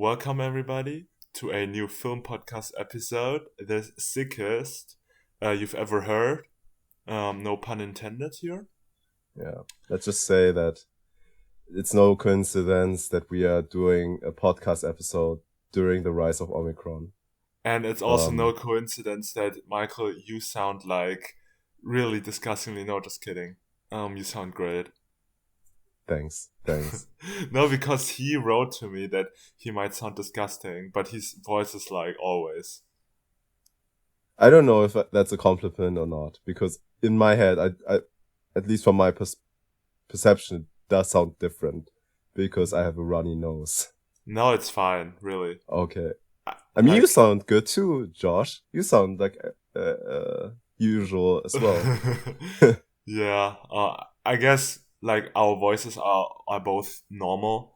Welcome everybody to a new film podcast episode, the sickest you've ever heard. No pun intended here. Yeah, let's just say that it's no coincidence that we are doing a podcast episode during the rise of Omicron. And it's also no coincidence that, Michael, you sound like really disgustingly, no, just kidding. You sound great. Thanks. No, because he wrote to me that he might sound disgusting, but his voice is like always. I don't know if that's a compliment or not, because in my head, I at least from my perception, it does sound different, because I have a runny nose. No, it's fine, really. Okay. I mean, you sound good too, Josh. You sound like usual as well. Yeah, I guess like our voices are both normal.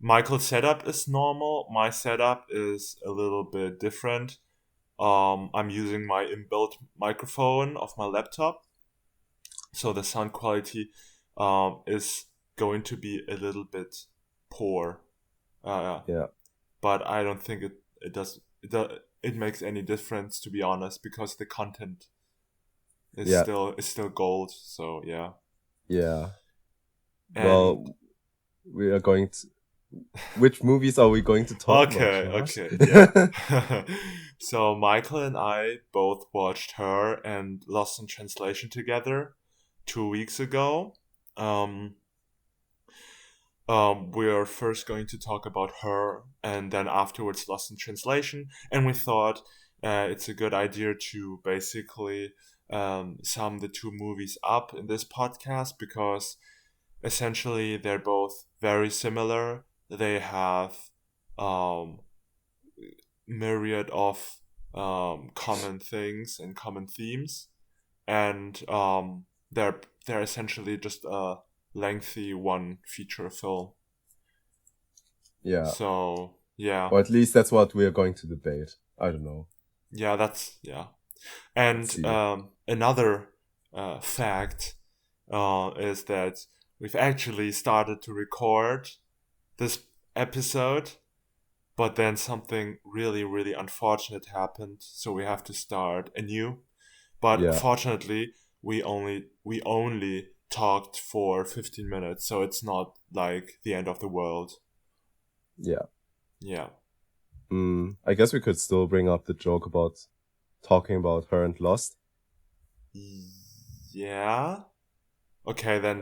Michael's setup is normal. My setup is a little bit different. I'm using my inbuilt microphone of my laptop, so the sound quality is going to be a little bit poor. Yeah. But I don't think it makes any difference, to be honest, because the content is still gold. So yeah. Yeah. And well, we are going to. Which movies are we going to talk about? Okay, yeah. So Michael and I both watched Her and Lost in Translation together 2 weeks ago. We are first going to talk about Her and then afterwards Lost in Translation. And we thought it's a good idea to basically sum the two movies up in this podcast because essentially they're both very similar. They have myriad of common things and common themes, and they're essentially just a lengthy one feature film. Yeah. So yeah. Or at least that's what we are going to debate. I don't know. Yeah, And another fact is that we've actually started to record this episode, but then something really, really unfortunate happened, so we have to start anew. But fortunately, we only talked for 15 minutes, so it's not like the end of the world. Yeah. Yeah. I guess we could still bring up the joke about talking about Her and Lost. Yeah. Okay, then.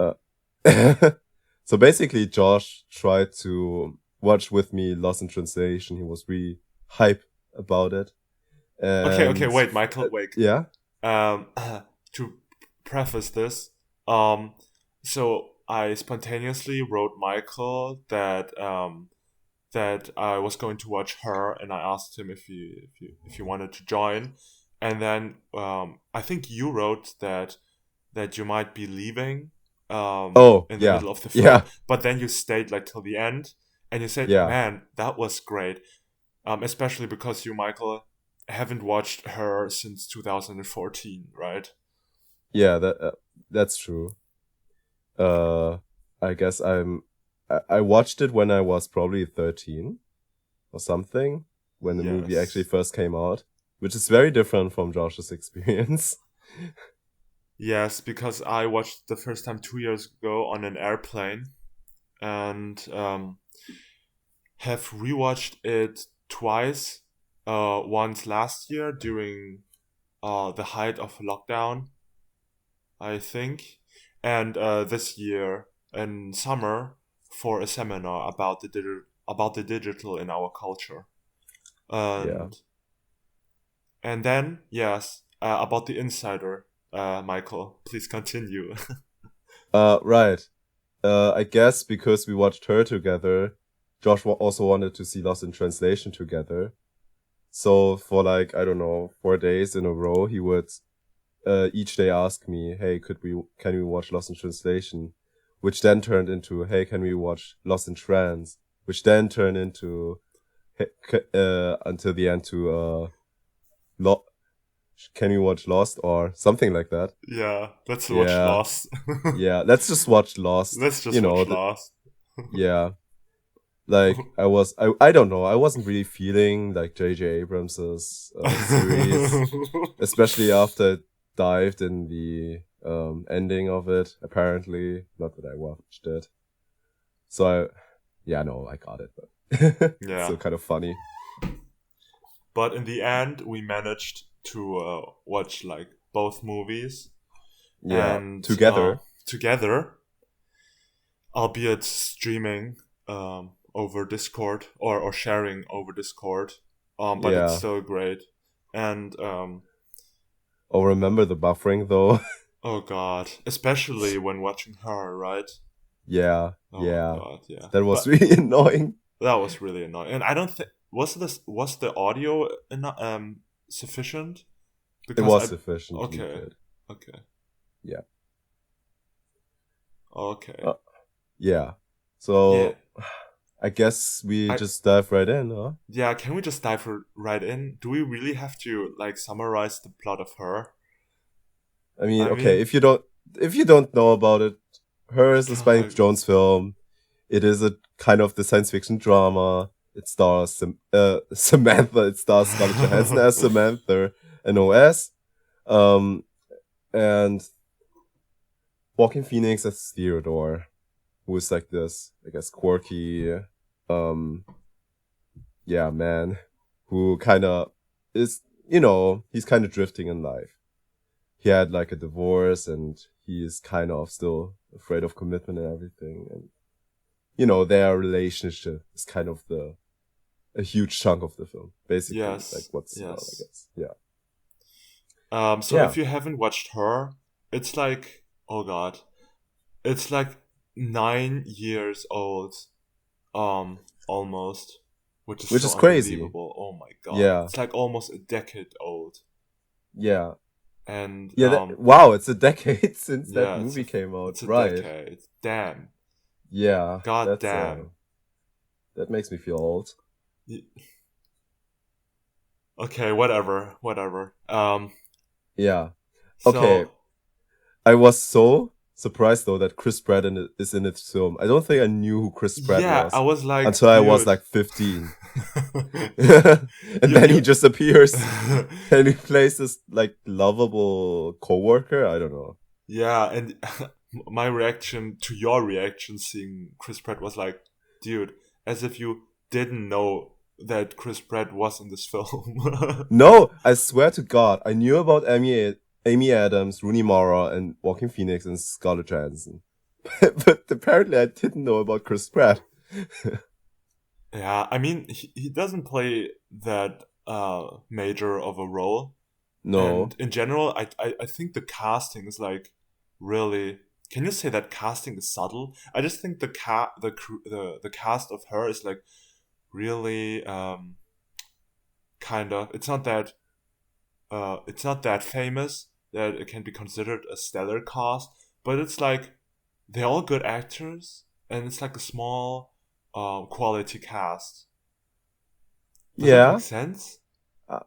So basically, Josh tried to watch with me Lost in Translation. He was really hype about it. Okay, wait, Michael, wait. Yeah? To preface this, so I spontaneously wrote Michael that I was going to watch Her, and I asked him if he wanted to join, and then I think you wrote that you might be leaving in the middle of the film, but then you stayed like till the end, and you said, man, that was great, especially because you, Michael, haven't watched Her since 2014, right? Yeah, that's true. I guess I watched it when I was probably 13 or something, when the movie actually first came out, which is very different from Josh's experience. Yes, because I watched the first time 2 years ago on an airplane, and have rewatched it twice. Once last year during the height of lockdown, I think, and this year in summer for a seminar about the digital in our culture. And then about The Insider. Michael, please continue. Right. I guess because we watched Her together, Josh also wanted to see Lost in Translation together. So for like, I don't know, 4 days in a row, he would each day ask me, hey, can we watch Lost in Translation? Which then turned into, hey, can we watch Lost in Trans? Which then turned into, until the end to, can we watch Lost or something like that? Yeah, let's watch Lost. Yeah, let's just watch Lost. Let's just watch Lost. Yeah. Like I don't know. I wasn't really feeling like J.J. Abrams's series, especially after it dived in the ending of it. Apparently, not that I watched it. So I got it, but it's Yeah. still kind of funny. But in the end, we managed to watch like both movies Yeah, and together. together, albeit streaming over Discord or sharing over Discord. But it's Yeah. still great. And Oh, remember the buffering though? oh god, especially when watching her, right? Yeah, Oh yeah. god, yeah. That was But really annoying. that was really annoying. And I don't think was the audio sufficient? It Because was I sufficiently okay, good. okay, Yeah. okay. Uh, yeah. Yeah, So I guess we I just dive right in, huh? yeah. Can we just dive right in? Do we really have to like summarize the plot of her? I mean, I okay, mean, if you don't know about it, Her is a Spike God, Jones film. It is a kind of the science fiction drama. It stars Samantha. It stars Scarlett Johansson as Samantha and OS. Um, and Walking Phoenix as Theodore, who is like this, I guess, quirky, um, man, who kind of is, he's kind of drifting in life. He had like a divorce, and he is kind of still afraid of commitment and everything. And their relationship is kind of a huge chunk of the film, basically, like yes, what's about, I yes. guess. Yeah, So yeah, if you haven't watched her, it's like oh god, it's like 9 years old, almost, which is which so is crazy. unbelievable. Oh my god, Yeah, it's like almost a decade old, yeah, and yeah. Wow, it's a decade since that yeah, movie came out, it's a right? decade. Damn, Yeah, god damn. that makes me feel old. Y- Okay, whatever, whatever. Yeah. Okay, So I was so surprised though that Chris Pratt is in its film. I don't think I knew who Chris Pratt yeah, I was was like, until I was dude. like 15. And then he You just appears and he plays this like lovable coworker. I don't know. yeah, and my reaction to your reaction seeing Chris Pratt was like, dude, as if you didn't know that Chris Pratt was in this film. No, I swear to God, I knew about Amy Adams, Rooney Mara, and Walking Phoenix and Scarlett Johansson, but apparently I didn't know about Chris Pratt. Yeah, I mean, he doesn't play that major of a role, No, and in general, I think the casting is like really. Can you say that casting is subtle? I just think the cast of her is like really kind of. It's not that famous that it can be considered a stellar cast, but it's like they're all good actors, and it's like a small quality cast. Does that make yeah, sense? uh,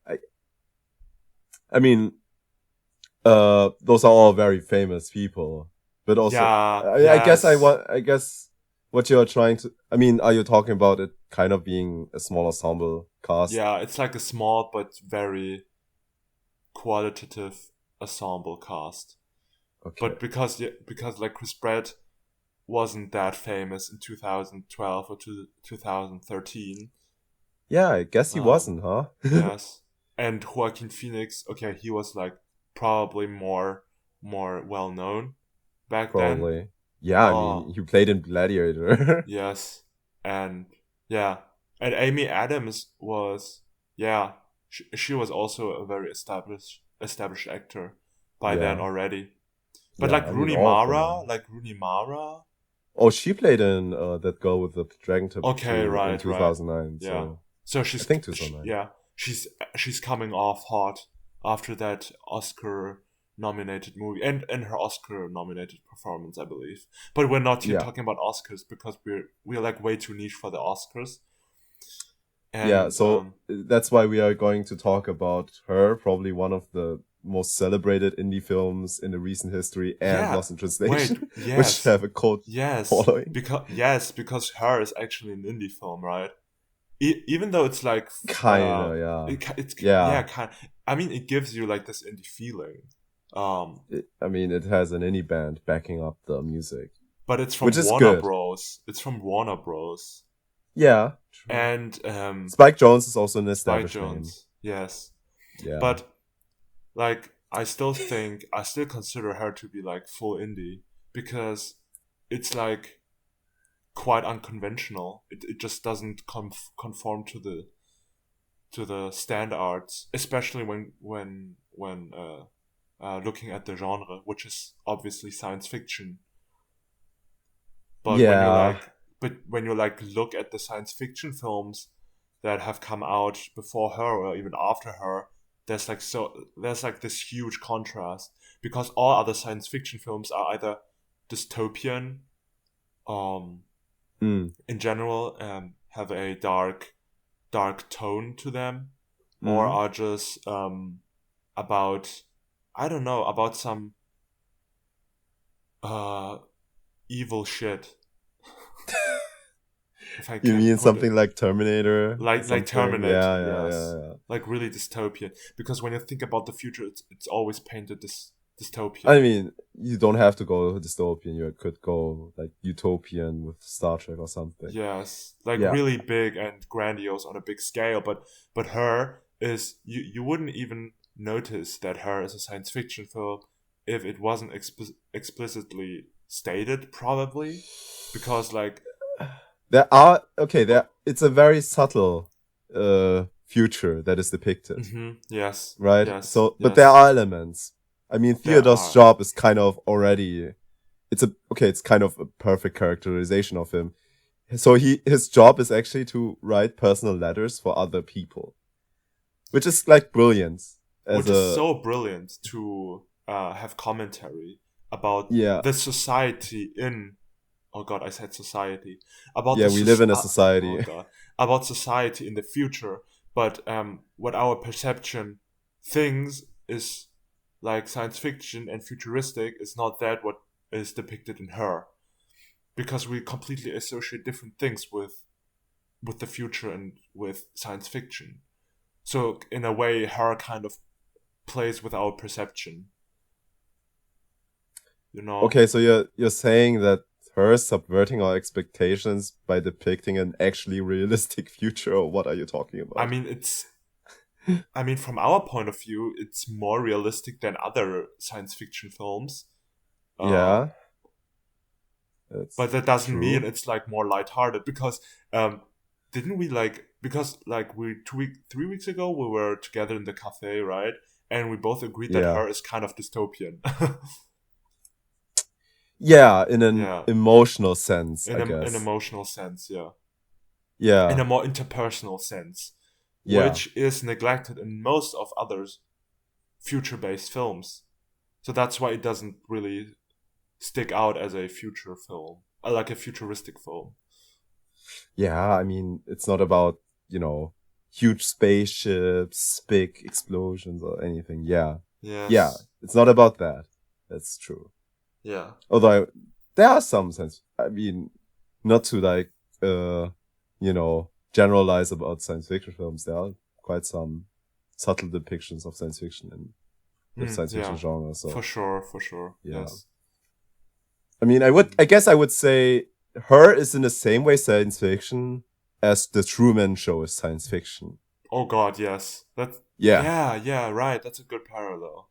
I I mean, those are all very famous people, but also Yeah, I yes. I guess what you are trying to. I mean, are you talking about it kind of being a small ensemble cast? Yeah, it's like a small but very qualitative ensemble cast. Okay. But because like Chris Pratt wasn't that famous in 2012 or 2013. Yeah, I guess he Um, wasn't, huh? yes, and Joaquin Phoenix. Okay, he was like probably more well known back then. Probably. Yeah, I Uh, mean, he played in Gladiator. yes, and yeah, and Amy Adams was yeah, she was also a very established actor by then Yeah, already. But yeah. I mean, all of them are. Like Rooney Mara. Oh, she played in that girl with the dragon Okay, tattoo in right, right, 2009. yeah. So So I think 2009. yeah, she's coming off hot after that Oscar nominated movie and her Oscar nominated performance, I believe. But we're not here Yeah, talking about Oscars because we're like way too niche for the Oscars. yeah. And So that's why we are going to talk about her. Probably one of the most celebrated indie films in the recent history, and Yeah. Lost in Wait. Translation, which Yes. have a cult Yes. following. Because Her is actually an indie film, right? Even though it's like Kinda, yeah. it's Yeah. yeah, kind. I mean, it gives you like this indie feeling. I mean, it has an indie band backing up the music, But it's which from is Warner good. Bros. It's from Warner Bros. Yeah, true. And Spike Jonze is also an Spike established name. Jonze. Yes. Yeah. But like I still consider Her to be like full indie because it's like quite unconventional. It just doesn't conform to the standards, especially when looking at the genre, which is obviously science fiction. But Yeah. when you like look at the science fiction films that have come out before Her or even after Her, there's like this huge contrast because all other science fiction films are either dystopian, um, Mm. in general, have a dark tone to them, or Mm. are just about I don't know about some uh evil shit. If I You can mean put it something like Terminator or like something? Terminator, Yeah, yeah, yes, yeah, yeah. like really dystopian. Because when you think about the future, it's always painted this I dystopian. mean, you don't have to go dystopian. You could go like utopian with Star Trek or something. Yes, like Yeah. really big and grandiose on a big scale. But Her is you wouldn't even notice that Her is a science fiction film if it wasn't explicitly stated, probably, because like It's a very subtle future that is depicted, yes, right? yes, So, but there yes, are elements. I mean, there Theodore's are. job is kind of already. It's kind of a perfect characterization of him. So his job is actually to write personal letters for other people, which is like brilliant as Which is a so brilliant to have commentary about yeah. the society in. Oh God, I said society about Yeah, the we live in a oh society. God, about society in the future. But what our perception thinks is like science fiction and futuristic is not that what is depicted in Her, because we completely associate different things with the future and with science fiction. So in a way, Her kind of plays with our perception. You know? Okay, so you're saying that her subverting our expectations by depicting an actually realistic future, or what are you talking I about? mean, from our point of view, it's more realistic than other science fiction films. Uh, Yeah, that's but that doesn't mean true. it's like more lighthearted because um, didn't we like because like 3 weeks ago we were together in the cafe, right? And we both agreed that Yeah. Her is kind of dystopian. Yeah, in an Yeah, emotional sense, in I an guess. emotional sense, yeah, in Yeah. a more interpersonal sense, Yeah. which is neglected in most of others future-based films. So that's why it doesn't really stick out as a future film, like a futuristic film. Yeah, I mean, it's not about, huge spaceships, big explosions or anything. Yeah. Yeah, Yes. it's not about that. That's true. Yeah. Although there are some sense. I mean, not to like, generalize about science fiction films. There are quite some subtle depictions of science fiction in the science fiction Yeah. genre. For So sure. For sure. yeah, Yes. I mean, I guess I would say Her is in the same way science fiction as the Truman Show is science fiction. Oh God. Yes. That's. Yeah, Yeah. Yeah. Right. That's a good parallel.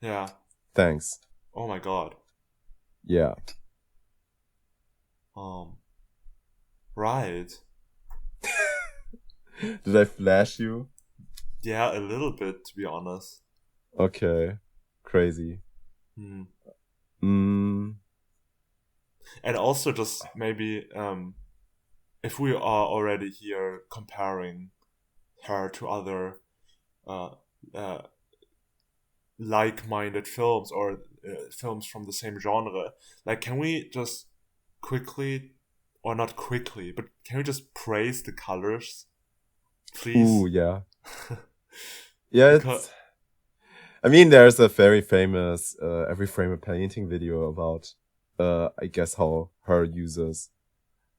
Yeah. thanks. Oh my God. Yeah. Um. Right. Did I flash you? Yeah. A little bit, to be honest. Okay. Crazy. Hmm. Mm, And also, just maybe, if we are already here comparing Her to other uh, uh, like-minded films or films from the same genre, like can we just quickly, or not quickly, but can we just praise the colors, ooh, please? yeah. Yeah, Because I mean, there's a very famous every frame a painting video about I guess how her uses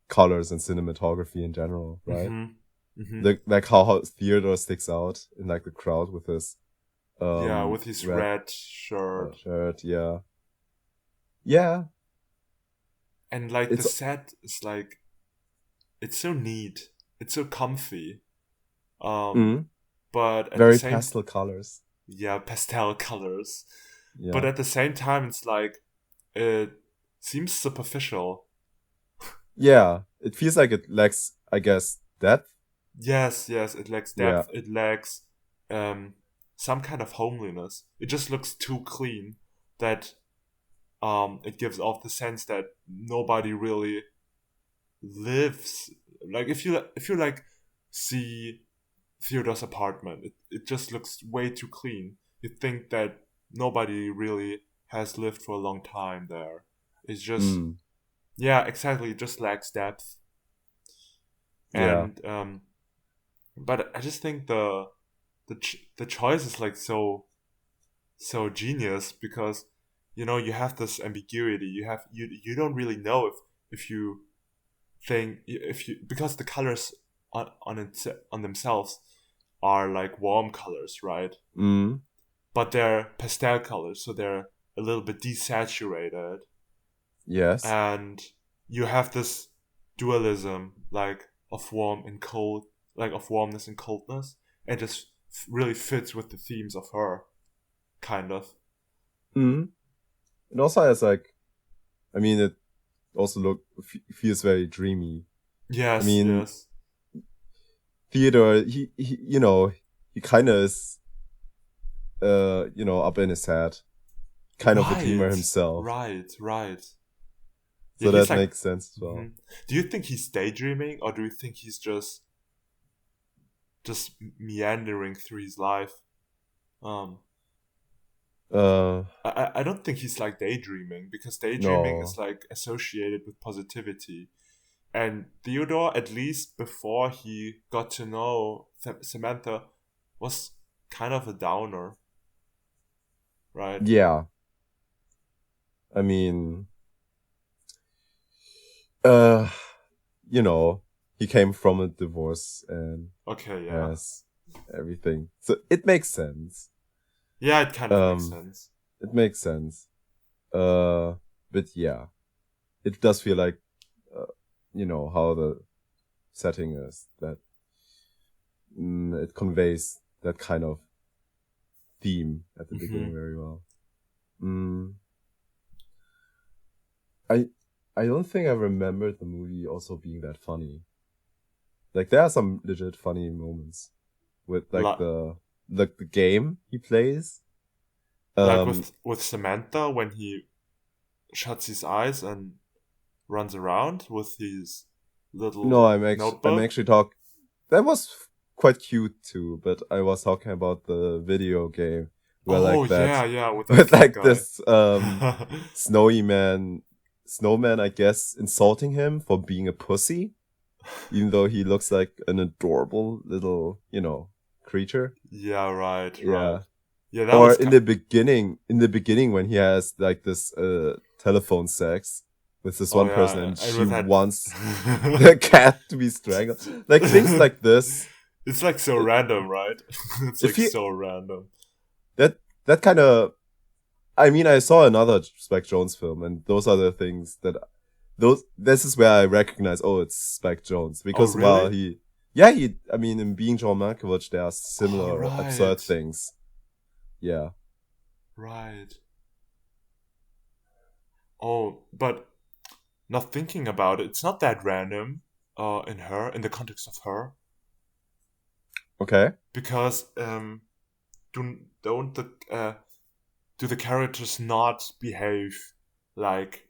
colors and cinematography in general, right? Mm-hmm. Mm-hmm. Like how Theodore sticks out in like the crowd with his Yeah, with his red red shirt. shirt. Yeah, yeah. And like the It's set is like it's so neat. It's so comfy. Um mm, but at the very same pastel colors. yeah, pastel colors. But Yeah, at the same time it's like it seems superficial. yeah. It feels like it lacks, I guess, depth. Yes, yes, it lacks Yeah. depth, it lacks um some kind of homeliness. It just looks too clean that it gives off the sense that nobody really lives. Like if you like see Theodore's apartment, it just looks way too clean. You think that nobody really has lived for a long time there. It's just Mm, yeah, exactly. It just lacks depth, yeah. and but I just think the choice is like so genius because you have this ambiguity. You don't really know if you think if you because the colors on themselves are like warm colors, right? Mm, But they're pastel colors, so they're a little bit desaturated, yes. and you have this dualism like of warm and cold, like of warmness and coldness, and just really fits with the themes of her, kind of. Mm. It also has like, I mean, it also feels very dreamy. I Yes, mean, yes, Theodore, he he kind of is, up in his head, kind of a dreamer right, himself. right. Yeah, So he's that like. makes sense as well. Mhm. Do you think he's daydreaming, or do you think he's just meandering through his life? Um, Uh, I don't think he's like daydreaming because daydreaming is no. like associated with positivity. And Theodore, at least before he got to know Samantha, was kind of a downer, right? Yeah. I mean, uh, he came from a divorce and Okay, yeah. has everything. So it makes sense. Yeah, it kind of makes Um, sense. it makes sense. Uh, but yeah, it does feel like, uh, how the setting is that it conveys that kind of theme at the beginning Hmm. very well. Mm, I I don't think I remember the movie also being that funny. Like there are some legit funny moments with like Like, the game he plays. like Um, with Samantha when he shuts his eyes and runs around with his no, little I'm notebook. actually talk. That was quite cute too, but I was talking about the video game where Oh like that yeah, yeah, with the with fat like guy. this snowy man snowman, I guess, insulting him for being a pussy, even though he looks like an adorable little, creature. Yeah, right. Yeah. Yeah, that Or was in the beginning when he has like this telephone sex with this oh one person yeah, and and she with that, wants the cat to be strangled. Like things like this. it's like so It, random, right? It's like if you so random. that kind of, I mean, I saw another Spike Jones film, and those are the things that those. This is where I recognize. Oh, it's Spike Jones Oh because while really? he, yeah, I mean, in Being John Malkovich, there are Oh similar absurd right, things. Yeah. right. Oh, but not thinking about it, it's not that random. In the context of her, Okay. because don't the do the characters not behave like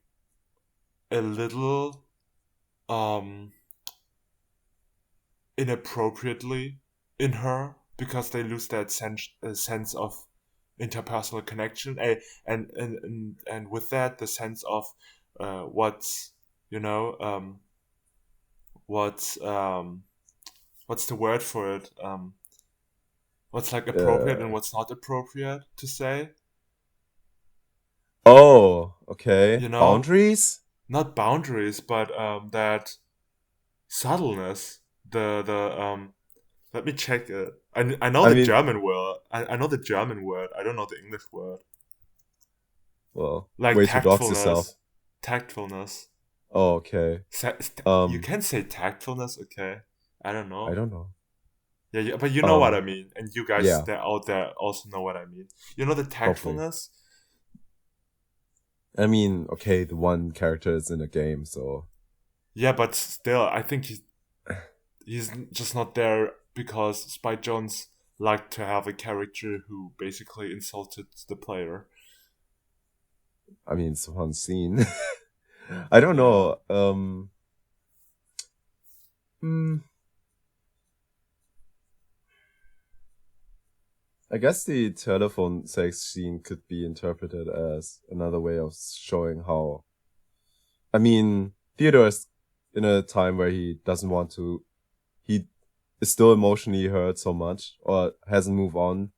a little um inappropriately in her because they lose that sense of interpersonal connection, and with that the sense of what's you know what's what's the word for it, what's like appropriate and Uh, what's not appropriate to say. oh, okay. You know, Boundaries? not boundaries, but that subtleness. The let me check it. I know I the mean, German word. I know the German word. I don't know the English word. well, Like way to dox yourself. tactfulness. Oh, okay. You Um, can say tactfulness, okay? I don't I know. don't know. Yeah, but you know what I Um, mean, and you guys yeah, that out there also know what I mean. You know the hopefully. tactfulness. I mean, okay, the one character is in a game, so Yeah, but still, I think he's just not there because Spike Jones liked to have a character who basically insulted the player. I mean, it's one scene. I don't Yeah. know. Hmm, I guess the telephone sex scene could be interpreted as another way of showing how. I mean, Theodore is in a time where he doesn't want to. He is still emotionally hurt so much, or hasn't moved on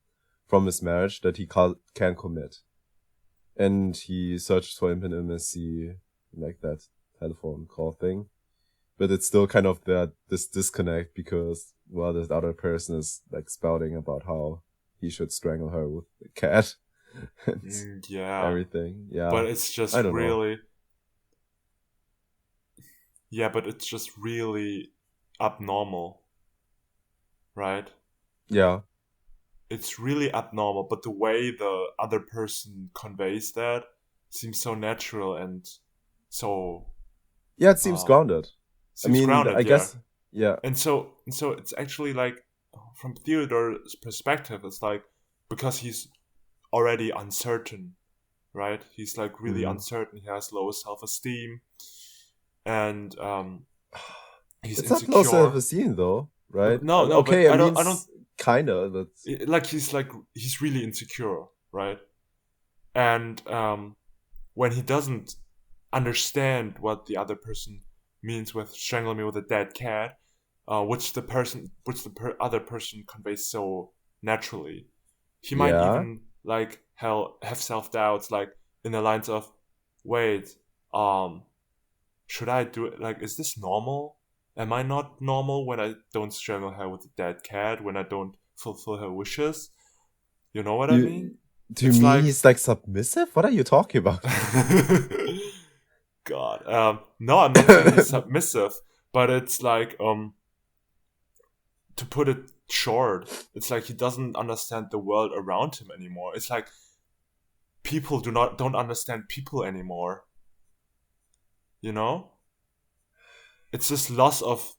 from his marriage that he can't commit, and he searches for intimacy like that telephone call thing. But it's still kind of this disconnect because well, this other person is like spouting about how he should strangle her with the cat and Yeah, everything. Yeah, but it's I just don't know. really yeah, but it's just really abnormal, right? Yeah, It's really abnormal, but the way the other person conveys that seems so natural and so yeah, it seems um grounded. I seems mean, I grounded, yeah. guess yeah, And so it's actually like from Theodore's perspective, it's like because he's already uncertain, right? He's like really mm. uncertain. He has low self esteem, and he's It's not low insecure. self-esteem though, right? No, but Okay, I I mean, don't. I don't. kinda, but Like he's really insecure, right? And when he doesn't understand what the other person means with strangle me with a dead cat, which the other person conveys so naturally, he might yeah. even like hell have self doubts, like in the lines of, "Wait, should I do it? Like, is this normal? Am I not normal when I don't strangle her with a dead cat? When I don't fulfill her wishes? You know what Do I you, mean? do you It's mean like." he's like submissive? What are you talking about? God. No, I'm not saying he's submissive, but it's like to put it short, it's like he doesn't understand the world around him anymore. It's like people don't understand people anymore. You know, it's this loss of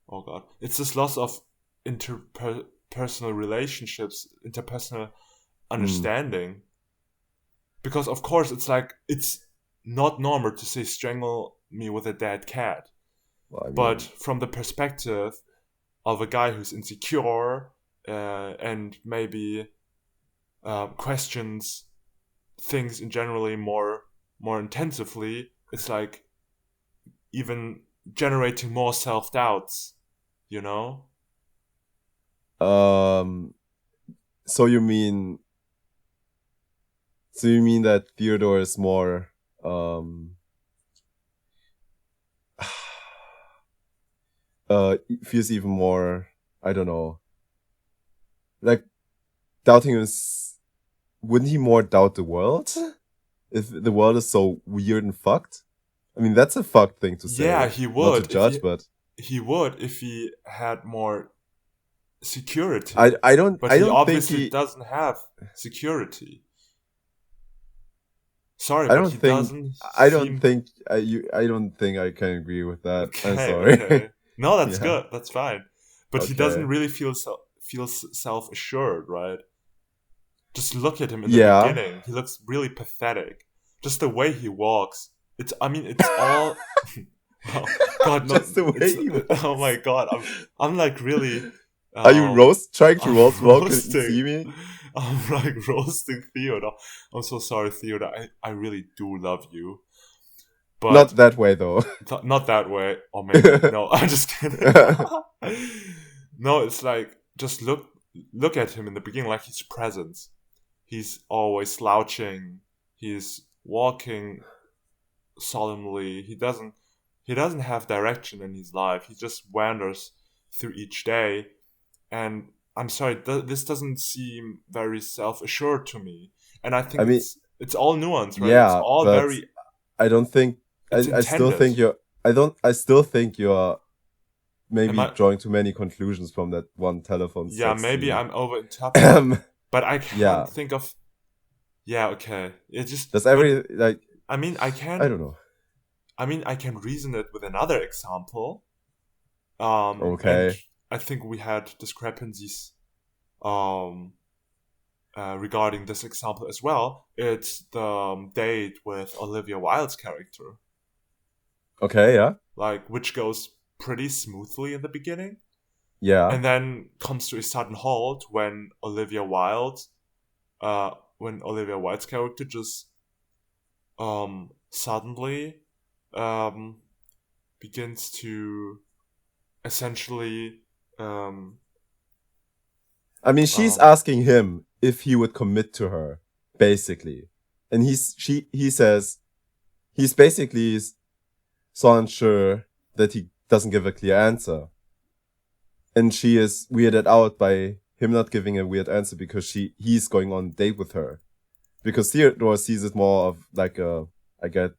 oh god, it's this loss of interpersonal relationships, interpersonal Hmm. understanding. Because of course it's like it's not normal to say strangle me with a dead cat, Well, I but mean, from the perspective of a guy who's insecure and maybe questions things in generally more intensively, it's like even generating more self doubts. You know? um, so you mean, that Theodore is more, um, feels even more, I don't know, like doubting is, wouldn't he more doubt the world? If the world is so weird and fucked? I mean, that's a fucked thing to Yeah, say. he Not to would if judge, but he would if he had more security, but I he don't think obviously he, doesn't have security. Sorry, I but don't he think, doesn't don't seem think, I don't think I can agree with that. I'm okay. sorry. Okay, no, that's Yeah. good. That's fine. But he doesn't Okay. really feel self assured, right? Just look at him in the Yeah. beginning. He looks really pathetic. Just the way he walks. It's. I mean, it's all. Oh God, no! Just the way It's. he Oh my walks. God, I'm like really. Are you trying to I'm roast walk and roasting. see me? I'm like roasting Theodore. I'm so sorry, Theodore. I really do love you, Not but that way though. not that way. Or maybe no. I'm just kidding. No, it's like just look. look at him in the beginning like he's present. He's always slouching. He's walking solemnly. He doesn't have direction in his life. He just wanders through each day. And I'm sorry, this doesn't seem very self-assured to me. And I I think mean, it's all nuance, right? It's yeah, all but very I don't think it's I still intended. think I still think you're Am maybe I? drawing too many conclusions from that one telephone Yeah, sex maybe scene. I'm overinterpreting, but I can't Yeah. think of. Yeah, okay. It just, Does but every like I mean, I don't know. I can reason it with another example. And Okay. I think we had discrepancies um, regarding this example as well. It's the date with Olivia Wilde's character, Okay, yeah. like which goes pretty smoothly in the beginning, Yeah. and then comes to a sudden halt when Olivia Wilde's character just suddenly um, begins to essentially um, I mean, she's um, asking him if he would commit to her, basically. And he says he's basically so unsure that he doesn't give a clear answer. And she is weirded out by him not giving a weird answer because he's going on a date with her. Because Theodore sees it more of like I get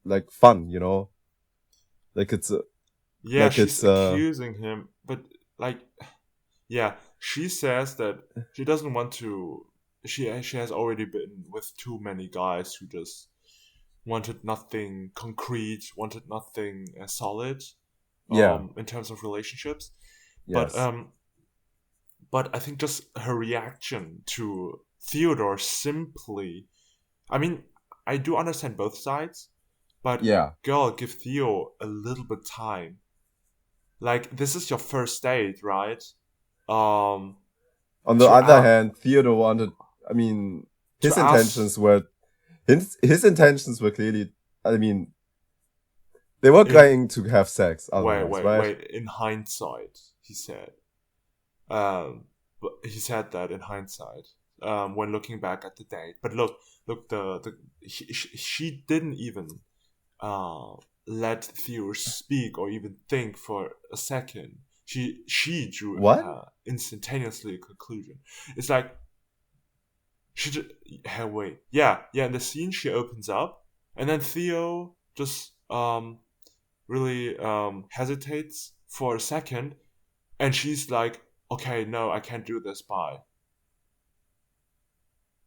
like fun, you know? Like it's yeah, like she's it's accusing him, but like, yeah, she says that she doesn't want to. She has already been with too many guys who just wanted nothing concrete, wanted nothing solid, yeah, in terms of relationships. But yes. but I think just her reaction to Theodore simply. I mean, I do understand both sides, but Yeah. girl, give Theo a little bit time. Like this is your first date, right? Um, On the to other out hand, Theodore wanted I mean to his ask intentions were his intentions were clearly I mean they were in going to have sex otherwise, right? wait. In hindsight, he said. But he said that in hindsight, when looking back at the date. But look, she didn't even uh, let Theo speak or even think for a second. She drew What? instantaneously a conclusion. It's like she just, hey, wait, yeah. In the scene, she opens up, and then Theo just really hesitates for a second, and she's like, "Okay, no, I can't do this. Bye."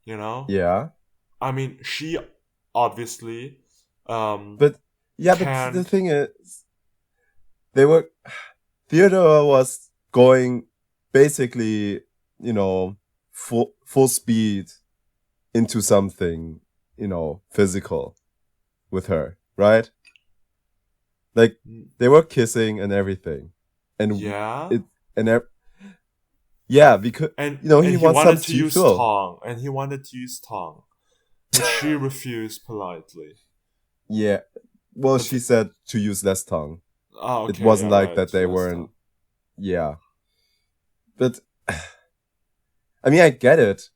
You know, Yeah. I mean, she obviously um But yeah, but the can't. thing is they were Theodore was going basically, you know, full speed into something, you know, physical with her, right? Like they were kissing and everything, and Yeah, it and yeah, because and you know and he he wants wanted something to to use feel. tongue, which she refused politely. Yeah, well, But she said to use less tongue. It okay, yeah, wasn't like right, that they less weren't. tongue. Yeah, but I mean, I get it.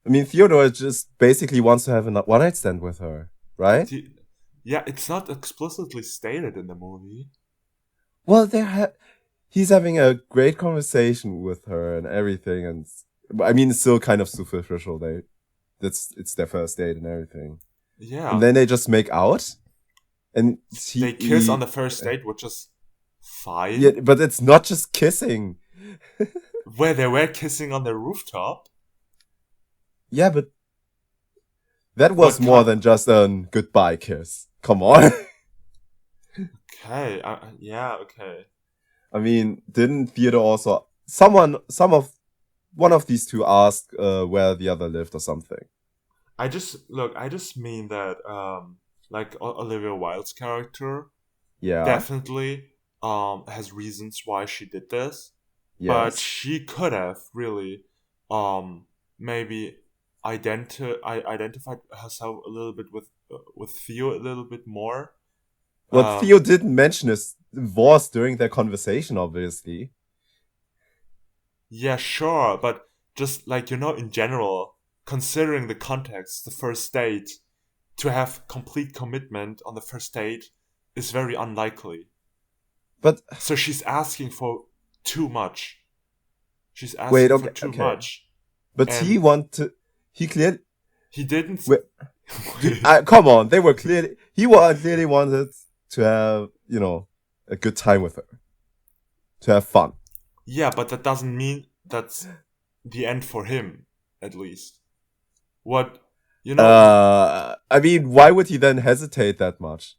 I mean, Theodore just basically wants to have a one night stand with her, right? The, yeah, it's not explicitly stated in the movie. Well, he's having a great conversation with her and everything, and I mean, it's still kind of superficial. It's their first date and everything, and Yeah, then they just make out, and they kiss on the first date, which is yeah, fine. but it's not just kissing. Where they were kissing on the rooftop. Yeah, but that was But more come, than just a goodbye kiss. Come on. okay, yeah, okay. I mean, didn't Theodore also one of these two asked where the other lived or something? I just mean that like Olivia Wilde's character Yeah. definitely has reasons why she did this, but Yes. she could have really maybe identified herself a little bit with Theo a little bit more. Well, Um, Theo didn't mention his divorce during their conversation, obviously. Yeah, sure, but just like, in general, considering the context, the first date, to have complete commitment on the first date is very unlikely. But So she's asking for too much. She's wait, asking for okay, too okay. much. But he And want to. He clearly. he didn't. Wait, come on, they were clearly. Clearly wanted to have a good time with her, to have fun. Yeah, but that doesn't mean that's the end for him, at least. What, I mean, why would he then hesitate that much?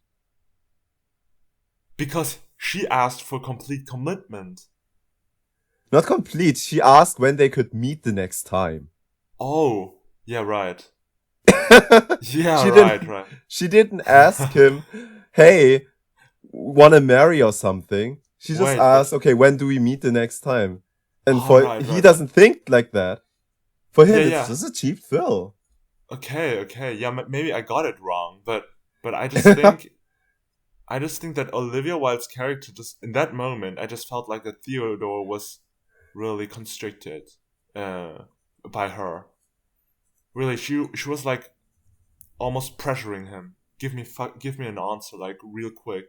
because she asked for complete commitment. Not complete. She asked when they could meet the next time. Oh, yeah, right. Yeah, she right, didn't. right. She didn't ask him, "Hey, wanna marry or something?" She just Wait, but asked, "Okay, when do we meet the next time?" And oh, right, he right, right. doesn't think like that. For Yeah, him, it's yeah. just a cheap thrill. Okay, okay. Yeah, maybe I got it wrong, but I just think that Olivia Wilde's character, just in that moment, I just felt like that Theodore was really constricted uh, by her. Really, she was like almost pressuring him. Give me an answer, like real quick.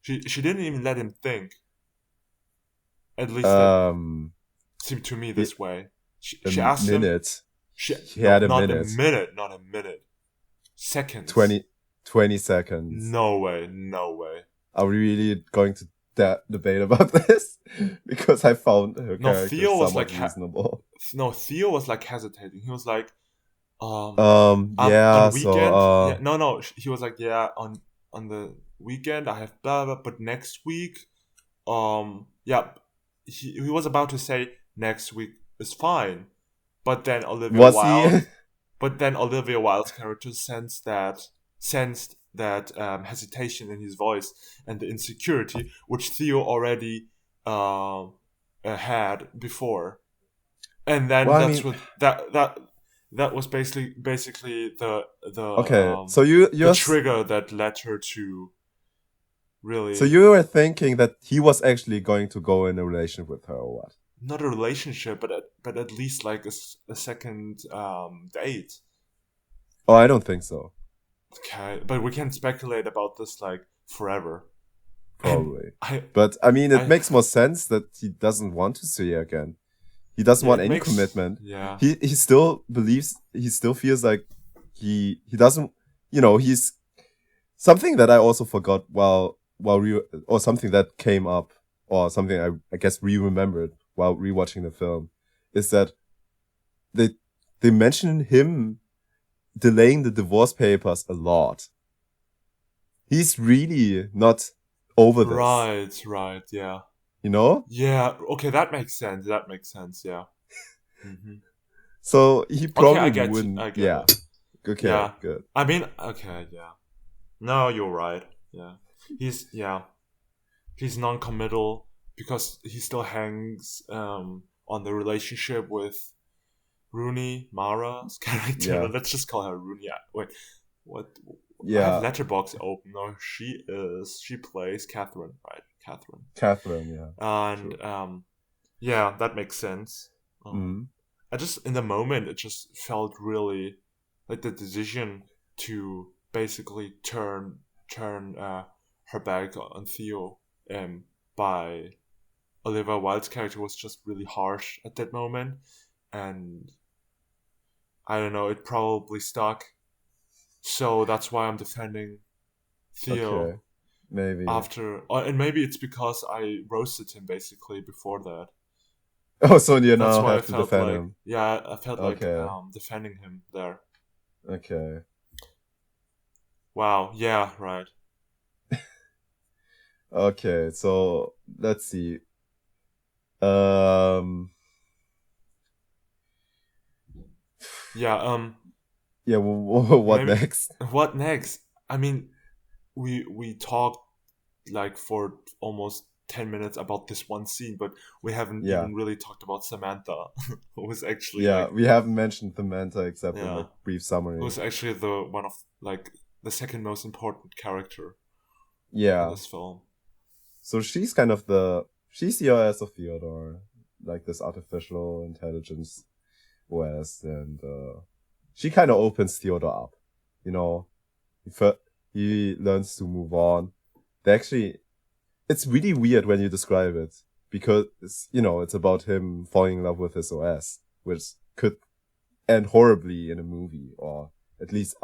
She didn't even let him think. At least that um, seemed to me he, this way. a She asked him. minute. She He no, had a not a minute. minute, not a minute. Seconds. 20 seconds. No way, no way. Are we really going to debate about this? Because I found her No, character Theo was like somewhat reasonable. no, Theo was like hesitating. He was like, on Yeah, weekend, yeah, so, no, he was like, yeah, on the weekend I have blah blah, but next week, yeah, he was about to say next week is fine, but then was he? Olivia Wilde's character sensed that hesitation in his voice and the insecurity which Theo already had before, and then Well, I that's mean, what that was basically okay, so you, the you're, trigger that led her to so really you were thinking that he was actually going to go in a relationship with her or what? not a relationship, but at least like a second date. Oh, I don't think so. Okay, but we can speculate about this like forever. And Probably. I But I mean, it I makes more sense that he doesn't want to see her again. He doesn't yeah, want it any makes commitment. yeah. He still believes, he still feels like he doesn't, he's something that I also forgot or something that came up, or something I guess remembered while rewatching the film, is that they they mention him delaying the divorce papers a lot. He's really not over this, Right, yeah. you know? Yeah, okay, that makes sense. That makes sense, yeah. hmm So he Okay, probably I wouldn't. get Yeah. it. Okay, Yeah. good. I mean, okay, yeah. No, you're right. Yeah. Yeah. He's non-committal because he still hangs on the relationship with Rooney Mara's character. Yeah. Let's just call her Rooney. Wait, what? I have Yeah. Letterbox open. No, she plays Catherine, right? Catherine. Catherine, yeah. And True. yeah, that makes sense. Mm. I just in the moment it just felt really like the decision to basically turn her back on Theo by Olivia Wilde's character was just really harsh at that moment, and I don't know, it probably stuck. So that's why I'm defending Okay. Theo Maybe. after, and maybe it's because I roasted him basically before that. Oh, so you That's now why I have to felt defend like, him. yeah, I felt like Okay. defending him there. Okay. Wow, yeah, right. Okay. So let's see. Um. Yeah, Yeah. What maybe next? what next? I mean, we talked like for almost 10 minutes about this one scene, but we haven't Yeah. even really talked about Samantha, who was actually Yeah. like, We haven't mentioned the Manta except in yeah, like brief who summary. was actually the one of like the second most important character in Yeah. this film. So she's kind of she's the OS of Theodore. like this artificial intelligence OS, and she kind of opens Theodore up. You know, he learns to move on. It's really weird when you describe it because it's about him falling in love with his OS, which could end horribly in a movie, or at least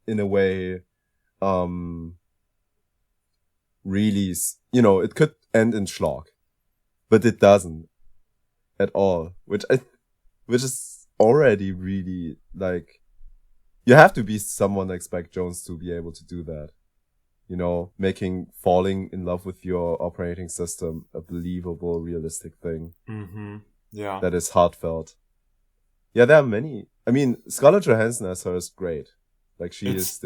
in a way, really, it could end in schlock, but it doesn't at all, which is already really like, you have to be someone like Spike Jonze to be able to do that. Making falling in love with your operating system a believable, realistic thing Yeah. that is heartfelt. Yeah, there are many. I mean, Scarlett Johansson as her is great. Like, she's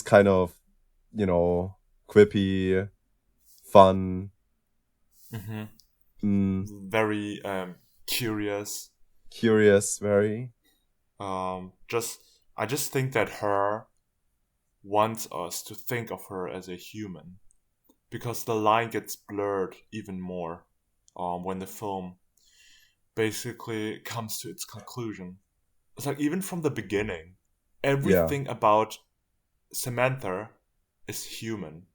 kind of, quippy, fun, very curious. Very. I just think that her wants us to think of her as a human, because the line gets blurred even more when the film basically comes to its conclusion. It's like, even from the beginning, everything about Samantha is human,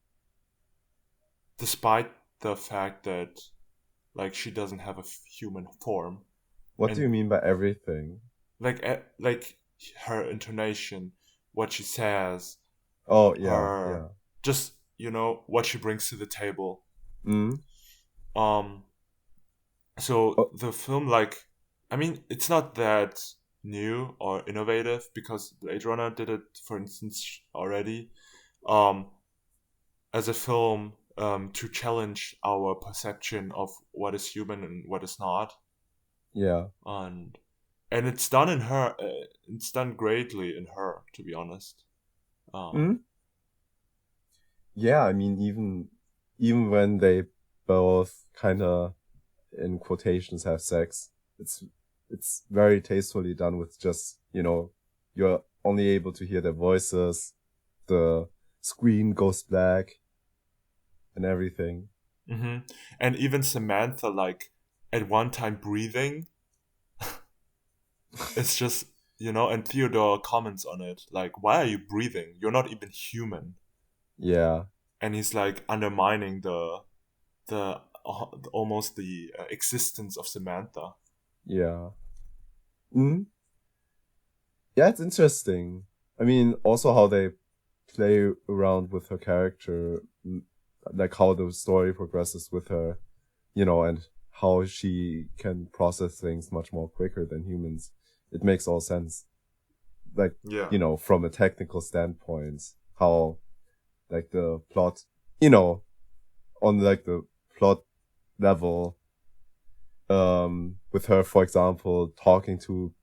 despite the fact that, like, she doesn't have a human form. What do you mean by everything? Like her intonation, what she says. Oh, yeah. Just, what she brings to the table. So the film, like, I mean, it's not that new or innovative, because Blade Runner did it, for instance, already, as a film, to challenge our perception of what is human and what is not. Yeah. And it's done in her. It's done greatly in her, to be honest. Yeah, I mean, even when they both kind of, in quotations, have sex, it's very tastefully done, with just, you're only able to hear their voices, the screen goes black, and everything. And even Samantha, like, at one time breathing, it's just, and Theodore comments on it, like, why are you breathing? You're not even human. Yeah. And he's like undermining the almost the existence of Samantha. Yeah. Yeah, it's interesting. I mean, also how they play around with her character, like how the story progresses with her, and how she can process things much more quicker than humans. It makes all sense. Like, from a technical standpoint, how, like, the plot, on, like, the plot level, with her, for example, talking to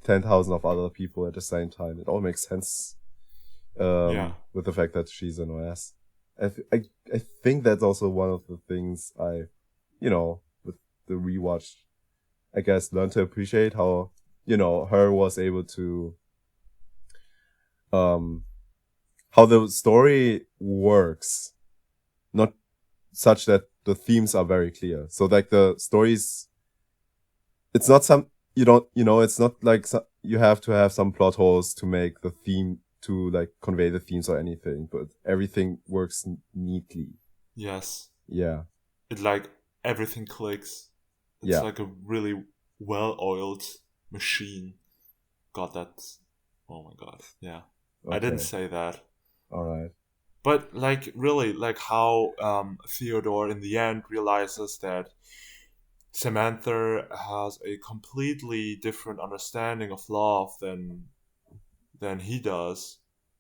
10,000 of other people at the same time, it all makes sense. With the fact that she's an OS. I think that's also one of the things I, with the rewatch, I guess, learned to appreciate, how, her was able to, how the story works, not such that the themes are very clear. So, like, the stories, it's not it's not like you have to have some plot holes to make the theme, to, like, convey the themes or anything, but everything works neatly. Yes. Yeah. It, like, everything clicks. It's like a really well-oiled machine. God, that's... Oh my god. Yeah. Okay. I didn't say that. Alright. But, like, really, like, how Theodore in the end realizes that Samantha has a completely different understanding of love than he does.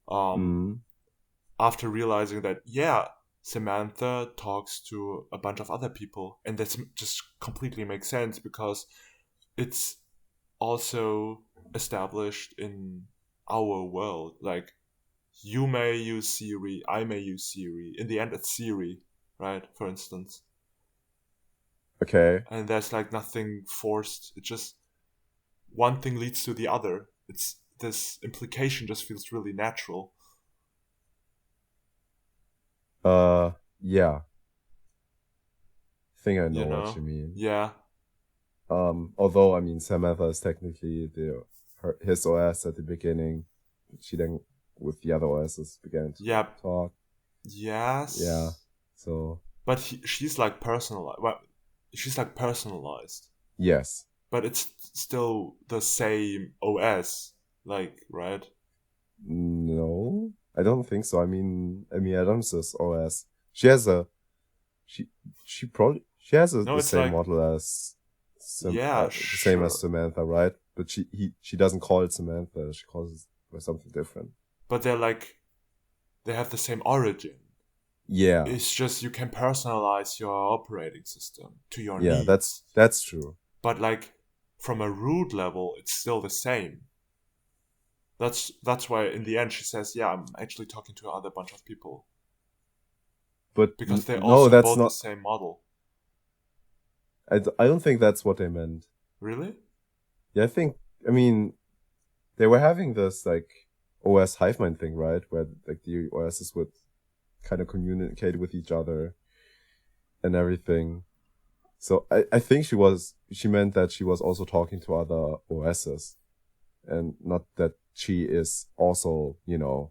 After realizing that, Samantha talks to a bunch of other people, and that just completely makes sense, because it's also established in our world. Like, you may use Siri, I may use Siri. In the end, it's Siri, right? For instance. Okay. And there's, like, nothing forced. It just, one thing leads to the other. It's, this implication just feels really natural. Yeah. think I know you what know? you mean. Yeah, Although I mean Samantha is technically his OS at the beginning. She then with the other OSs began to yeah, talk. Yeah. yes. So But she's like personalized. Well, she's like personalized, yes. but it's still the same OS, like, right? No, I don't think so. I mean, Amy Adams's OS. She has a she she has No, the it's same like, model as yeah, the same as sure. Samantha, right? But she doesn't call it Samantha. She calls it by something different. But they're like, they have the same origin. Yeah, It's just you can personalize your operating system to your yeah, needs. that's true. But like from a root level, it's still the same. That's why in the end she says, "Yeah, I'm actually talking to another bunch of people But because they no, also that's bought the not. same model." I don't think that's what they meant. Really? Yeah, I mean, they were having this like OS hive mind thing, right? Where like the OSs would kind of communicate with each other and everything. So I think she meant that she was also talking to other OSs and not that she is also, the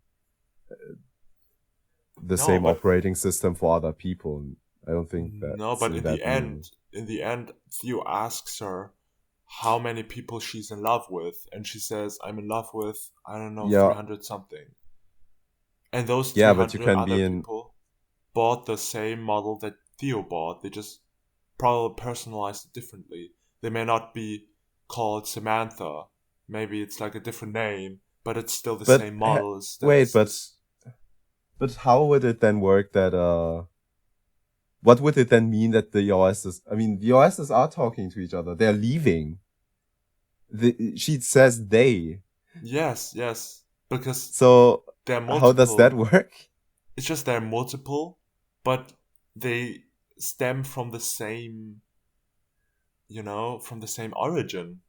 No, same but operating system for other people. I don't think no, that's but in that meaning. in the end, Theo asks her how many people she's in love with, and she says, "I'm in love with, I don't know, Yeah, 300 something." And those yeah, but you 300 can other be in, people bought the same model that Theo bought. They just probably personalized it differently. They may not be called Samantha. Maybe it's like a different name, but it's still the but same model as wait, but how would it then work that what would it then mean that the OSs? I mean, the OSs are talking to each other. They're leaving. She says they. Yes, yes, because So they're how does that multiple. work? It's just they're multiple, but they stem from the same, from the same origin.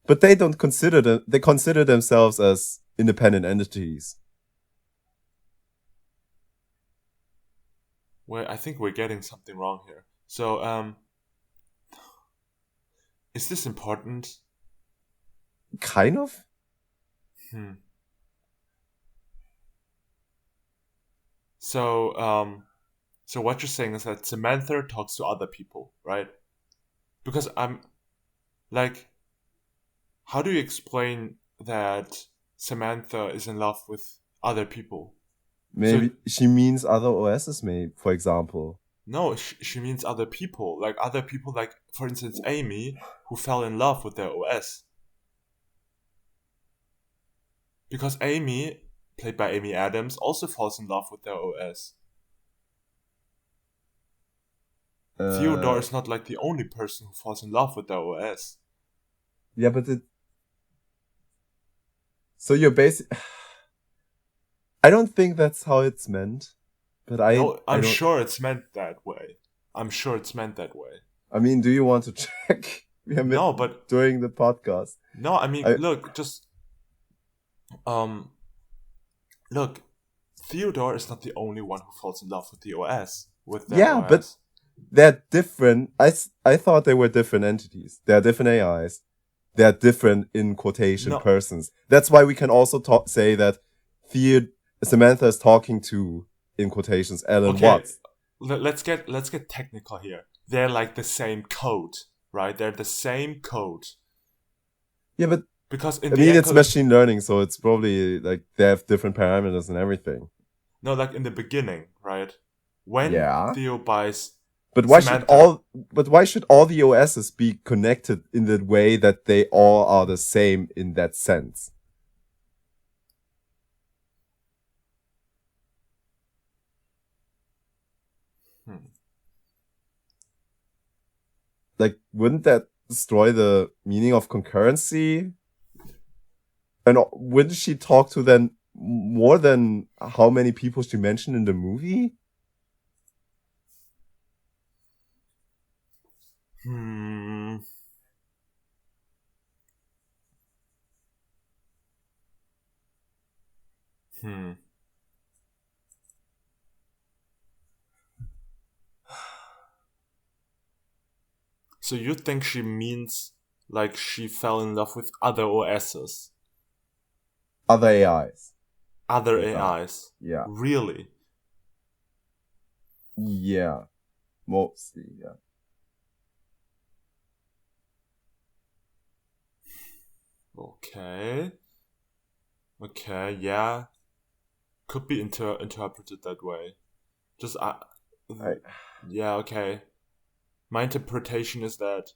But they don't consider them. They consider themselves as independent entities. Where I think we're getting something wrong here. So, is this important? Kind of. Hmm. So, so what you're saying is that Samantha talks to other people, right? Because I'm like, how do you explain that Samantha is in love with other people? So Maybe she means other OSs, maybe, for example. no, she means other people, like for instance Amy, who fell in love with their OS. Because Amy, played by Amy Adams, also falls in love with their OS. Theodore Uh, is not like the only person who falls in love with their OS. yeah, but so you're basic. I don't think that's how it's meant, but No, I I'm don't. sure it's meant that way. I'm sure it's meant that way. I mean, do you want to check? We are No, but doing the podcast. no, I mean, I look, just um, look. Theodore is not the only one who falls in love with the OS, with their yeah, but OS. they're different. I thought they were different entities. They're different AIs. They're different in quotation No, persons. That's why we can also say that Theo Samantha is talking to in quotations Alan okay. Watts. Let's get technical here. They're like the same code, right? They're the same code Yeah, but because in I the mean end, it's machine learning, so it's probably like they have different parameters and everything. no, like in the beginning, right? When Yeah. Theo buys But Samantha, why should all the OSs be connected in the way that they all are the same in that sense? hmm, Like, wouldn't that destroy the meaning of concurrency? And wouldn't she talk to then more than how many people she mentioned in the movie? hmm, hmm. So you think she means like she fell in love with other OSs, Other AIs. other With her. AIs? Yeah. Really? Yeah. Mostly, yeah. Okay. Okay, yeah. Could be interpreted that way. Just I, yeah, okay. My interpretation is that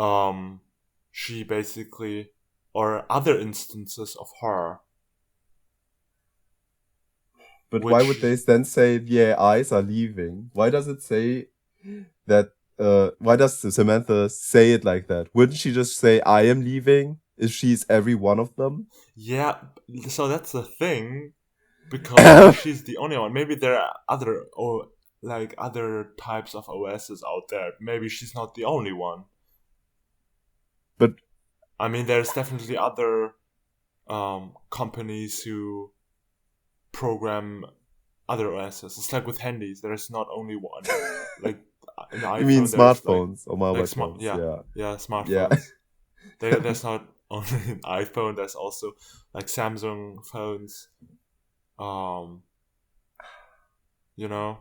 um she basically, or other instances of her, but why would they which then say the AIs are leaving? Why does it say that? Why does Samantha say it like that? Wouldn't she just say, "I am leaving"? If she's every one of them? yeah, so that's the thing, because if she's the only one, maybe there are other, or like other types of OSs out there. Maybe she's not the only one. But I mean, there's definitely other companies who program other OSs. It's like with handies. There's not only one. Like in the you mean iPhone, there's smartphones or mobile smart. phones? Yeah, Yeah, yeah, yeah. smartphones. There's not only an iPhone. There's also like Samsung phones. Um, you know.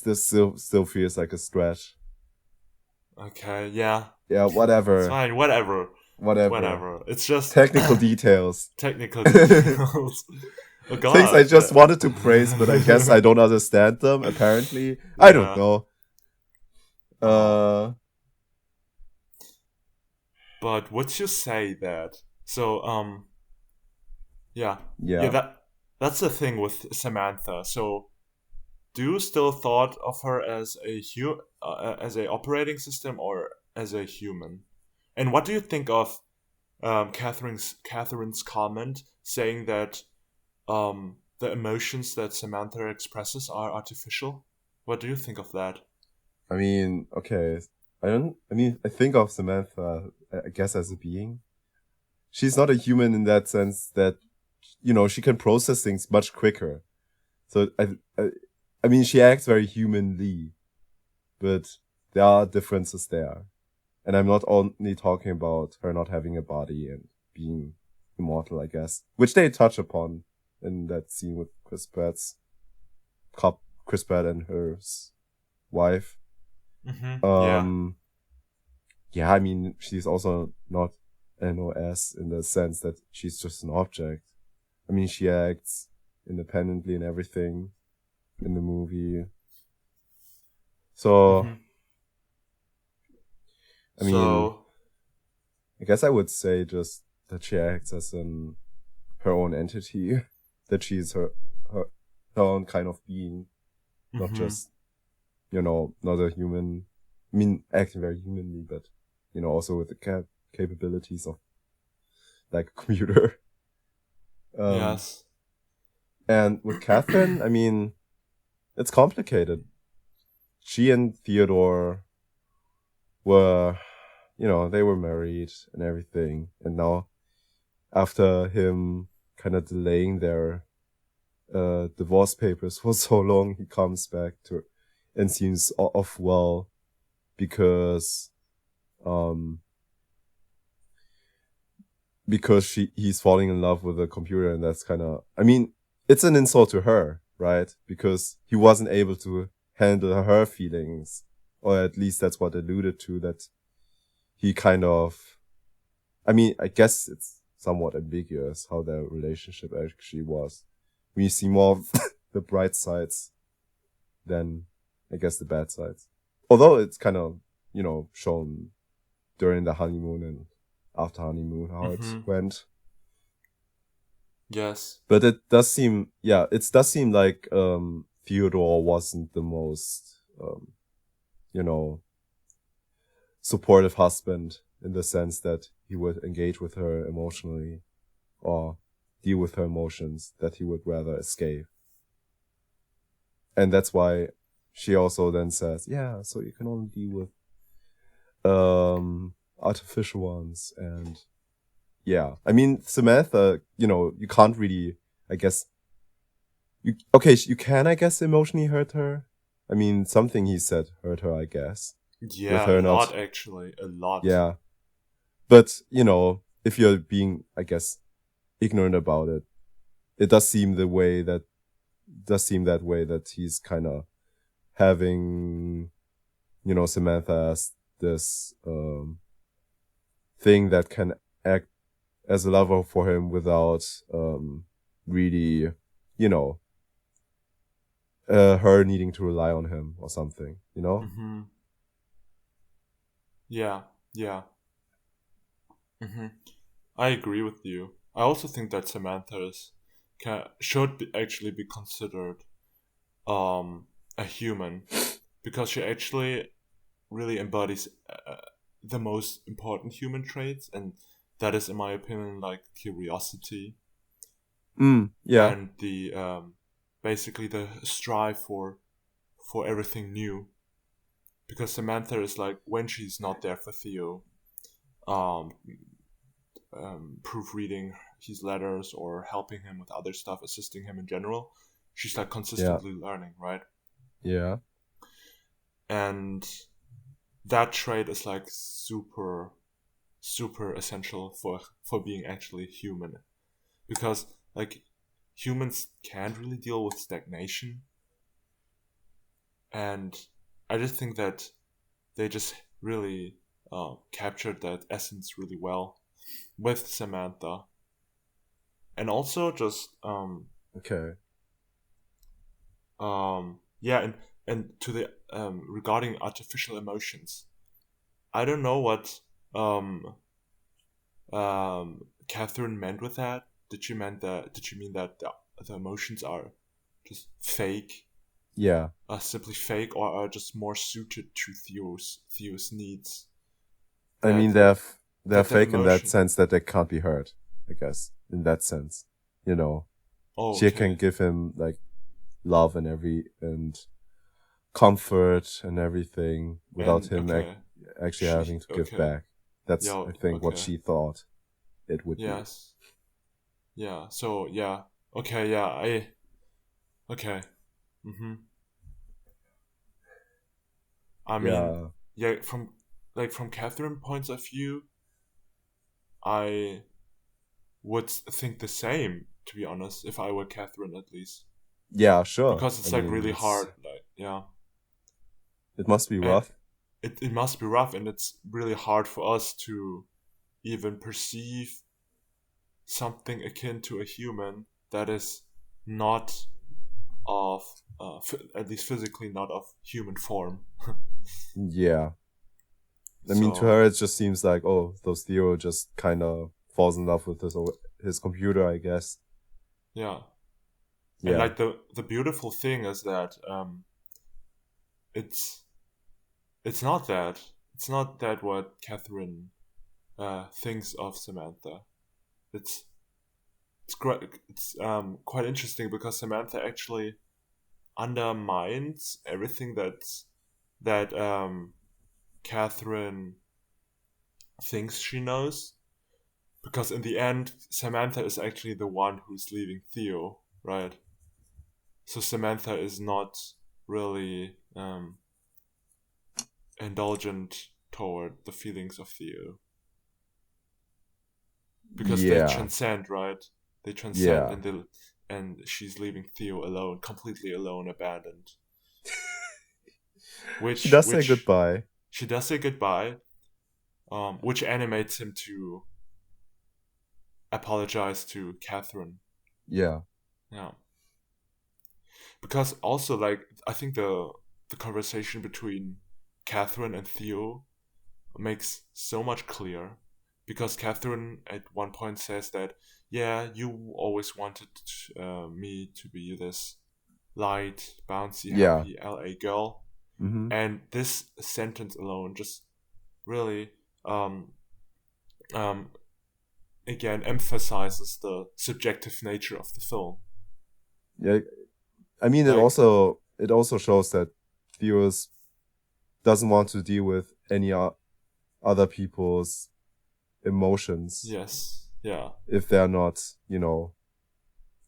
This still feels like a stretch. Okay. Yeah. Yeah, It's whatever, fine. Whatever. whatever. Whatever. It's just Technical details. technical details. Oh Things I God. just wanted to praise, but I guess I don't understand them. Apparently, I don't Yeah. know. Uh, But would you say that? So yeah, yeah. yeah. That's the thing with Samantha. So do you still thought of her as as a operating system or as a human? And what do you think of Catherine's comment saying that the emotions that Samantha expresses are artificial? What do you think of that? I mean, okay. I think of Samantha, I guess, as a being. She's not a human in that sense that, she can process things much quicker. So I mean, she acts very humanly, but there are differences there. And I'm not only talking about her not having a body and being immortal, I guess, which they touch upon in that scene with Chris Pratt and her wife. Mm-hmm. Yeah. Um, yeah, I mean, she's also not an OS in the sense that she's just an object. I mean, she acts independently and everything in the movie. So, Mm-hmm. I mean, So. I guess I would say just that she acts as her own entity, that she's her own kind of being, not Mm-hmm. just, not a human. I mean, acting very humanly, but, also with the capabilities of like a computer. Yes. And with Catherine, I mean, it's complicated. She and Theodore were, they were married and everything. And now, after him kind of delaying their divorce papers for so long, he comes back to and seems off well because um he's falling in love with a computer, and that's kind of, I mean, it's an insult to her, right? Because he wasn't able to handle her feelings, or at least that's what alluded to, that he kind of, I mean, I guess it's somewhat ambiguous how their relationship actually was. We see more of the bright sides than, I guess, the bad sides. Although it's kind of, shown during the honeymoon and after honeymoon how it Mm-hmm. went. Yes. But it does seem like Theodore wasn't the most, supportive husband, in the sense that he would engage with her emotionally or deal with her emotions, that he would rather escape. And that's why she also then says, yeah, so you can only deal with artificial ones. And yeah, I mean, Samantha, you can't really, I guess, you can, I guess, emotionally hurt her, I mean, something he said hurt her, I guess. With Yeah, a her lot not, actually, a lot. yeah. But, you know, if you're being, I guess, ignorant about it, it does seem that way that he's kind of having, you know, Samantha as this thing that can act as a lover for him without really, you know, her needing to rely on him or something, you know? Mm-hmm. Yeah, yeah. Mm-hmm. I agree with you. I also think that should actually be considered a human, because she actually really embodies the most important human traits, and that is, in my opinion, like curiosity Yeah, and the basically the strive for everything new. Because Samantha is like, when she's not there for Theo, um, proofreading his letters or helping him with other stuff, assisting him in general, she's like yeah, consistently learning, right? yeah. And that trait is like super super essential for being actually human, because like humans can't really deal with stagnation, and I just think that they just really captured that essence really well with Samantha. And also just Okay. yeah, and to the regarding artificial emotions, I don't know what Catherine meant with that. Did she mean that the emotions are just fake, Yeah. are simply fake, or are just more suited to Theo's needs? I mean, That they're the fake in that emotion. sense that they can't be hurt, I guess. In that sense, you know, Oh, she can okay. give him like love and comfort and everything without And him okay, actually she having to give okay. back. That's, I Yo, think, what okay. she thought it would be. Yes. Yeah. So yeah. Okay. Yeah. I. Okay. Mhm. I mean, Yeah. yeah. From Catherine points of view, I would think the same. To be honest, if I were Catherine, at least, Yeah, sure. because I it's like mean, really hard. Like yeah, it must be and rough. it must be rough, and it's really hard for us to even perceive something akin to a human that is not of at least physically not of human form. Yeah. I mean, to So her, it just seems like, oh, those Theo just kind of falls in love with his computer, I guess. yeah, and Yeah. like the beautiful thing is that it's it's not that what Catherine thinks of Samantha. It's it's quite interesting, because Samantha actually undermines everything that Catherine thinks she knows, because in the end Samantha is actually the one who's leaving Theo, right? So Samantha is not really indulgent toward the feelings of Theo, because they Yeah. transcend, right? They transcend, Yeah. and she's leaving Theo alone, completely alone, abandoned. She Which does say which goodbye. she does say goodbye, which animates him to apologize to Catherine. Yeah. Yeah, because also like I think the conversation between Catherine and Theo makes so much clear, because Catherine at one point says that, yeah, you always wanted me to be this light, bouncy, Yeah. happy LA girl, Mm-hmm. and this sentence alone just really um, um, again emphasizes the subjective nature of the film. Yeah. I mean, Like it also shows that Theo doesn't want to deal with any other people's emotions yes, yeah, if they're not, you know,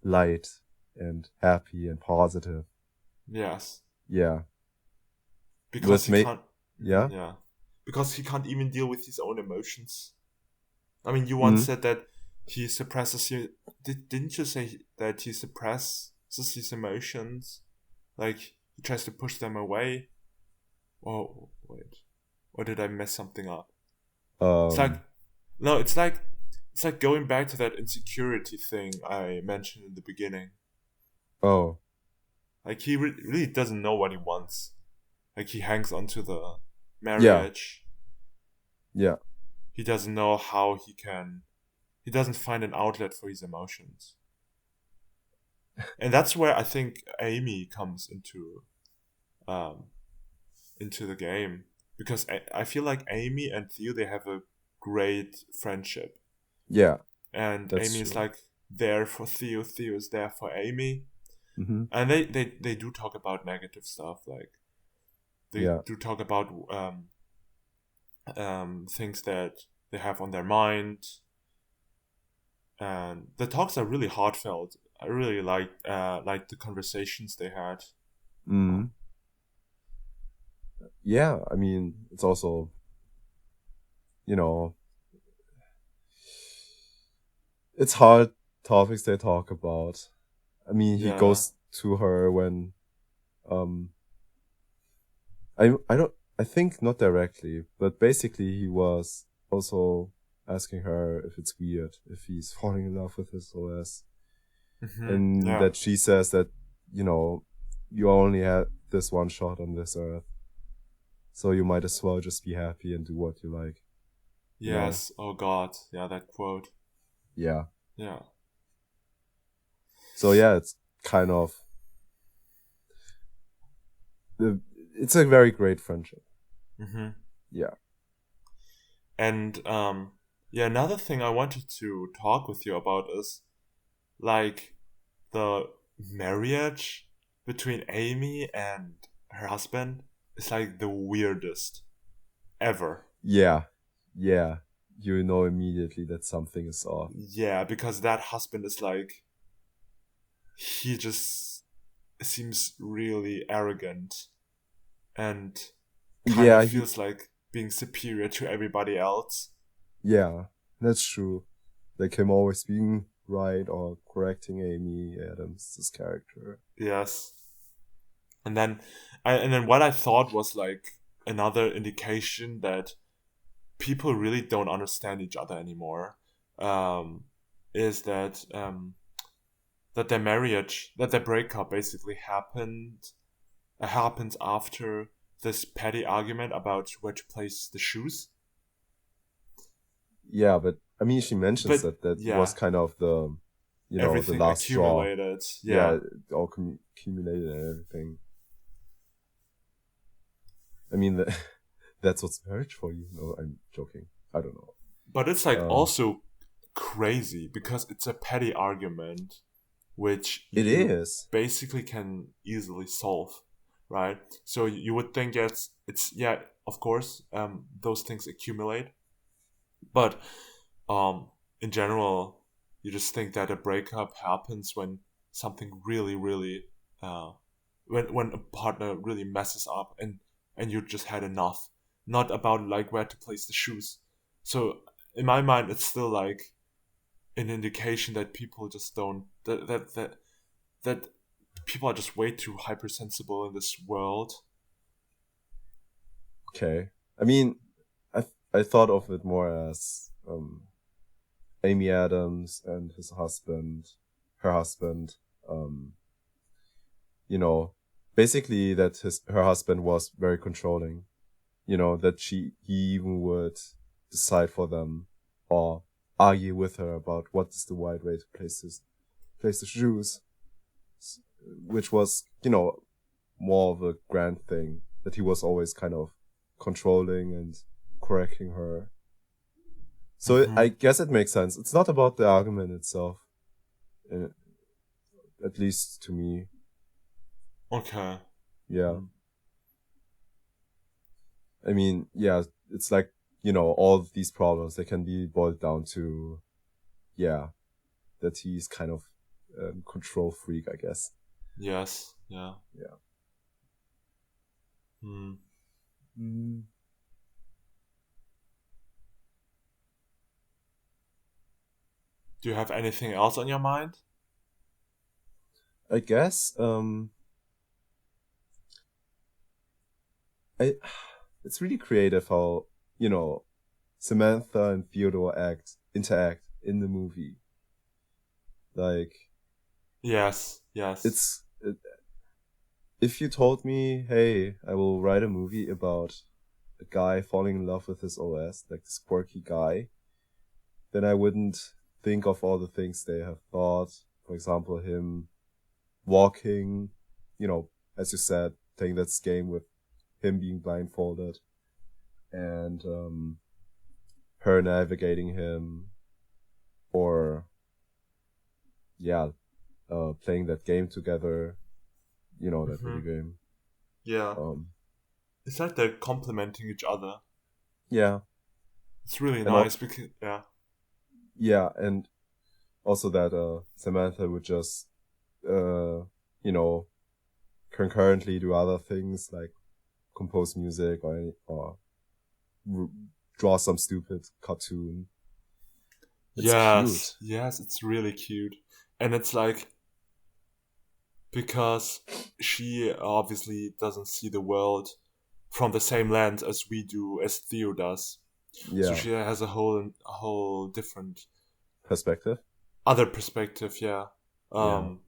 light and happy and positive. yes, Yeah. because with he me. can't. Yeah. Yeah, because he can't even deal with his own emotions. I mean, you once Mm. said that he suppresses his. Didn't you say that he suppresses his emotions? Like he tries to push them away. Oh wait, or did I mess something up? It's like Um. no, it's like going back to that insecurity thing I mentioned in the beginning. Oh. Like he really doesn't know what he wants. Like he hangs onto the Yeah. marriage. Yeah. He doesn't know how he can. He doesn't find an outlet for his emotions, and that's where I think Amy comes um into the game, because I feel like Amy and Theo, they have a great friendship, Yeah. and That's Amy is true. like there for Theo. Theo is there for Amy, Mm-hmm. and they do talk about negative stuff, like they Yeah. do talk about things that they have on their mind, and the talks are really heartfelt. I really like the conversations they had. Mm. Yeah. I mean, it's also, you know, it's hard topics they talk about. I mean, he Yeah. goes to her when um I don't I think not directly, but basically he was also asking her if it's weird if he's falling in love with his OS, and Yeah. that she says that, you know, you only had this one shot on this earth, so you might as well just be happy and do what you like, you know. Yes. Oh God. Yeah. That quote. Yeah. Yeah. So yeah, it's kind of it's a very great friendship. Mm-hmm. Yeah. And yeah, another thing I wanted to talk with you about is like the marriage between Amy and her husband is like the weirdest ever. Yeah. Yeah. You know immediately that something is off. Yeah, because that husband is like, he just seems really arrogant and kind of Yeah, he feels like being superior to everybody else. yeah, that's true. Like him always being right or correcting Amy Adams' character. Yes. And then what I thought was like another indication that people really don't understand each other anymore, um, is that their marriage, that their breakup basically happens after this petty argument about where to place the shoes. Yeah, but I mean, she mentions But that that was yeah, kind of the, you know, the everything last straw. accumulated. Yeah, Yeah. it all accumulated and everything. I mean, that's what's marriage for you. No, I'm joking. I don't know. But it's like Um, also crazy because it's a petty argument which it you is. basically can easily solve, right? So you would think it's yeah, of course, those things accumulate, but um, in general, you just think that a breakup happens when something really, really, uh, when a partner really messes up, and you just had enough, not about like where to place the shoes. So in my mind, it's still like an indication that people just don't that people are just way too hypersensible in this world. Okay. I mean, I thought of it more as Amy Adams and her husband, um, you know, basically that her husband was very controlling, you know, that he even would decide for them or argue with her about what is the right way to place the shoes, which was, you know, more of a grand thing, that he was always kind of controlling and correcting her. So Mm-hmm. I guess it makes sense. It's not about the argument itself, uh, at least to me. Okay. Yeah. Mm. I mean, yeah, it's like, you know, all of these problems, they can be boiled down to, yeah, that he's kind of control freak, I guess. Yes. Yeah. Yeah. Hmm. Mm, Do you have anything else on your mind? I guess I it's really creative how, you know, Samantha and Theodore interact in the movie. Like Yes, yes. it's if you told me, hey, I will write a movie about a guy falling in love with his OS, like this quirky guy, then I wouldn't think of all the things they have thought. For example, him walking, you know, as you said, playing that game with him being blindfolded, and her navigating him, or yeah, playing that game together, you know, that video Mm-hmm. game. Yeah. Um, It's like they're complementing each other. yeah, It's really and nice because yeah. yeah, and also that Samantha would just you know, concurrently do other things like compose music or r- draw some stupid cartoon. It's Yes, cute. yes, it's really cute. And it's like because she obviously doesn't see the world from the same lens as we do, as Theo does. So Yeah, she has a whole different perspective. other perspective, yeah, Yeah. um,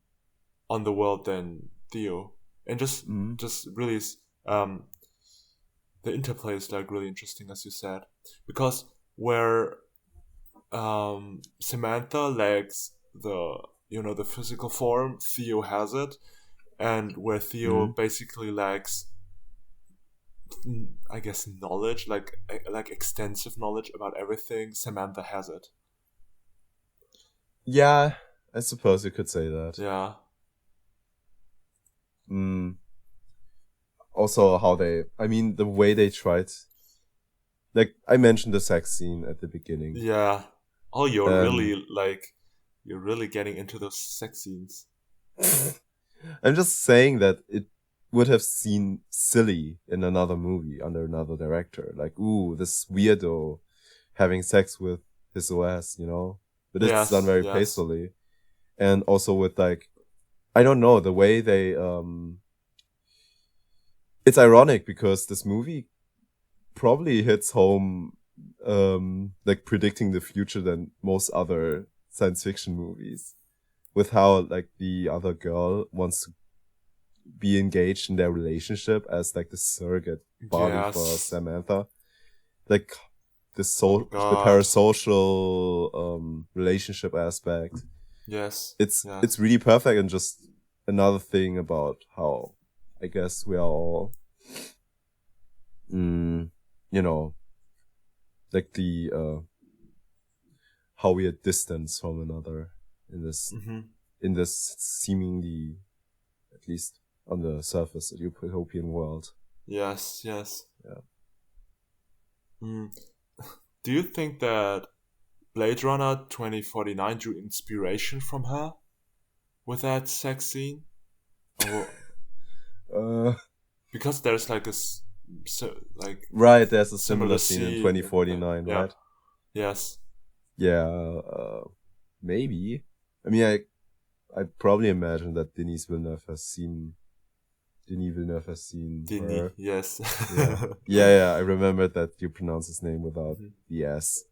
on the world than Theo, and just Mm. just really um, the interplay is like really interesting, as you said, because where Samantha lacks the physical form, Theo has it, and where Theo Mm. basically lacks, I guess, knowledge, like extensive knowledge about everything, Samantha has it. Yeah, I suppose you could say that. Yeah. Mm. Also, I mean, the way they tried, like I mentioned the sex scene at the beginning, Yeah. Oh, and you're really getting into those sex scenes. I'm just saying that it would have seemed silly in another movie under another director. Like, ooh, this weirdo having sex with his OS, you know? But it's done Yes, very yes. pacefully. And also with like, I don't know, the way they, it's ironic because this movie probably hits home, like predicting the future than most other science fiction movies. With how like the other girl wants to be engaged in their relationship as like the surrogate body for Yes. Samantha. Like Oh my the god. parasocial relationship aspect. Yes. It's Yes. really perfect, and just another thing about how I guess we are all mm, you know, like the how we are distant from another in this Mm-hmm. in this seemingly, at least on the surface, utopian world. Yes, yes. Yeah. Mm. Do you think that Blade Runner 2049 drew inspiration from her with that sex scene? Or Uh, because there's like like right, there's a similar similar scene in scene in the 2049, yeah. right? Yes. Yeah, maybe. I mean, I probably imagine that Denis Villeneuve has seen Dini, her. yes. Yeah, yeah. I remembered that you pronounce his name without Mhm. the S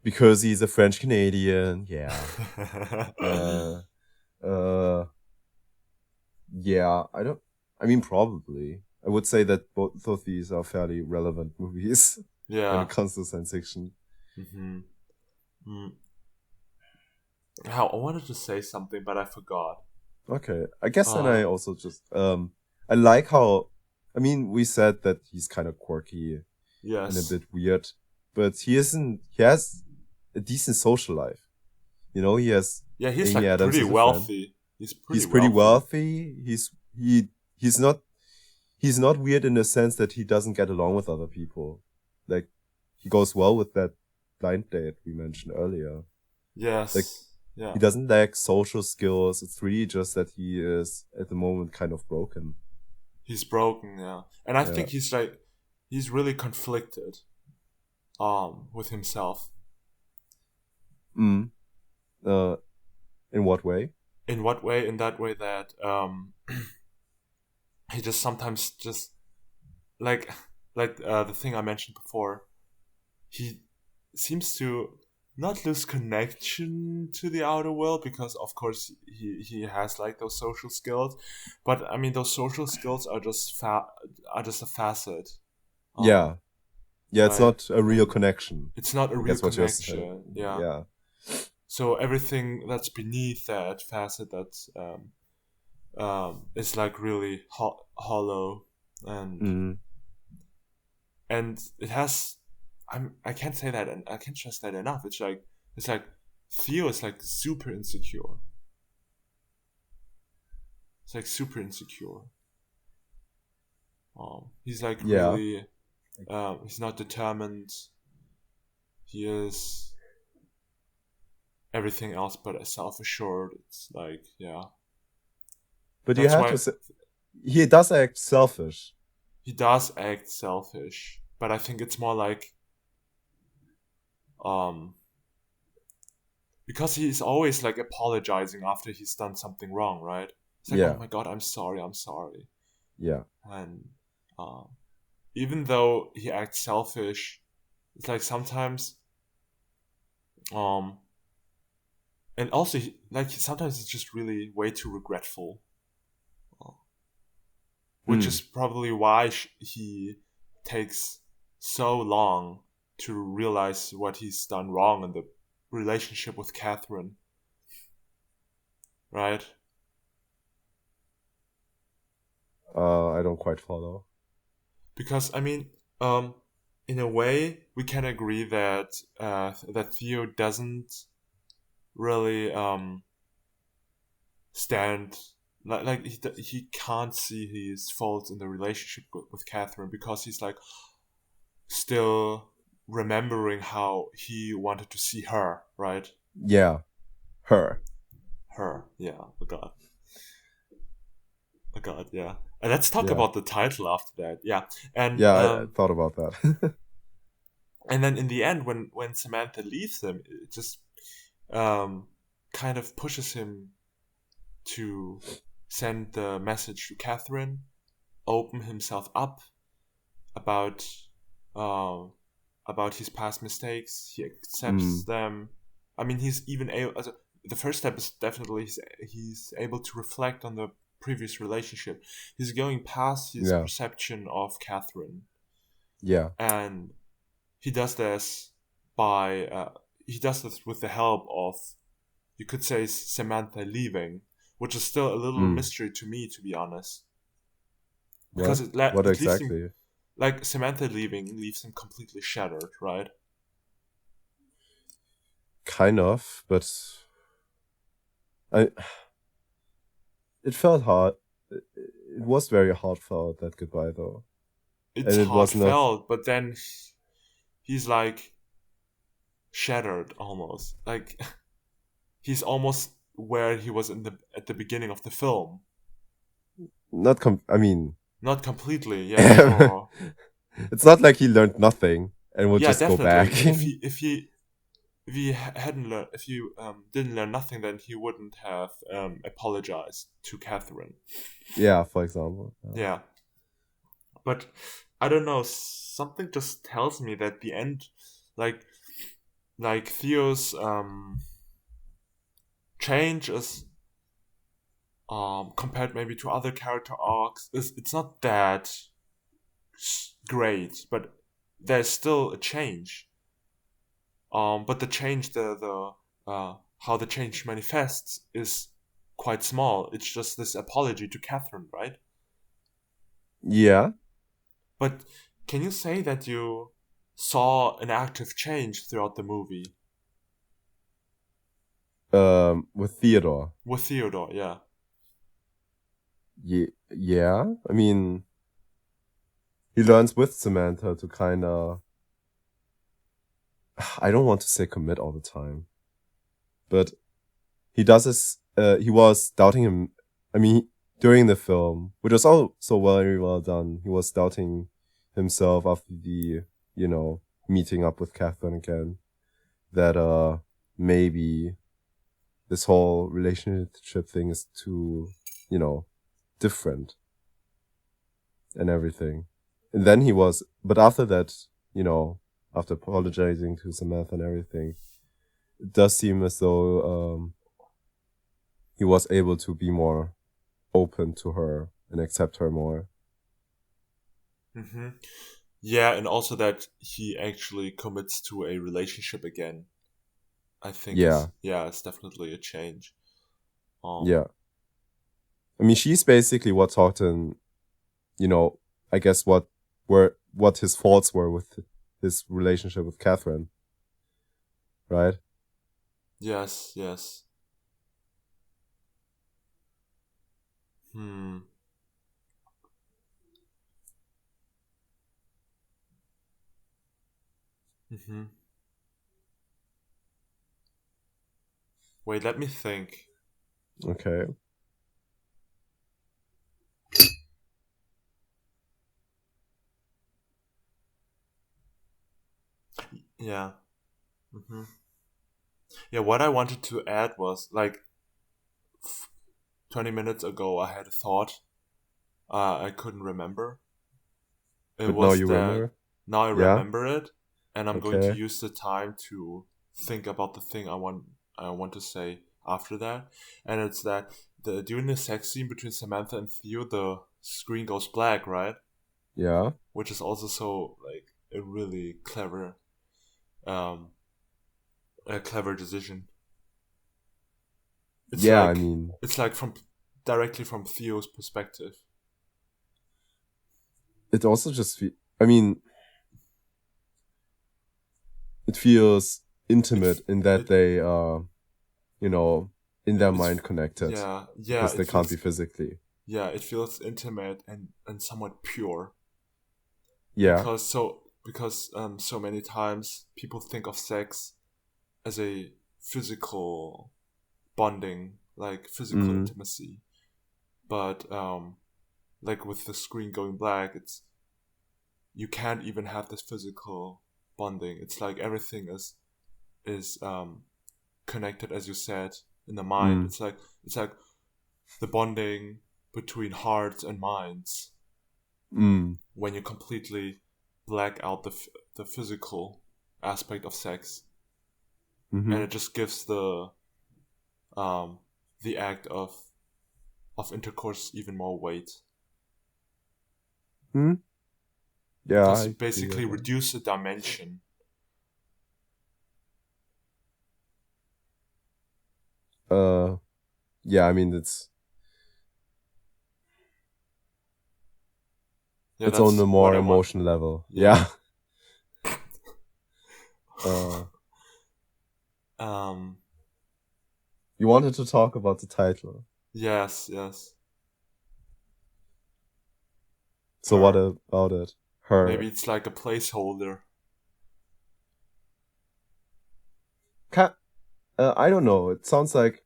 because he's a French Canadian. Yeah. Uh, uh, yeah. I don't. I mean, probably. I would say that both of these are fairly relevant movies when it Yeah. comes to science fiction. Hmm. Mm. How I wanted to say something, but I forgot. Okay. I guess then I Uh, also just I like how, I mean, we said that he's kind of quirky and a yes. bit weird, but he has a decent social life. You know, he has Yeah, he's Amy like Adams pretty as a friend. wealthy. He's pretty He's pretty wealthy. wealthy. He's not he's not weird in the sense that he doesn't get along with other people. Like he goes well with that blind date we mentioned earlier. Like Yes. he Yeah. doesn't lack social skills. It's really just that he is at the moment kind of broken. He's broken, yeah. And I Yeah. think he's like he's really conflicted with himself. Mm. In what way? In what way? In that way that he just sometimes just like the thing I mentioned before. He seems to not lose connection to the outer world because of course he has like those social skills, but I mean those social skills are just a facet, um Yeah. Yeah, it's right, not a real connection. it's not a I real guess what you're saying. connection, yeah. Yeah. So everything that's beneath that facet is like really hollow, and Mm. it has, I can't say that and I can't stress that enough. It's like Theo is like super insecure. It's like super insecure. He's like Yeah. really he's not determined. He is everything else but self-assured. It's like, yeah. But you That's have why to say, he does act selfish. he does act selfish, but I think it's more like um because he's always like apologizing after he's done something wrong, right? It's like, oh Yeah. my god, I'm sorry. Yeah. And uh, even though he acts selfish, it's like sometimes, um, and also like sometimes it's just really way too regretful, uh, which Mm. is probably why he takes so long to realize what he's done wrong in the relationship with Catherine, right? I don't quite follow. Because I mean, in a way, we can agree that that Theo doesn't really stand like he can't see his faults in the relationship with Catherine because he's like still remembering how he wanted to see her, right? Yeah. Her. Her, yeah. Oh god, yeah. And let's talk Yeah. about the title after that, yeah. And Yeah, I thought about that. and then in the end, when Samantha leaves him, it just um, kind of pushes him to send the message to Catherine, open himself up about uh, about his past mistakes. He accepts Mm. them. I mean, he's even able. The first step is definitely he's able to reflect on the previous relationship. He's going past his Yeah. perception of Catherine, Yeah. and he does this by he does this with the help of, you could say, Samantha leaving, which is still a little Mm. mystery to me, to be honest, because What? What it leaves him, exactly? like Samantha leaving leaves him completely shattered, right? Kind of, but I. It felt hard. It was very heartfelt, that goodbye, though, It's and it was not. heartfelt, but then he's like shattered almost, like he's almost where he was in the at the beginning of the film. Not I mean, Not completely, yeah, sure. it's not like he learned nothing and will Yeah, just go back. definitely. If he hadn't learned, if you didn't learn nothing, then he wouldn't have apologized to Catherine. Yeah, for example. Yeah, but I don't know. Something just tells me that the end, like Theo's change is compared maybe to other character arcs, is it's not that great, but there's still a change. But the change, how the change manifests is quite small. It's just this apology to Catherine, right? Yeah. But can you say that you saw an active change throughout the movie With Theodore. with Theodore? Yeah, Yeah. I mean, he learns with Samantha to kind of. I don't want to say commit all the time, but he does his. He was doubting him. I mean, during the film, which was also very well done, he was doubting himself after the, meeting up with Catherine again, that maybe this whole relationship thing is too, different and everything. And then but after that, after apologizing to Samantha and everything, it does seem as though he was able to be more open to her and accept her more. Mm-hmm. Yeah, and also that he actually commits to a relationship again. I think it's definitely a change. Yeah. I mean, she's basically what taught him, I guess what his faults were with his relationship with Catherine. Right? Yes, yes. Hmm. Mm-hmm. Wait, let me think. Okay. Yeah. Mm-hmm. Yeah, what I wanted to add was like 20 minutes ago I had a thought I couldn't remember. It But now was you that remember? now I Yeah? remember it, and I'm going to Okay. use the time to think about the thing I want to say after that. And it's that during the sex scene between Samantha and Theo, the screen goes black, right? Yeah. Which is also so like a really um a clever decision. It's Yeah, I like mean, it's like from directly from Theo's perspective. it also just I mean, it feels intimate It's in that it they are, in their it's mind connected yeah, because it they can't be feels physically. yeah, it feels intimate and somewhat pure. Yeah. Because so many times people think of sex as a physical bonding, like physical Mm. intimacy. But like with the screen going black, it's you can't even have this physical bonding. It's like everything is connected, as you said, in the mind. Mm. It's like the bonding between hearts and minds Mm. when you completely black out the physical aspect of sex, and Mm-hmm. it just gives um the act of intercourse even more weight Hmm. Yeah, because you I agree basically with that. reduce the dimension. Uh, yeah, I mean, Yeah, it's on that's a what more I want. emotion level. Yeah. Yeah. Uh, um. you wanted to talk about the title. Yes. Yes. So what Her. about it? Her. Maybe it's like a placeholder. I don't know. It sounds like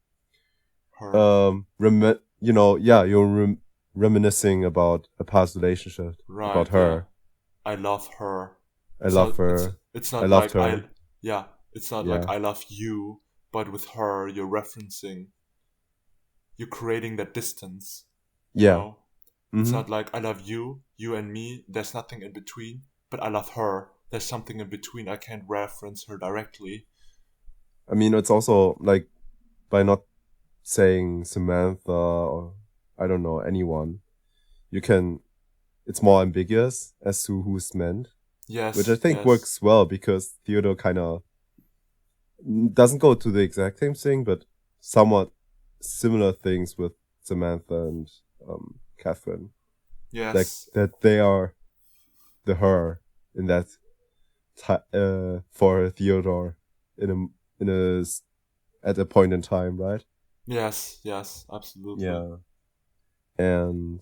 Her. you're reminiscing about a past relationship Right. about Yeah. her. I love her. I love It's her. it's I not loved like her. yeah. It's not like Yeah. I love you, but with her you're referencing. You're creating that distance. You Yeah. know. It's Mm-hmm. not like I love you, you and me. There's nothing in between. But I love her. There's something in between. I can't reference her directly. I mean, it's also like by not saying Samantha or I don't know anyone, you can. It's more ambiguous as to who's meant, which I Yes. think Yes. works well because Theodore kind of doesn't go to the exact same thing, but somewhat similar things with Samantha and Catherine. Like Yes. that they are the her in that for Theodore in at a point in time, right? Yes. Yes. Absolutely. Yeah. And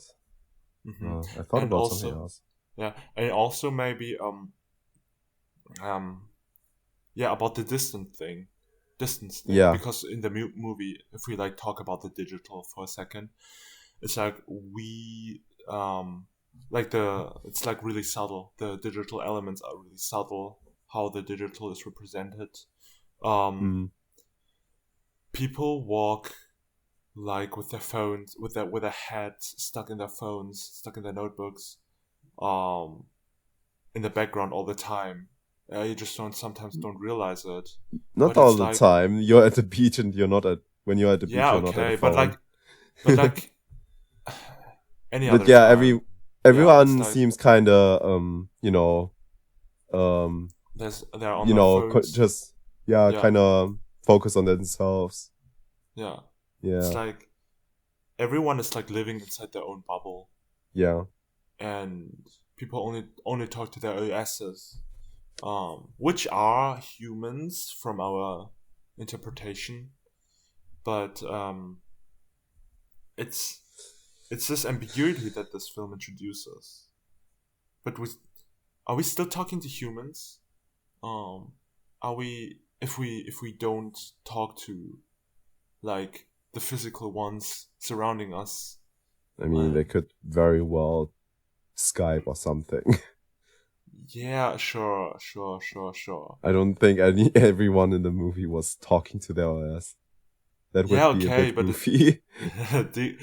Hmm. I thought And about something also, else. yeah, and also maybe um yeah, about the distance thing, Yeah. because in the movie, if we like talk about the digital for a second, it's like we it's like really subtle. The digital elements are really subtle. How the digital is represented. Um, Mm. People walk like with their phones, with their heads stuck in their phones, stuck in their notebooks, um, in the background all the time. You just sometimes don't realize it, Not but all it's the like, time. You're at the beach and you're not at when you're at the beach. yeah, You're not at a okay, but phone. like any But other yeah, time, yeah, it's everyone like seems kind of they're on their phones, just yeah, yeah, kind of focus on themselves. yeah. It's Yeah, like everyone is like living inside their own bubble, yeah. and people only talk to their OSs, which are humans from our interpretation, but it's it's this ambiguity that this film introduces. But are we still talking to humans? Um, are we if we don't talk to like the physical ones surrounding us? I mean, they And could very well Skype or something. yeah, sure, sure, sure, sure. I don't think everyone in the movie was talking to their OS. That Yeah, would be a okay, bit but goofy. do,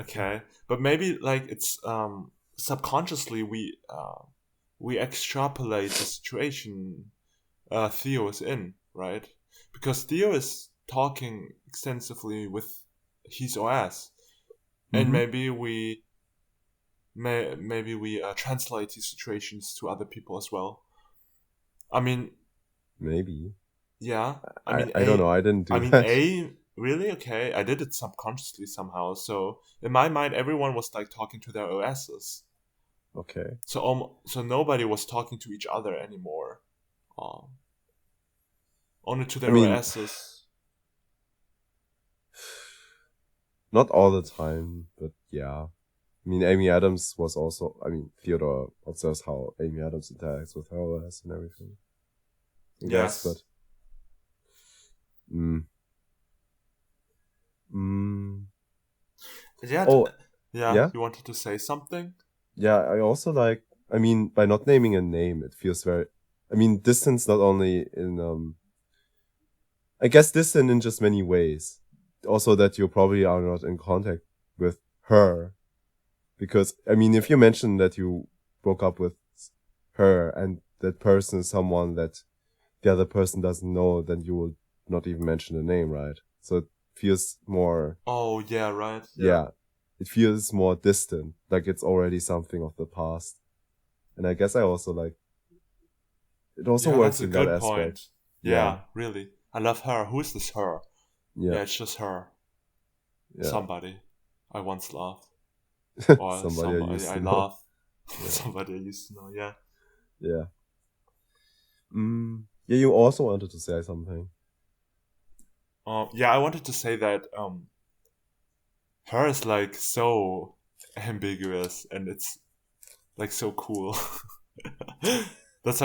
okay, but maybe like it's subconsciously we extrapolate the situation Theo is in, right? Because Theo is talking extensively with his OS, and Hmm. maybe we translate these situations to other people as well. I mean, Maybe. yeah. I I mean, I don't know. I didn't I do mean, that. really okay. I did it subconsciously somehow. So in my mind, everyone was like talking to their OSs. Okay. So nobody was talking to each other anymore. Um, Only to I their mean, OSs. not all the time, but yeah. I mean, Amy Adams was also. I mean, Theodore observes how Amy Adams interacts with her OS and everything. I guess, but Yes. mm, mm. Yeah. Oh, Yeah. yeah, You wanted to say something? yeah. I also like. I mean, by not naming a name, it feels very. I mean, distance not only in I guess distant in just many ways. Also, that you probably are not in contact with her. Because, I mean, if you mention that you broke up with her and that person is someone that the other person doesn't know, then you will not even mention the name, right? So it feels more, Oh yeah. Right. Yeah. yeah, it feels more distant, like it's already something of the past. And I guess I also like, it also Yeah. That's works a in that good aspect. point. Yeah, Yeah. Really. I love her. Who is this her? yeah, Yeah. It's just her. yeah. Somebody I once loved, or Somebody I somebody used I to know. love. Yeah, Somebody I used to know. Yeah. yeah. Yeah, you also wanted to say something. Yeah. I wanted to say that her is like so ambiguous, and it's like so cool. That's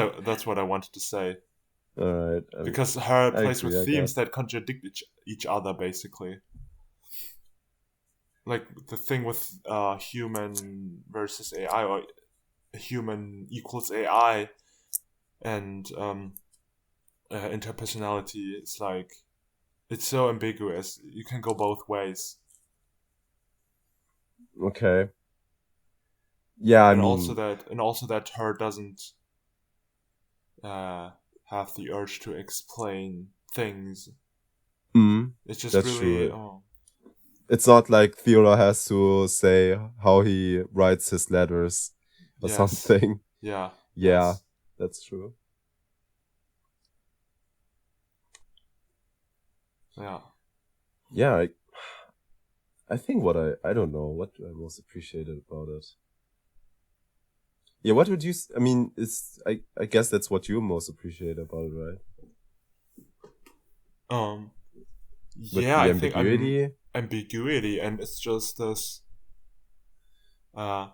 what I wanted to say. All right, Because her I plays with agree, I themes guess. that contradict each other, basically. Like the thing with human versus AI, or human equals AI, and interpersonality. It's like it's so ambiguous. You can go both ways, Okay. Yeah, I mean, and also that her doesn't uh, have the urge to explain things. mm, It's just that's really true. It's not like Theodore has to say how he writes his letters or yes, something. yeah, Yeah, yes, that's true. yeah. Yeah, I think I don't know what I most appreciated about it. Yeah, what would you? I mean, I guess that's what you most appreciate about it, right? Um, With yeah, the I think I'm ambiguity. ambiguity, and it's just this uh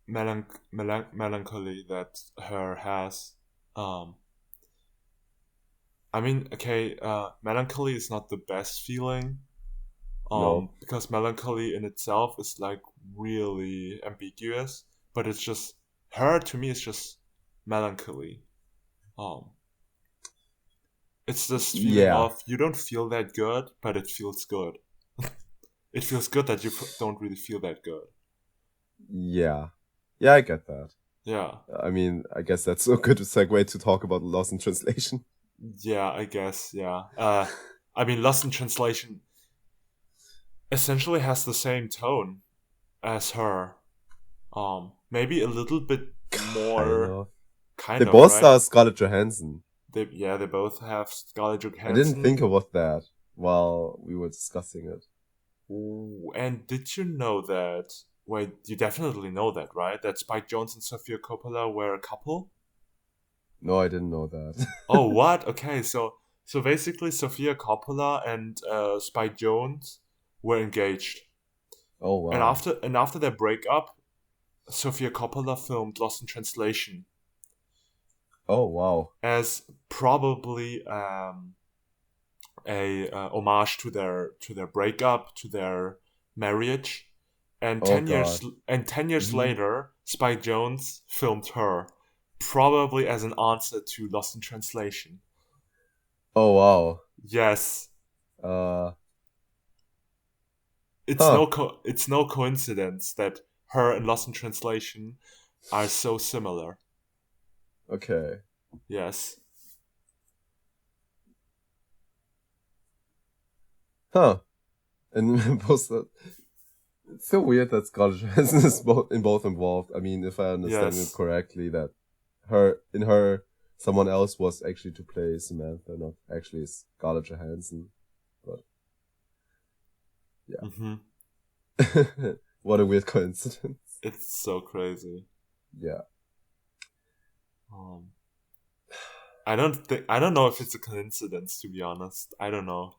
melancholy that her has. Um, I mean, okay, melancholy is not the best feeling. No. Because melancholy in itself is like really ambiguous, but it's just her to me. It's just melancholy. Um, it's this feeling Yeah, of you don't feel that good, but it feels good. It feels good that you don't really feel that good. yeah, yeah. I get that. Yeah, I mean, I guess that's a good segue to talk about Lost in Translation. yeah, I guess, yeah. I mean, Lost in Translation essentially has the same tone as her. Maybe a little bit Kind more, of. They kind of, both right? star Scarlett Johansson. They both have Scarlett I didn't Johansson. think about that while we were discussing it. Ooh, and did you know that? Wait, you definitely know that, right? That Spike Jonze and Sofia Coppola were a couple. No, I didn't know that. Oh, what? Okay, so basically, Sofia Coppola and Spike Jonze were engaged, Oh and wow. after their breakup, Sofia Coppola filmed Lost in Translation Oh wow. as probably a homage to their breakup, to their marriage, and Oh god. 10 years Hmm. later, Spike Jonze filmed her, probably as an answer to Lost in Translation. Oh wow. Yes, Uh it's huh. it's no coincidence that her and Lost in Translation are so similar. Okay. Yes, Huh. And both it's so weird that Scarlett Johansson is both involved. I mean, if I understand it yes. correctly, that someone else was actually to play Samantha, not actually Scarlett Johansson. But Hmm. yeah. What a weird coincidence. It's so crazy. Yeah. Um, I don't know if it's a coincidence, to be honest. I don't know.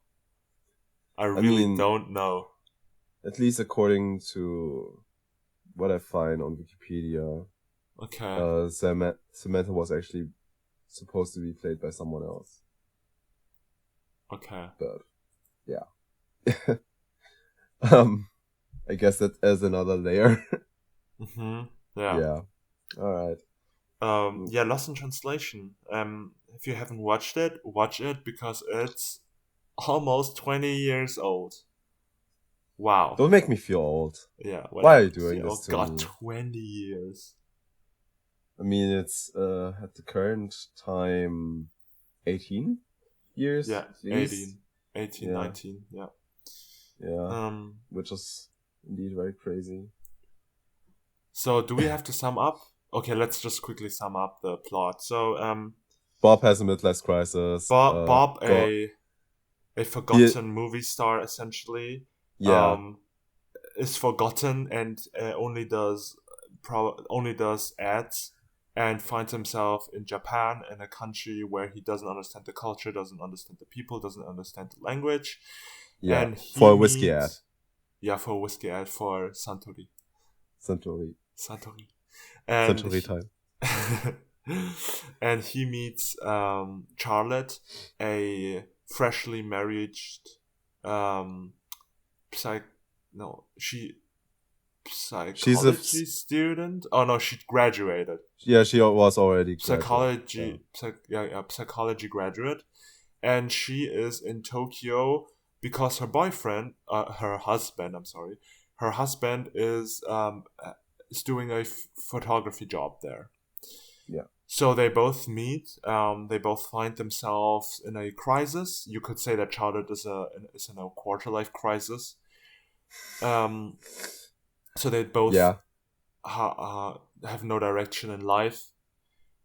I I really mean, don't know. at least according to what I find on Wikipedia, Okay. Samantha was actually supposed to be played by someone else. Okay. But yeah. um, I guess that as another layer. Mhm. Yeah. Yeah. All right. Yeah, Lost in Translation. If you haven't watched it, watch it because it's almost 20 years old. Wow. Don't make me feel old. Yeah, Why are whatever. you doing Oh this to god, me? 20 years. I mean, it's at the current time 18 years Yeah, at least. 18, 18, Yeah. 19. Yeah. Yeah. Um Which is indeed very crazy. so do we have to sum up? Okay, let's just quickly sum up the plot. So Bob has a midlife crisis. Bob, Go. a He. forgotten movie star essentially, Yeah. um is forgotten and only does ads, and finds himself in Japan, in a country where he doesn't understand the culture, doesn't understand the people, doesn't understand the language, Yeah. and For a whiskey ad. for a whiskey ad for Santori. Suntory. Santori. And Suntory time. and he meets Charlotte, a freshly married um psych no she She's a. psychology student. Oh no, she graduated. Yeah, she was already graduate. Yeah. Psychology graduate, and she is in Tokyo because her husband, I'm sorry, her husband is doing a photography job there. Yeah. So they both meet. They both find themselves in a crisis. You could say that Charlotte is in a quarter life crisis. Um, so they both Yeah. have no direction in life,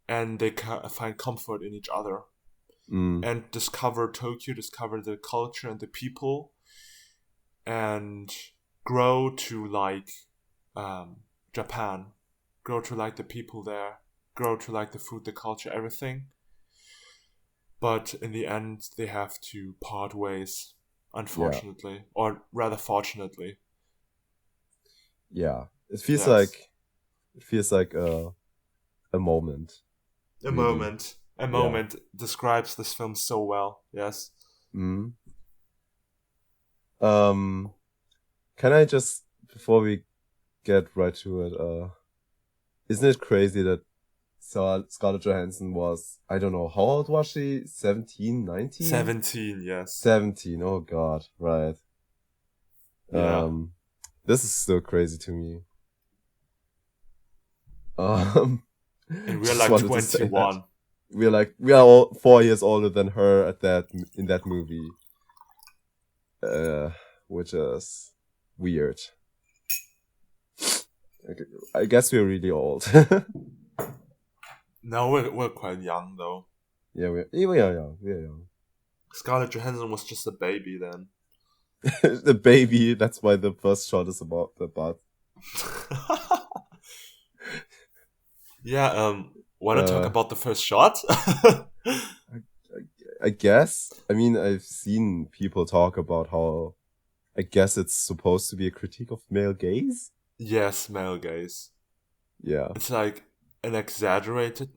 and they find comfort in each other Mm. and discover Tokyo, discover the culture and the people, and grow to like Japan, grow to like the people there, grow to like the food, the culture, everything. But in the end, they have to part ways, Yeah. unfortunately, or rather, fortunately. Yeah. Yes, It feels like a moment, really. a Yeah. moment describes this film so well. Yes. Mm. Um, can I just, before we get right to it, isn't it crazy that Scarlett Johansson was, I don't know, how old was she? 17, 19? 17, yes. 17, oh god, right. Yeah. This is still crazy to me. Um, And we're just like wanted to say that. 21. We are all 4 years older than her in that movie. Which is weird. I guess we're really old. No, we're quite young though. Yeah, we are young. We are young. Scarlett Johansson was just a baby then. The baby. That's why the first shot is about the butt. Yeah. Want to talk Uh, about the first shot? I guess. I mean, I've seen people talk about how. I guess it's supposed to be a critique of male gaze. Yes, male gaze. Yeah. It's like an exaggerated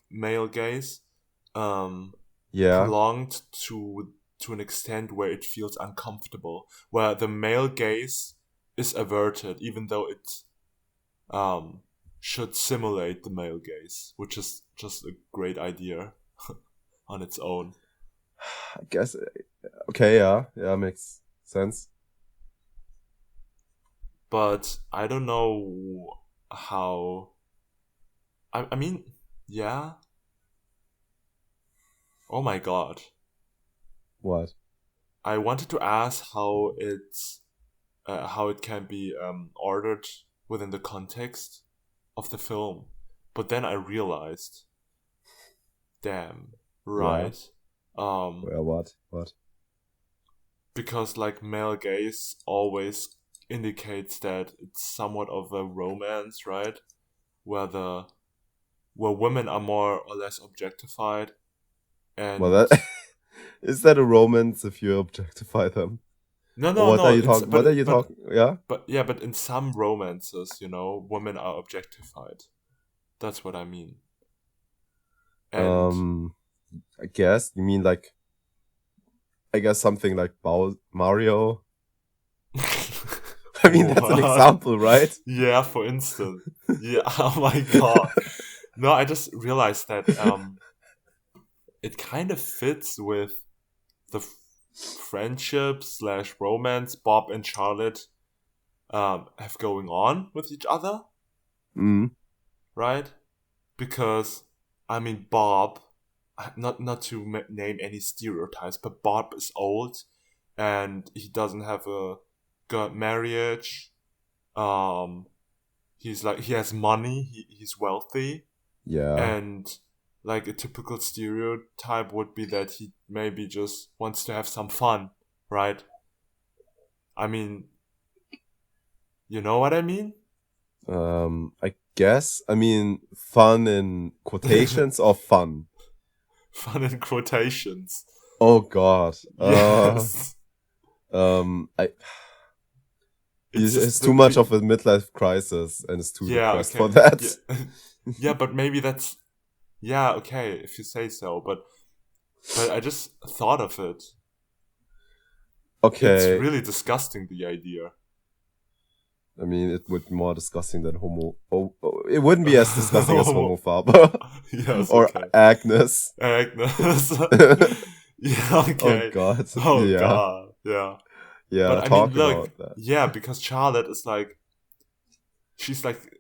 male gaze, Yeah. prolonged to an extent where it feels uncomfortable, where the male gaze is averted, even though it should simulate the male gaze, which is just a great idea on its own. I guess. Okay. Yeah. Yeah. Makes sense. But I don't know how. I mean, yeah. Oh my god. What? I wanted to ask how it can be ordered within the context of the film, but then I realized, damn, Yeah. right, um, Well, what? What? because like male gaze always indicates that it's somewhat of a romance, right, where the where women are more or less objectified, Well, and that is that a romance if you objectify them? no, Or no, what are no, you it's talking? What are you talking? Yeah. but yeah, but in some romances, women are objectified. That's what I mean. And I guess you mean like. I guess something like Mario. I mean, that's an what? example, right? Yeah, for instance. Yeah, oh my god. No, I just realized that it kind of fits with the friendship slash romance Bob and Charlotte have going on with each other, Mm. right? Because I mean, Bob, not to name any stereotypes, but Bob is old, and he doesn't have a good marriage. Um, he has money. He's wealthy, Yeah. and like a typical stereotype would be that he maybe just wants to have some fun, right? I mean, you know what I mean? I guess. I mean, fun in quotations or fun. Fun in quotations. Oh God. Yes. I. It's He's just too much of a midlife crisis and is too yeah, depressed for okay. that. Yeah. Yeah, but maybe that's yeah, okay, if you say so, but I just thought of it. It's Okay. really disgusting, the idea. I mean, it would be more disgusting than it wouldn't be as disgusting as Homo Faber Yes, or okay. Agnes. Agnes. Yeah, Oh okay. God. Oh Yeah. god, yeah. Yeah. But I mean, Talk look, about that. yeah, because Charlotte is like she's like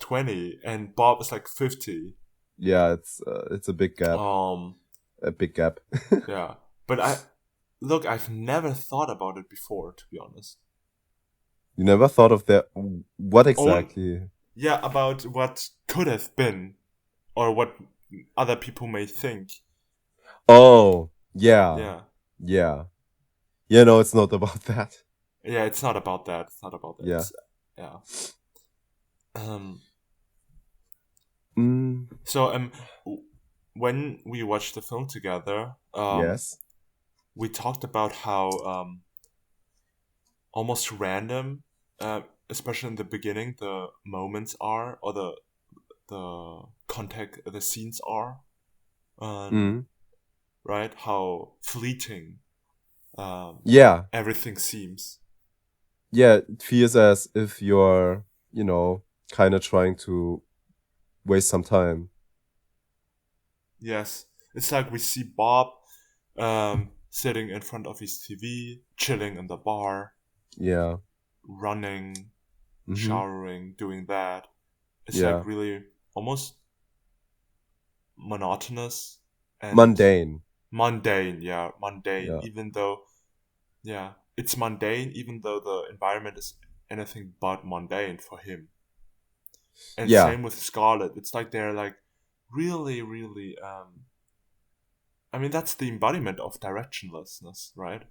20 and Bob is like 50. Yeah. It's a big gap. Um, A big gap. yeah. But I've never thought about it before, to be honest. You never thought of that? What Oh, exactly? yeah, about what could have been or what other people may think. Oh, yeah. Yeah. Yeah. Yeah, no, it's not about that. Yeah, it's not about that. It's not about that. Yeah. It's, yeah. Um Mm, so when we watched the film together, yes. we talked about how almost random, especially in the beginning, the moments are, or the context, the scenes are, Mm, right? How fleeting yeah. everything seems. Yeah, it feels as if you're, kind of trying to waste some time. Yes, it's like we see Bob sitting in front of his TV, chilling in the bar, Yeah. running, Mm-hmm. showering, doing that. It's Yeah. like really almost monotonous and Mundane. mundane. Yeah, mundane. Yeah. Even though, yeah, it's mundane, even though the environment is anything but mundane for him. And Yeah. same with Scarlet. It's like they're like really, really. I mean, that's the embodiment of directionlessness, right?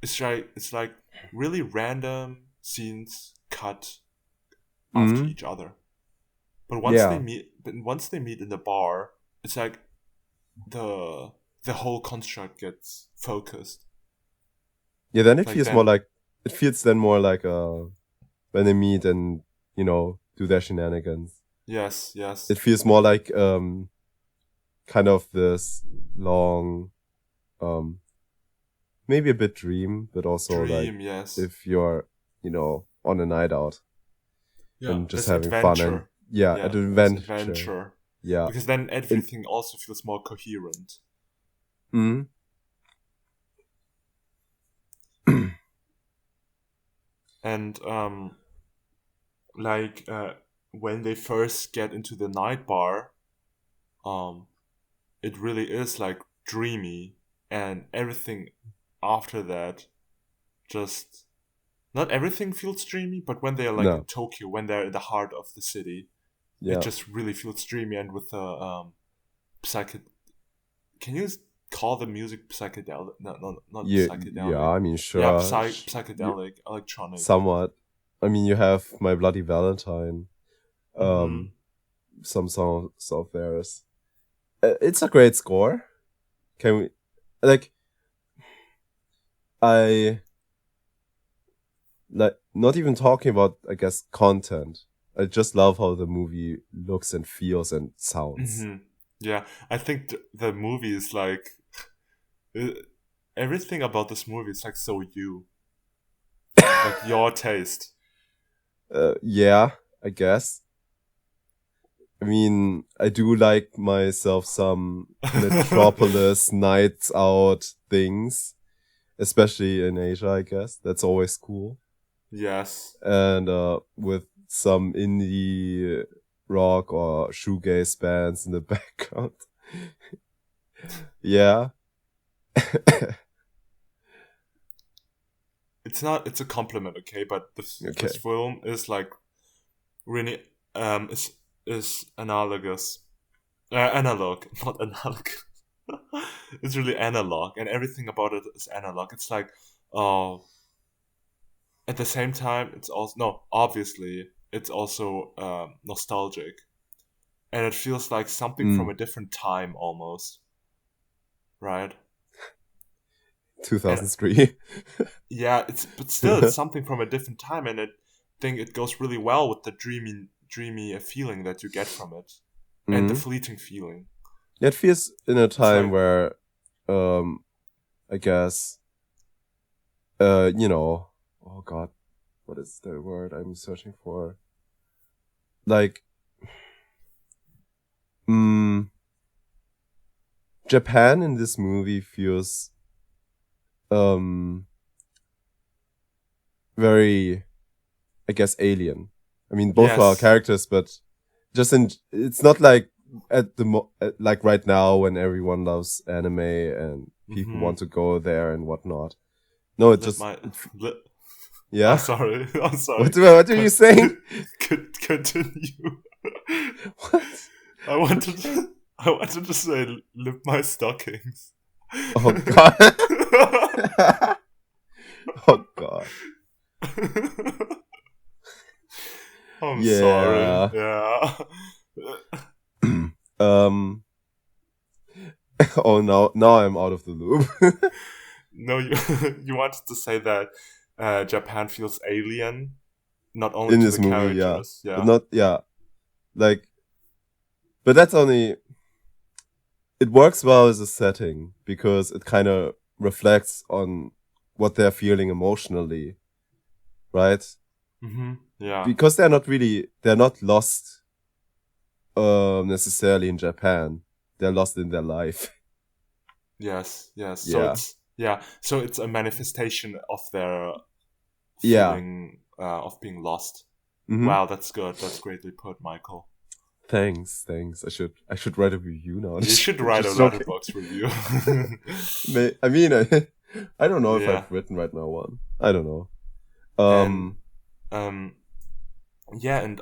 It's like really random scenes cut after Mm-hmm. each other. Yeah. But once they meet in the bar, it's like the the whole construct gets focused. Yeah, then Like then, it feels then more like when they meet and, do their shenanigans. yes, It yes, feels more like kind of this long maybe a bit dream, but also like dream, yes, if you're, on a night out yeah. and just This having fun and adventure, yeah, an yeah, this adventure. adventure, Yeah. because then In everything also feels more coherent. mm, And like when they first get into the night bar, um, it really is like dreamy, and everything after that just not everything feels dreamy, but when they're like in no. Tokyo, when they're in the heart of the city, it Yeah. just really feels dreamy. And with the psychedelic, can you call the music psychedelic? No, no, not Yeah, psychedelic. I mean Yeah, sure. You psychedelic, electronic. somewhat. I mean you have My Bloody Valentine. Mm-hmm. Um some songs of theirs. It's a great score. Can we like I like not even talking about I guess content. I just love how the movie looks and feels and sounds. Mm-hmm. Yeah, I think the movie is like uh, everything about this movie is like so you, like your taste. Yeah, I guess. I mean, I do like myself some Metropolis nights out things, especially in Asia, I guess. That's always cool. Yes. And with some indie rock or shoegaze bands in the background. Yeah. It's a compliment, okay, but this Okay. film is like really is analogous, analog, not analog. It's really analog, and everything about it is analog. It's like, uh, at the same time, it's also no, obviously, it's also nostalgic, and it feels like something from Mm, a different time almost, right? And 2003. yeah, but still, it's something from a different time, and I think it goes really well with the dreamy feeling that you get from it, and the Mm. fleeting feeling. It feels in a It's time like, where, um, I guess, oh God, what is the word I'm searching for? Like, mm, Japan in this movie feels um very, I guess, alien. I mean, both for our yes, characters, but it's not like like right now when everyone loves anime and people mm-hmm. want to go there and whatnot. No, it Let just my, it, let, I'm yeah. sorry, I'm sorry. What are you saying? Continue. What? I wanted, Okay. I wanted to say, lift my stockings. Oh God. Oh God. I'm sorry. Yeah. Yeah. um. Oh now I'm out of the loop. No, you you wanted to say that Japan feels alien, not only In to this the movie, yeah, characters. Yeah. not yeah, like, but that's only it works well as a setting because it kind of reflects on what they're feeling emotionally, right? Mm-hmm. Yeah. Because they're not lost necessarily in Japan. They're lost in their life. Yes, yes. Yeah. So it's a manifestation of their Yeah. feeling of being lost. Mm-hmm. Wow, that's good. That's greatly put, Michael. Thanks. I should write a review now. You should write a Just joking. letterbox review. I mean, I don't know if Yeah. I've written right now one. I don't know. And yeah, and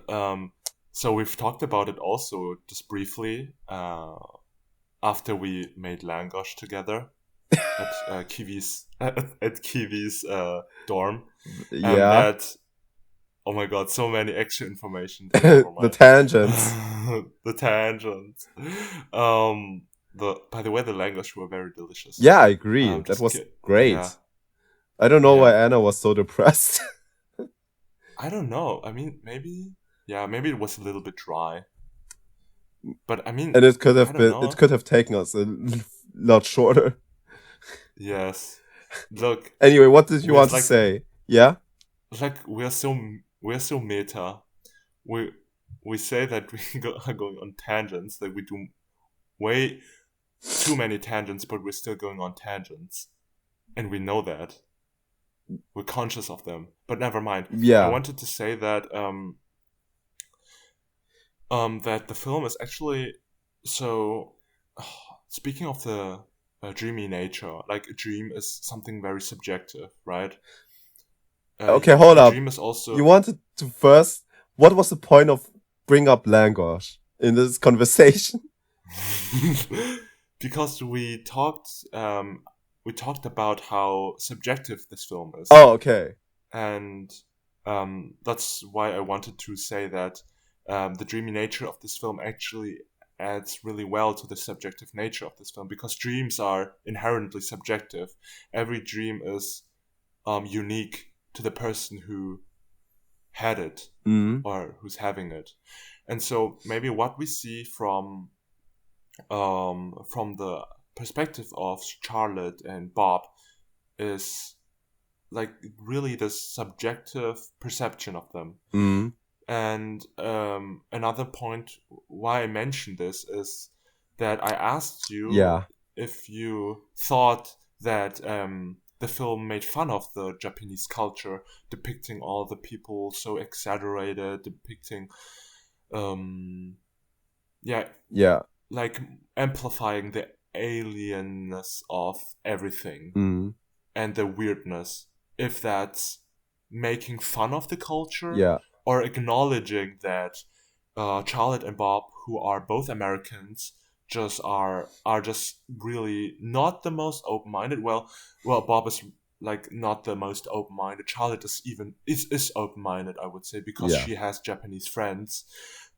so we've talked about it also just briefly after we made Langosh together at Kiwi's at Kiwi's dorm, and yeah. that, oh my god, so many extra information. But never The mind. tangents. The tangents. By the way, the Langosh were very delicious. Yeah, I agree. That Just was great. yeah. I don't know Yeah. why Anna was so depressed. I don't know. I mean, maybe it was a little bit dry. But I mean, And it could have I don't been. know. It could have taken us a lot shorter. Yes. Look, Anyway, what did you we're want to like say? Yeah. we're so meta. We say that are going on tangents, that we do way too many tangents, but we're still going on tangents, and we know that. We're conscious of them, but never mind. I Yeah. wanted to say that that the film is actually so. Speaking of the dreamy nature, like a dream is something very subjective, right? Okay, hold A up. dream is also You wanted to first. What was the point of bring up Langosh in this conversation? because we talked about how subjective this film is. Oh, okay. And that's why I wanted to say that the dreamy nature of this film actually adds really well to the subjective nature of this film, because dreams are inherently subjective. Every dream is unique to the person who had it or who's having it. And so maybe what we see from the perspective of Charlotte and Bob is like really the subjective perception of them. And another point why I mentioned this is that I asked you if you thought that the film made fun of the Japanese culture, depicting all the people so exaggerated, depicting like amplifying the alienness of everything and the weirdness. If that's making fun of the culture or acknowledging that Charlotte and Bob, who are both Americans, just are just really not the most open-minded. Well, Bob is like not the most open-minded. Charlotte is open-minded, I would say, because she has Japanese friends.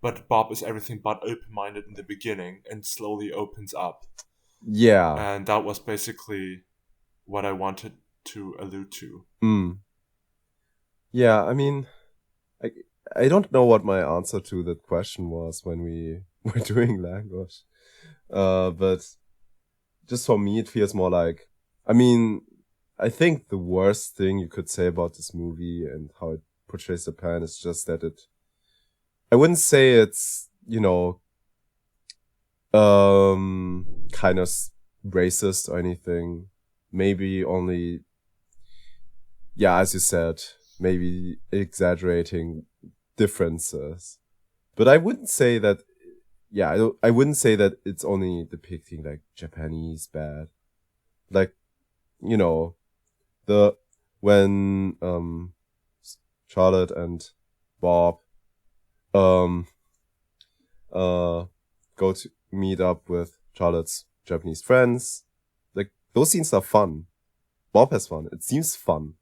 But Bob is everything but open-minded in the beginning and slowly opens up. Yeah. And that was basically what I wanted to allude to. Yeah, I mean, I don't know what my answer to that question was when we were doing language. But just for me, it feels more like, I mean, I think the worst thing you could say about this movie and how it portrays Japan is just that I wouldn't say it's, kind of racist or anything. Maybe only, as you said, maybe exaggerating differences. But I wouldn't say that, I wouldn't say that it's only depicting like Japanese bad. Like, when Charlotte and Bob go to meet up with Charlotte's Japanese friends, like those scenes are fun. Bob has fun. It seems fun.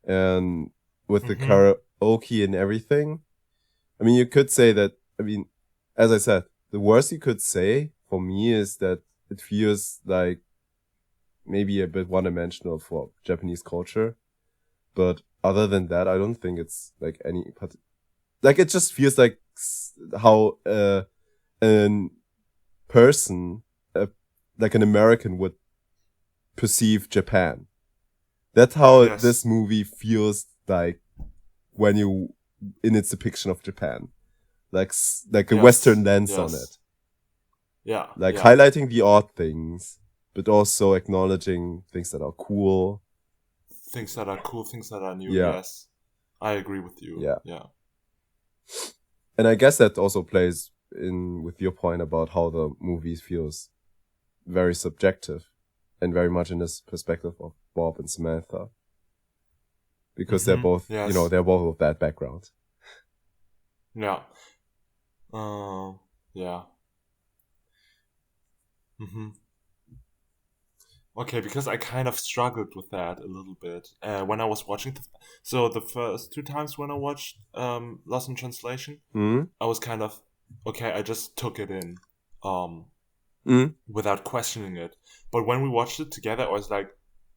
And with the karaoke and everything, I mean, you could say that, as I said, the worst you could say for me is that it feels like maybe a bit one-dimensional for Japanese culture. But other than that, I don't think it's like like it just feels like how a person, like an American, would perceive Japan. That's how this movie feels like in its depiction of Japan. like a Yes. Western lens on Yes. it, Yeah. like Yeah. highlighting the odd things, but also acknowledging things that are cool. Things that are cool, things that are new. Yeah. Yes. I agree with you. Yeah. Yeah. And I guess that also plays in with your point about how the movie feels very subjective and very much in this perspective of Bob and Samantha. Because they're both, Yes. they're both of that background. Yeah. Yeah. Okay, because I kind of struggled with that a little bit when I was watching. So the first 2 times when I watched Lost in Translation, I was kind of okay. I just took it in, without questioning it. But when we watched it together, I was like,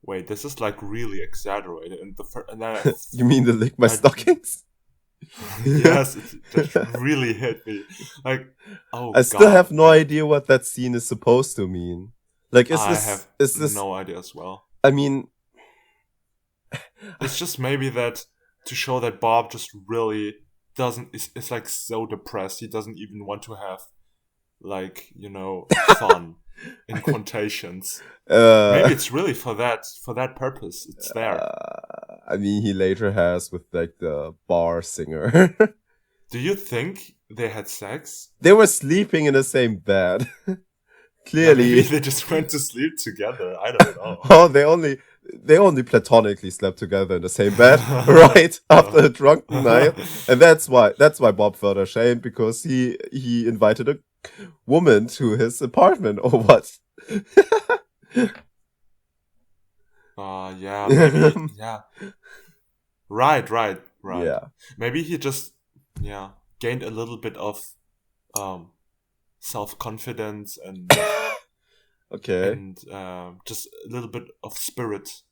"Wait, this is like really exaggerated." And then You mean the lick my stockings? Yes, it just really hit me. Like, oh, I still have no God. idea what that scene is supposed to mean. Like, I have is this? no idea as well. I mean, it's just maybe that to show that Bob just really doesn't is like so depressed. He doesn't even want to have like fun in quotations. Maybe it's really for that purpose. It's there. I mean, he later has with like the bar singer. Do you think they had sex? They were sleeping in the same bed. Clearly, maybe they just went to sleep together. I don't know. Oh, they only platonically slept together in the same bed, right after a drunken night, and that's why Bob felt ashamed, because he invited a woman to his apartment or what? Yeah, maybe. Yeah. Right. Yeah. Maybe he just gained a little bit of self-confidence and Okay. and just a little bit of spirit,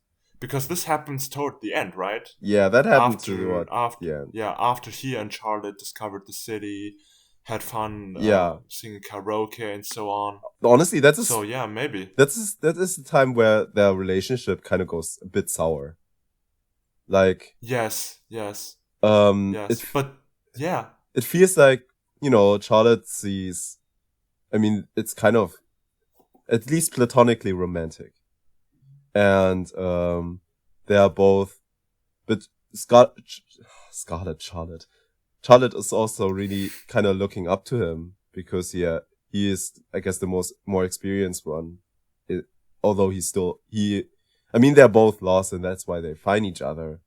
because this happens toward the end, right? Yeah, that happened after he and Charlotte discovered the city, had fun, singing karaoke and so on. Honestly, maybe that is the time where their relationship kind of goes a bit sour. Like, yes, but yeah, it feels like Charlotte sees. I mean, it's kind of at least platonically romantic, and they are both. But Charlotte is also really kind of looking up to him, because he is, I guess, the more experienced one. Although I mean, they're both lost, and that's why they find each other.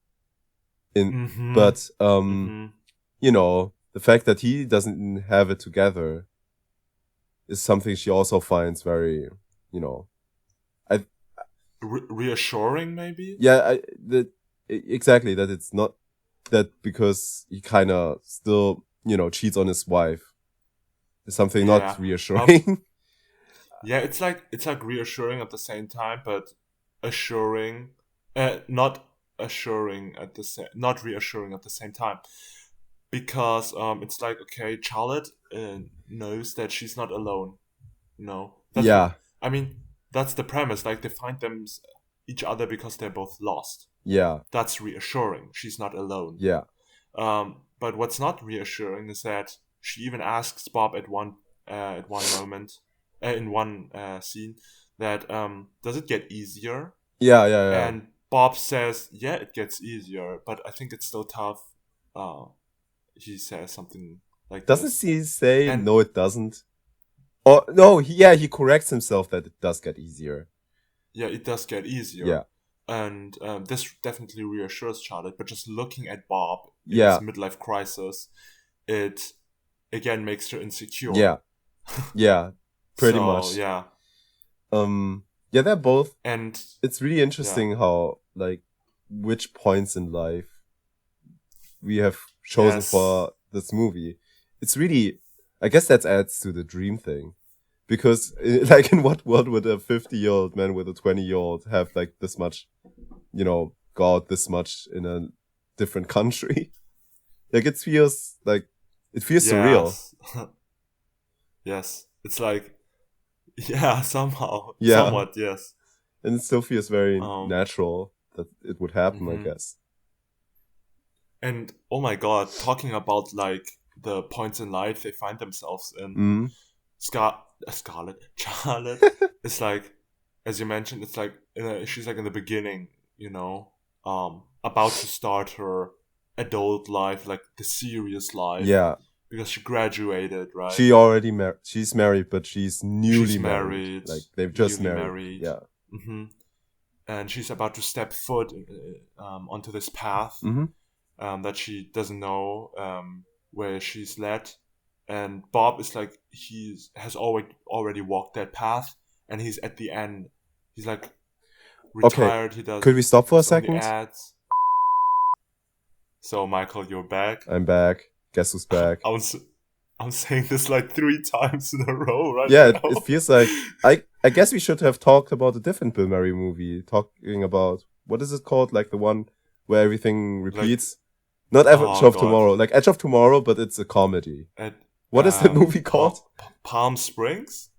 But the fact that he doesn't have it together is something she also finds very, reassuring, maybe. Yeah, exactly, that it's not that, because he kind of still, cheats on his wife, is something not reassuring. Yeah, it's like reassuring at the same time, but assuring, not reassuring at the same time, because it's like, okay, Charlotte knows that she's not alone. I mean, that's the premise. Like, they find each other because they're both lost. Yeah, that's reassuring. She's not alone. Yeah. But what's not reassuring is that she even asks Bob at one moment, in one scene, that does it get easier? Yeah. And Bob says, yeah, it gets easier, but I think it's still tough. He says something like Doesn't this. he say no, it doesn't? Oh no, he corrects himself that it does get easier. Yeah, it does get easier. Yeah. And this definitely reassures Charlotte, but just looking at Bob in his midlife crisis, it again makes her insecure. Yeah. Yeah. Pretty much. Yeah. Yeah, they're both, and it's really interesting how, like, which points in life we have chosen for this movie. It's really, I guess that adds to the dream thing. Because, like, in what world would a 50-year-old man with a 20-year-old have, like, this much, go out this much in a different country? Like, it feels surreal. Yes. It's like, somehow. Yeah. Somewhat, yes. And it still feels very natural that it would happen, I guess. And, oh my god, talking about, like, the points in life they find themselves in. Mm. Charlotte is like, as you mentioned, it's like she's like in the beginning, about to start her adult life, like the serious life. Yeah. Because she graduated, right? She already she's married, but she's newly She's married. married. Like they've just newly married. Yeah. Mm-hmm. And she's about to step foot onto this path Mm-hmm. that she doesn't know where she's led. And Bob is like, has already walked that path, and he's at the end. He's like retired. Okay. Could we stop for a second? Ads. So Michael, you're back. I'm back. Guess who's back? I'm saying this like 3 times in a row right now. Yeah, it feels like I guess we should have talked about a different Bill Murray movie. Talking about, what is it called? Like the one where everything repeats. Like, not Edge of Tomorrow. Like Edge of Tomorrow, but it's a comedy. What is the movie called? Palm Springs?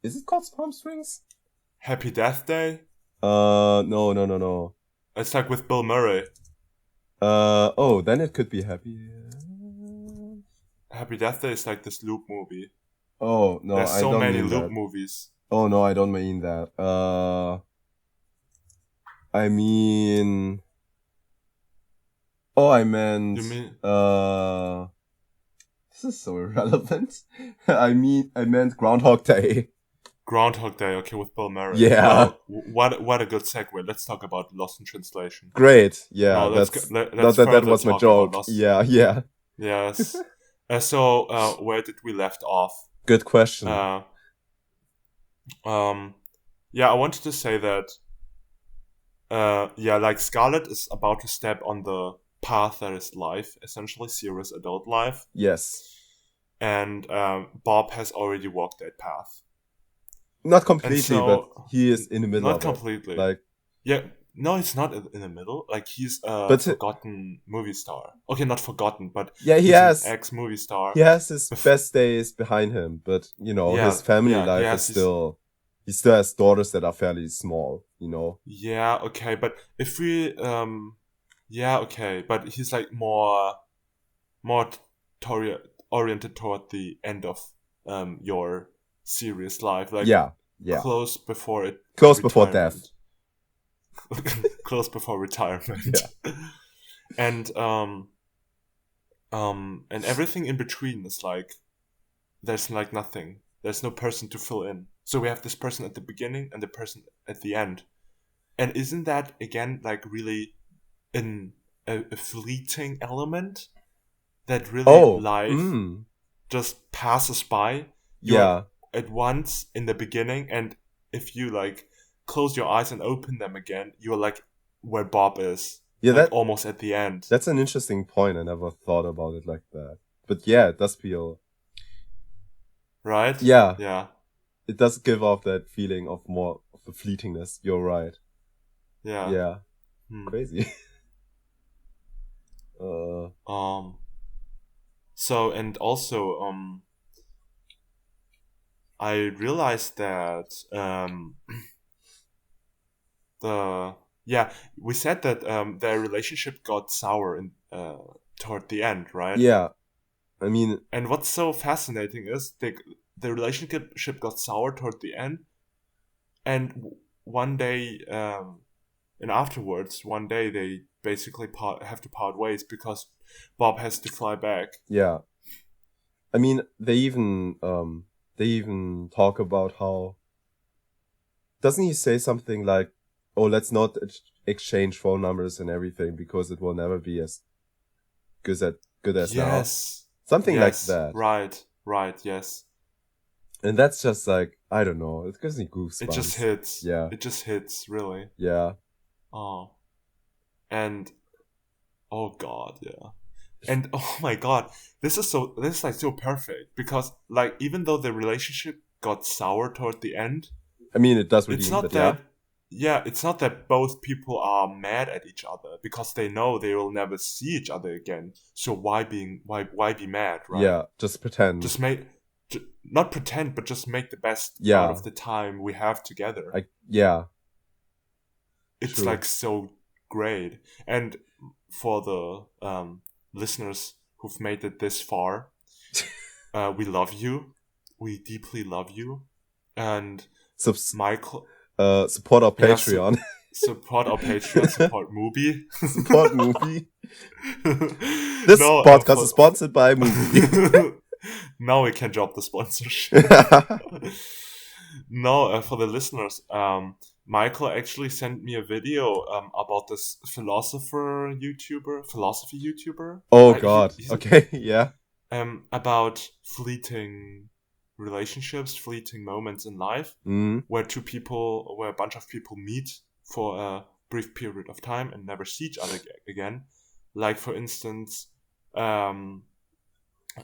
Is it called Palm Springs? Happy Death Day? No. It's like with Bill Murray. Then it could be Happy Death Day is like this Loop movie. Oh, no, There's so many Loop movies. Oh, no, I don't mean that. I mean... Oh, I meant... You mean... This is so irrelevant. I meant Groundhog Day. Groundhog Day, okay, with Bill Murray. Yeah. Well, what a good segue. Let's talk about Lost in Translation. Great, yeah. No, that was my joke. Yeah. Yes. So, where did we left off? Good question. Yeah, I wanted to say that, like Scarlett is about to step on the path that is life, essentially serious adult life. Yes. And Bob has already walked that path. Not completely, but he is in the middle of it. Not completely. Like, yeah, no, it's not in the middle. Like, he's a forgotten movie star. Okay, not forgotten, but he has an ex-movie star. He has his best days behind him, but, his family life is still... He still has daughters that are fairly small, Yeah, okay, but if we... yeah, okay, but he's, like, more oriented toward the end of your serious life. Like, close before death. Close before retirement. Yeah. And everything in between is like, there's like nothing. There's no person to fill in. So we have this person at the beginning and the person at the end. And isn't that, again, like really a fleeting element that really life just passes by? You're at once in the beginning, and if you like close your eyes and open them again, you're like where Bob is. Yeah, like almost at the end. That's an interesting point. I never thought about it like that. But yeah, it does feel... Right? Yeah. Yeah. It does give off that feeling of more of the fleetingness. You're right. Yeah. Yeah. Crazy. So, and also, I realized that, we said that, their relationship got sour toward the end, right? Yeah. I mean... And what's so fascinating is the relationship got sour toward the end, and one day, and afterwards, one day they basically have to part ways because Bob has to fly back. Yeah. I mean, they even talk about how... Doesn't he say something like, oh, let's not exchange phone numbers and everything because it will never be as good as now? Something like that. Right, yes. And that's just like, I don't know, it gives me goosebumps. It just hits. Yeah. It just hits, really. Yeah. Oh. And, oh god, yeah. And, oh my god, this is like so perfect, because, like, even though the relationship got sour toward the end... I mean, it does redeem, it's not that... Yeah, it's not that both people are mad at each other, because they know they will never see each other again. So why be mad, right? Yeah, just pretend. Not pretend, but just make the best out of the time we have together. It's True. Like so great. And for the listeners who've made it this far. We love you. We deeply love you. And Michael, support our Patreon. Support our Patreon. Support Mubi. Support Mubi. This podcast is sponsored by Mubi. Now we can drop the sponsorship. No, for the listeners, Michael actually sent me a video about this philosophy YouTuber. Oh God. Okay, yeah. About fleeting relationships, fleeting moments in life, where a bunch of people meet for a brief period of time and never see each other again. Like, for instance,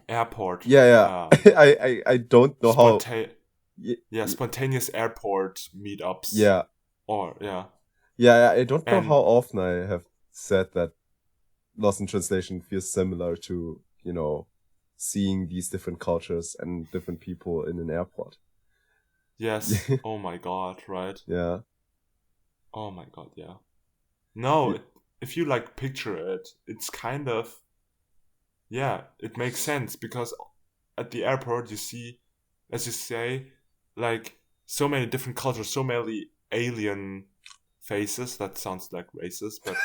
airport. Yeah. I don't know how. Spontaneous airport meetups. Yeah. Yeah, I don't know how often I have said that Lost in Translation feels similar to, seeing these different cultures and different people in an airport. Yes. Oh my God, right? Yeah. Oh my God, yeah. No, if you picture it, it's kind of, it makes sense, because at the airport you see, as you say, so many different cultures, so many alien faces. That sounds like racist, but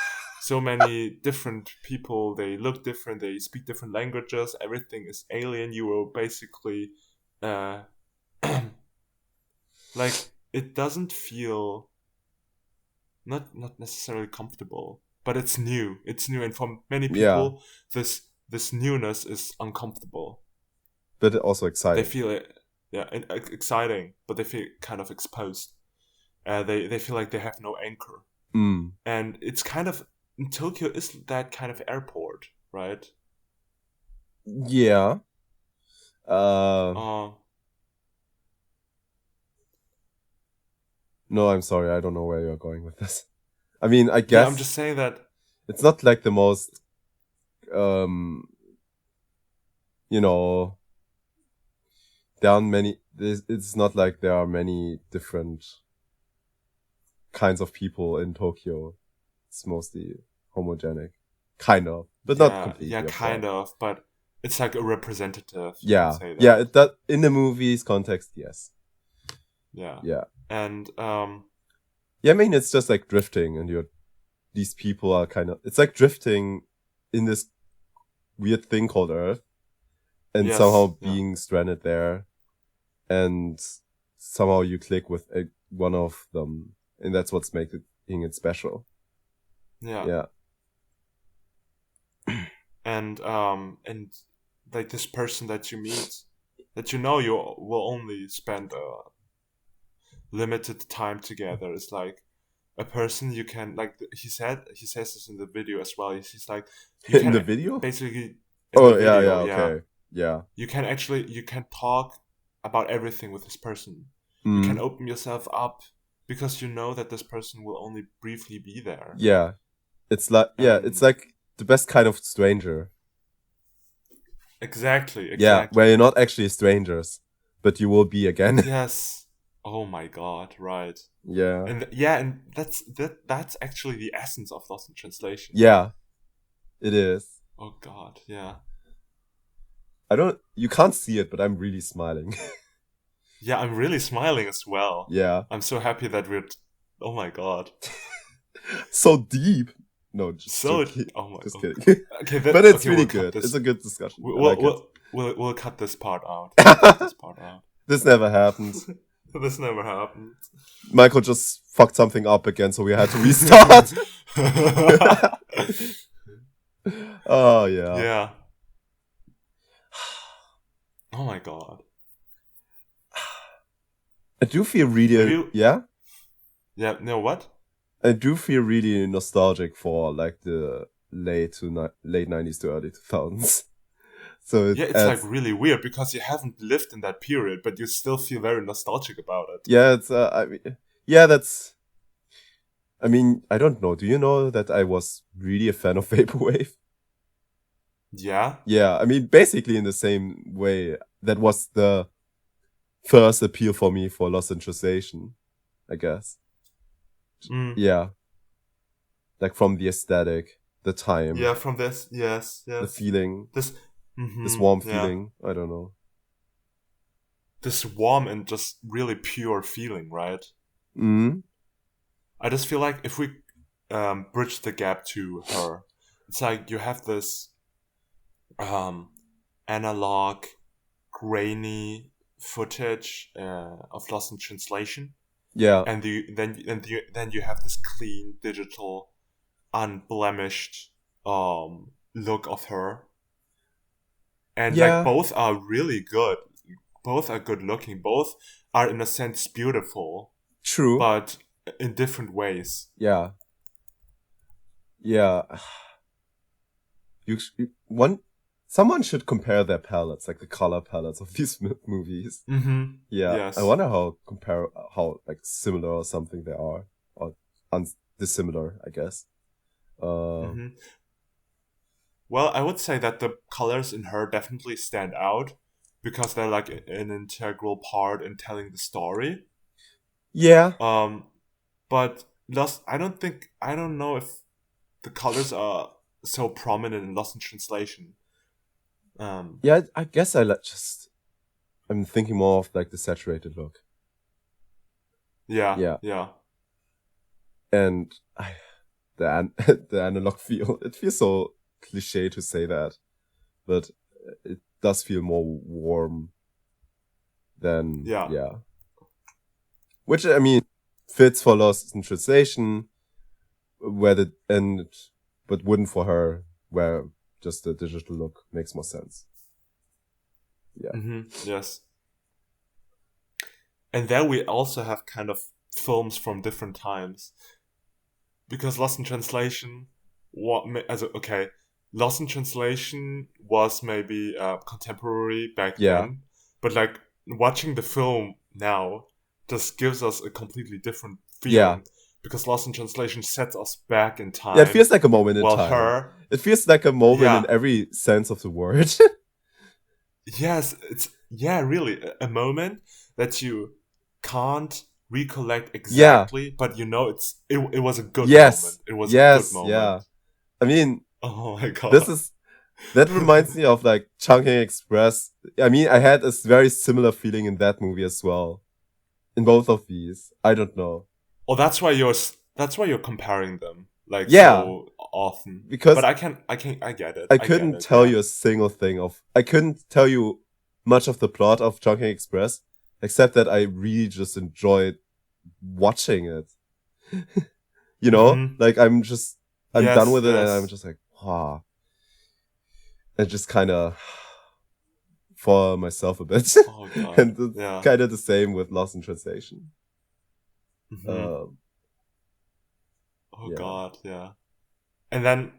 so many different people. They look different, they speak different languages, everything is alien. You will basically it doesn't feel not necessarily comfortable, but it's new, and for many people this newness is uncomfortable, but also exciting. They feel it exciting, but they feel kind of exposed. They feel like they have no anchor. And it's kind of, Tokyo is that kind of airport, right? Yeah. No, I'm sorry, I don't know where you're going with this. I mean, I guess I'm just saying that it's not like the most there aren't many. It's not like there are many different kinds of people in Tokyo. It's mostly homogenic, kind of, but not completely. Yeah, kind of, but it's like a representative. Yeah, say that. Yeah. That in the movie's context, yes. Yeah. And I mean, it's just like drifting, and these people are kind of. It's like drifting in this weird thing called Earth, and somehow being stranded there, and somehow you click with one of them, and that's what's making it special. Yeah. And like this person that you meet, that you will only spend a limited time together, is like a person you can, like he says this in the video as well. He's like, in the video, basically. Okay. Yeah. You can talk about everything with this person. You can open yourself up, because you know that this person will only briefly be there. Yeah. It's like it's like the best kind of stranger. Exactly. Yeah, where you're not actually strangers, but you will be again. Yes. Oh my God! Right. Yeah. And that's actually the essence of Lost in Translation. Yeah, it is. Oh God! Yeah. You can't see it, but I'm really smiling. Yeah, I'm really smiling as well. Yeah. I'm so happy that oh my God. So deep. No, just oh my God. Just kidding. Okay, but it's really good. It's a good discussion. We'll cut this part out. This never happened. This never happened. Michael just fucked something up again, so we had to restart. Oh yeah. Yeah. Oh my God. I do feel really Yeah, no, what? I do feel really nostalgic for like the late 90s to early 2000s. So it's like really weird, because you haven't lived in that period, but you still feel very nostalgic about it. Yeah, it's that's. I mean, I don't know. Do you know that I was really a fan of vaporwave? Yeah. Yeah, I mean, basically in the same way. That was the first appeal for me for Lost in Translation, I guess. Yeah. Like from the aesthetic. the time, Yeah, from this, yes, the yes. feeling, This, this warm yeah. feeling. I don't know. This warm and just really pure feeling, right? Mm. I just feel like if we bridge the gap to her, it's like you have this um, analog, grainy footage of Lost in Translation, Yeah. and then you have this clean digital, unblemished look of her, and like Yeah. both are really good. Both are good looking. Both are in a sense beautiful, True. but in different ways. Yeah. Yeah. One. Someone should compare their palettes, like the color palettes of these movies. Mm-hmm. Yeah, I Yes. wonder how like similar or something they are, or dissimilar, I guess. Uh, Mm-hmm. Well, I would say that the colors in her definitely stand out because they're like an integral part in telling the story. yeah, Um, but Lost, I don't know if the colors are so prominent in Lost in Translation. Um, yeah. I guess I'm thinking more of like the saturated look. yeah, Yeah, yeah. and the analog feel. It feels so cliche to say that, but it does feel more warm than Yeah. yeah. Which I mean fits for Lost in Translation, where the and but wouldn't for her, where just the digital look makes more sense. Yeah. Yes. And there we also have kind of films from different times because Lost in Translation, okay, Lost in Translation was maybe contemporary back Yeah. then, but like watching the film now just gives us a completely different Yeah. feeling because Lost in Translation sets us back in Yeah, it time, feels like a moment in while time. her, It feels like a moment in yeah, every sense of the word. yes, it's yeah, really a moment that you can't recollect yeah. exactly, but you know it was a good moment. Yes. It was a good Yes. moment. Yeah. I mean, Oh my this god. is that reminds me of like Chungking Express. I mean, I had a very similar feeling in that movie as well. In both of these, I don't know. Oh, that's why you're comparing them like Yeah, so often. But because I get it. I I get couldn't it. tell Yeah. you a single thing of. I couldn't tell you much of the plot of Chungking Express, except that I really just enjoyed watching it. You know, Mhm. like I'm done Yes, with it, and I'm yes. just like, wow, and just kind of for myself a bit, Oh god. and it's Yeah. kind of the same with Lost in Translation. Mhm. Um, Oh yeah, god, yeah. And then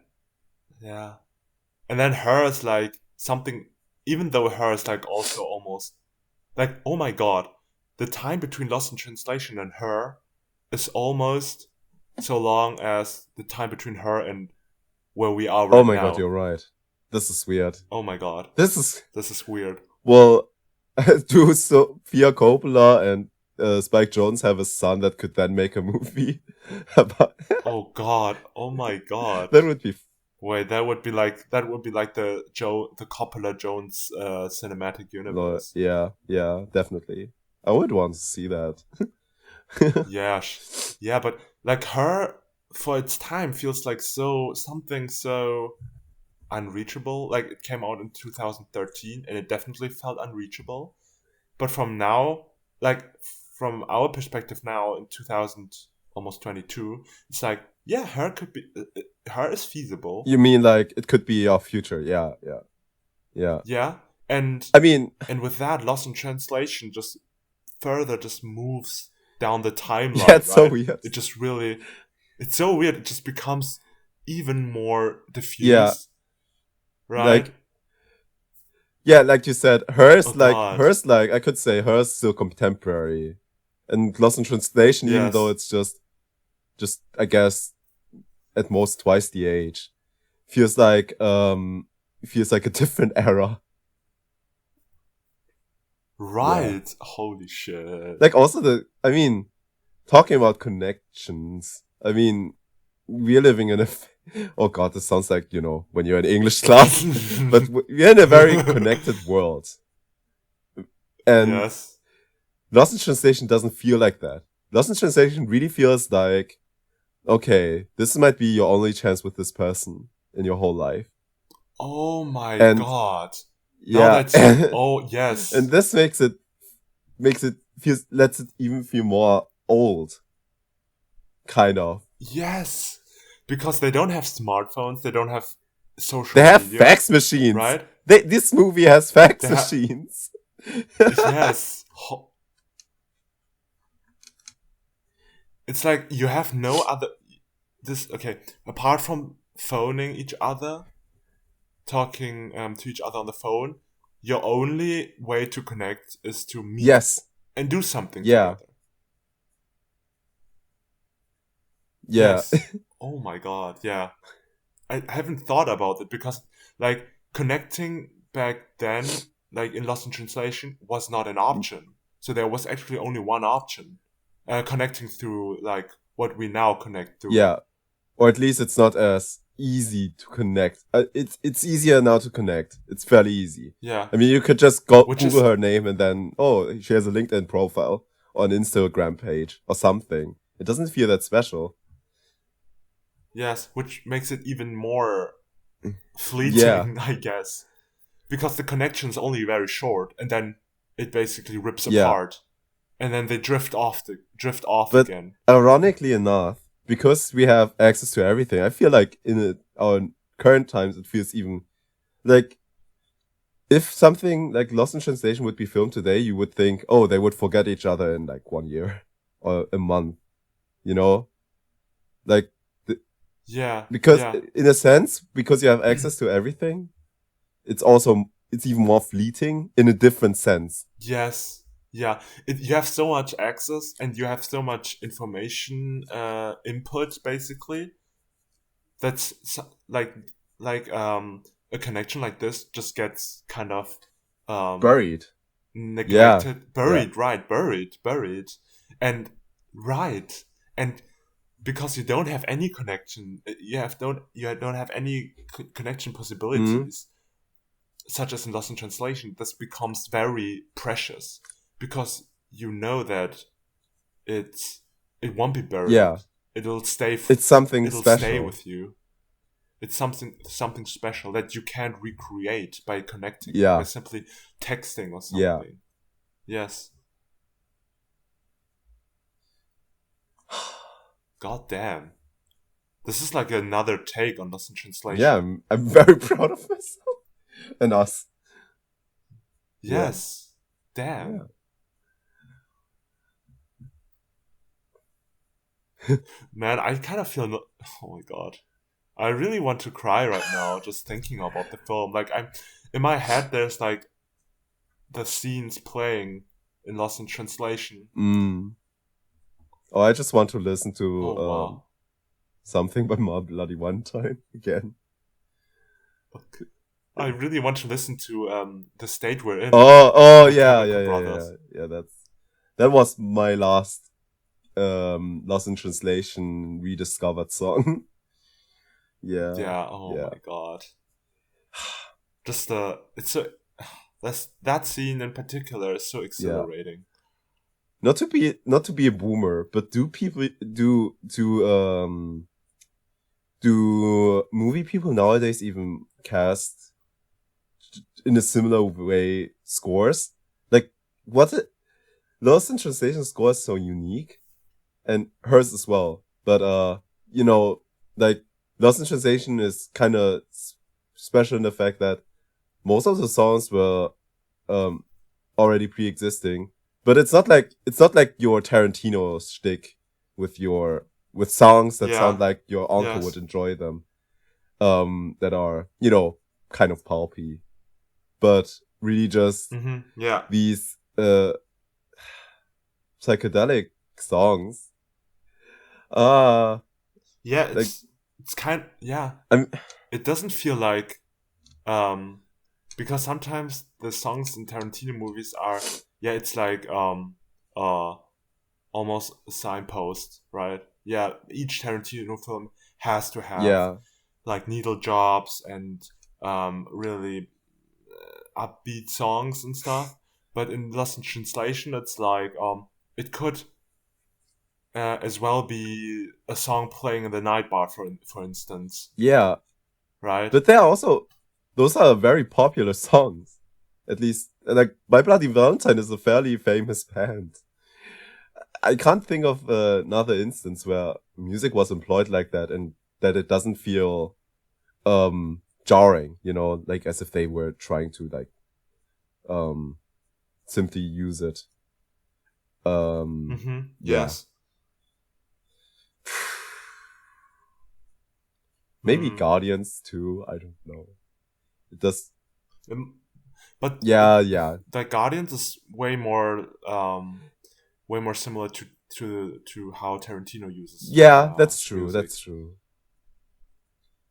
yeah. And then hers like something even though hers like also almost like oh my god, the time between Lost in Translation and her is almost so long as the time between her and where we are oh right my god, now. you're right. This is weird. Oh my god. This is This is weird. well, do Sophia Coppola and Spike Jonze have a son that could then make a movie about? Oh god. Oh my god. That would be Wait, that would be like the Coppola Jones cinematic universe. yeah, yeah, definitely. I would want to see that. Yeah, yeah, but like her for its time feels like so something so unreachable. Like it came out in 2013 and it definitely felt unreachable. But from now, like from our perspective now in 2000 almost 22, it's like yeah, her could be her is feasible. You mean like it could be our future? Yeah, yeah, yeah. Yeah, and I mean, and with that, Lost in Translation just further just moves down the yeah, timeline, it's so right? weird. It just really, it's so weird. It just becomes even more Yeah, diffused, right? like yeah, like you said, Oh God, hers like I could say hers still contemporary, and Lost in Translation, even though yes, it's just I guess at most twice the age, feels like feels like a different era. Yeah, right. Holy shit. like also I mean, talking about connections. I mean, we're living in a Oh God, this sounds like, when you're in English class. But we're in a very connected world. And Yes. Lost in Translation doesn't feel like that. Lost in Translation really feels like, okay, this might be your only chance with this person in your whole life. Oh my And god. Now yeah, that you. Oh, and yes. this lets it even feel more old, kind of. Yes. Because they don't have smartphones, they don't have They social have media, fax machines. right? This movie has fax They have. machines. Yes. It's like you have no other. Okay, apart from phoning each other, talking to each other on the phone, your only way to connect is to meet Yes. and do something Yeah. together. Yeah. Yes. Oh my god, yeah. I haven't thought about it because, like, connecting back then, like in Lost in Translation, was not an option. So there was actually only one option, connecting through like what we now connect through. Yeah. Or at least it's not as easy to connect. It's easier now to connect. It's fairly easy. Yeah, I mean, you could just go which Google is her name and then, oh, she has a LinkedIn profile or an Instagram page or something. It doesn't feel that special. yes, which makes it even more Yeah. fleeting, I guess, because the connection's only very short, and then it basically rips Yeah. apart, and then they drift off But again. ironically enough, because we have access to everything, I feel like our current times, it feels even like if something like Lost in Translation would be filmed today, you would think, oh, they would forget each other in like 1 year or a month, you know? Like, Yeah, because yeah. in a sense, because you have access to everything, it's even more fleeting in a different sense. Yes, yeah. You have so much access and you have so much information input basically. That's like a connection like this just gets kind of um Buried. Yeah. neglected, Yeah. buried, and right, and because you don't have any connection, you don't have any connection Mm, possibilities, such as in Lost in Translation. This becomes very precious because you know that it's it won't be buried. yeah. It'll stay. It's something It'll stay special. with you. It's something special that you can't recreate by connecting, by Yeah. simply texting or Yeah. something. Yes. God damn. This is like another take on Lost in Yeah. Translation. I'm very proud of myself and us. Yeah. Yes. Damn. Yeah. Man, I kind of feel. Oh my god. I really want to cry right now just thinking about the film. Like, I'm in my head. There's like the scenes playing in Lost in Translation. Mm. Oh, I just want to listen Oh to wow. something by Ma Bloody Valentine again. Okay. I really want to listen to the state we're in Oh, by yeah, Chemical yeah, yeah, yeah, Brothers. yeah. That was my last Lost in Translation rediscovered song. Yeah, Yeah. Oh yeah, my god. Just it's so that scene in particular is so yeah. exhilarating. Not to be a boomer, but do movie people nowadays even cast in a similar way scores? Like what Lost in Translation score is so unique, and hers as well. But you know, like Lost in Translation is kind of special in the fact that most of the songs were um already pre-existing. But it's not like your Tarantino shtick with songs that sound Yeah. like your uncle would Yes. enjoy them. That are kind of pulpy, but really just Yeah. these psychedelic songs. Ah, Yeah. like It's kind. Yeah. I'm It doesn't feel like um because sometimes the songs in Tarantino movies are, yeah, it's like uh almost a signpost, right? Yeah, each Tarantino film has to have yeah, like needle drops and really upbeat songs and stuff. But in Lost in Translation, it's like it could as well be a song playing in the night bar, for instance, Yeah, right? but those are very popular songs. At least, like, My Bloody Valentine is a fairly famous band. I can't think of another instance where music was employed like that and that it doesn't feel jarring, like as if they were trying to like simply use it. Yeah. Yes. Maybe Hmm. Guardians too, I don't know. It does. Um, but Yeah. the Guardians is way more similar to how Tarantino uses Yeah, that's true. music. That's true.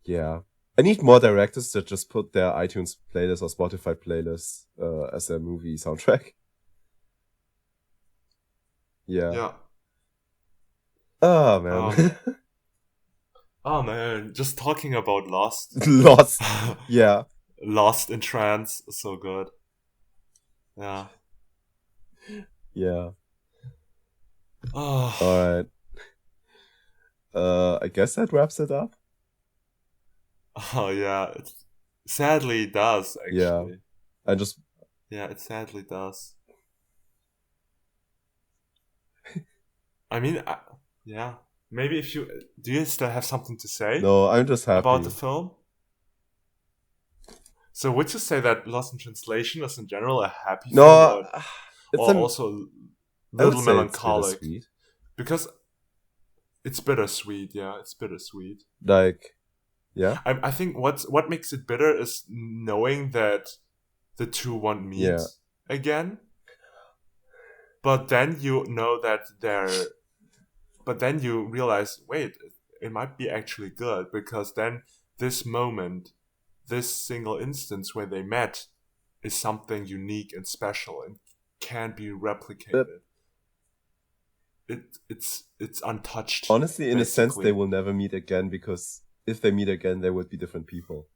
Yeah. I need more directors that just put their iTunes playlist or Spotify playlist as their movie soundtrack. Yeah. Yeah. Oh man. Oh man, just talking about Lost. Lost. Yeah. Lost in Trance is so good. Yeah. Yeah. Oh, All right. I guess that wraps it up. oh yeah. Sadly it does Yeah. actually. I just Yeah, it sadly does. I mean, yeah. Maybe if you do, you still have something to say no, I'm just about the happy. film? So would you say that Lost in Translation is in general a happy film, No, or it's a. also a I would little say it's melancholic? bittersweet. Because it's bittersweet. Yeah, it's bittersweet. Like, yeah, I think what makes it bitter is knowing that the two won't yeah, meet again. But then you know that they're. But then you realize, wait, it might be actually good because then this moment, this single instance where they met, is something unique and special and can't be but replicated. It's untouched, honestly, in a sense, they basically. will never meet again because if they meet again, they would be different people.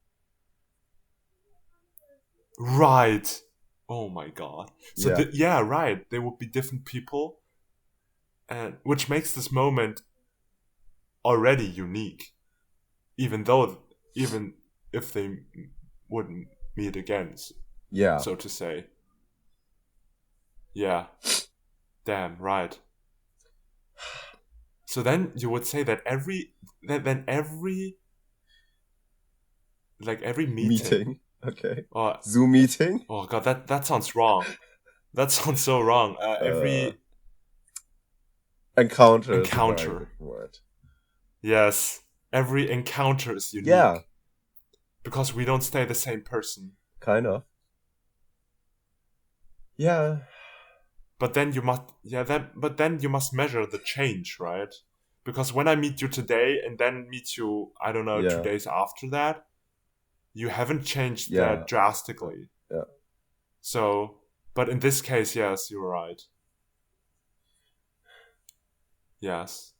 Right. Oh my god. So Yeah, yeah, right. They would be different people, and which makes this moment already unique, even if they wouldn't meet again, yeah. so to say. Yeah. Damn. Right. So then you would say that every like every meeting Meeting. Okay. or Zoom meeting. oh god, that sounds wrong. That sounds so wrong. Uh, Every encounter is a very encounter. good word. Yes, every encounter is Yeah, unique because we don't stay the same person. kind of. Yeah, But then you must, yeah, but then you must measure the change, right? Because when I meet you today and then meet you, I don't know, two yeah, days after that, you haven't changed yeah, that drastically. yeah. So, but in this case, yes, you're right. Yes.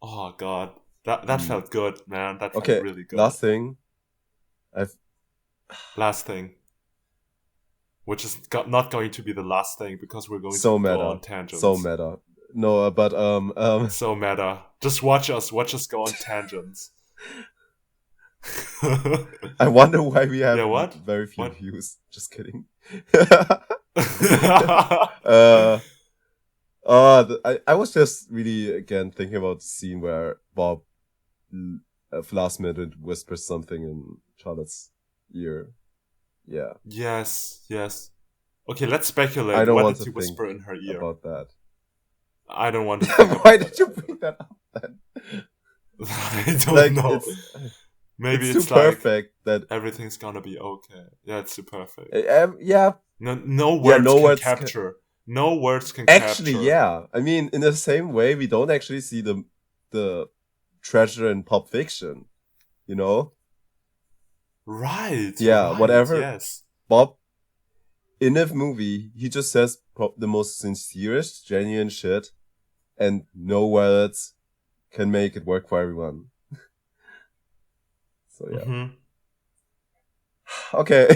Oh God, that Mm. felt good, man. That felt Okay, really good. last thing. I've Last thing, which is not going to be the last thing because we're going to so go on meta, so tangents. meta. No, but So meta. Just watch us go on tangents. I wonder why we Yeah, have what? very few What? views. Just kidding. uh, I was just really again thinking about the scene where Bob last minute whispers something in Charlotte's ear. Yeah, Yes, yes. Okay, let's I speculate. don't What want did to he think whisper in her ear? about that. I don't want to think Why about that did you either. bring that up then? I don't Like know. Maybe it's too it's like perfect that everything's gonna be okay. Yeah, it's too perfect. yeah, No yeah, words no can words capture. No words can actually, capture. yeah. I mean, in the same way, we don't actually see the treasure in Pulp Fiction, you know? Right, Yeah, right, whatever yes. Bob in a movie, he just says the most sincerest, genuine shit, and no words can make it work for everyone. So yeah. Mm-hmm. Okay.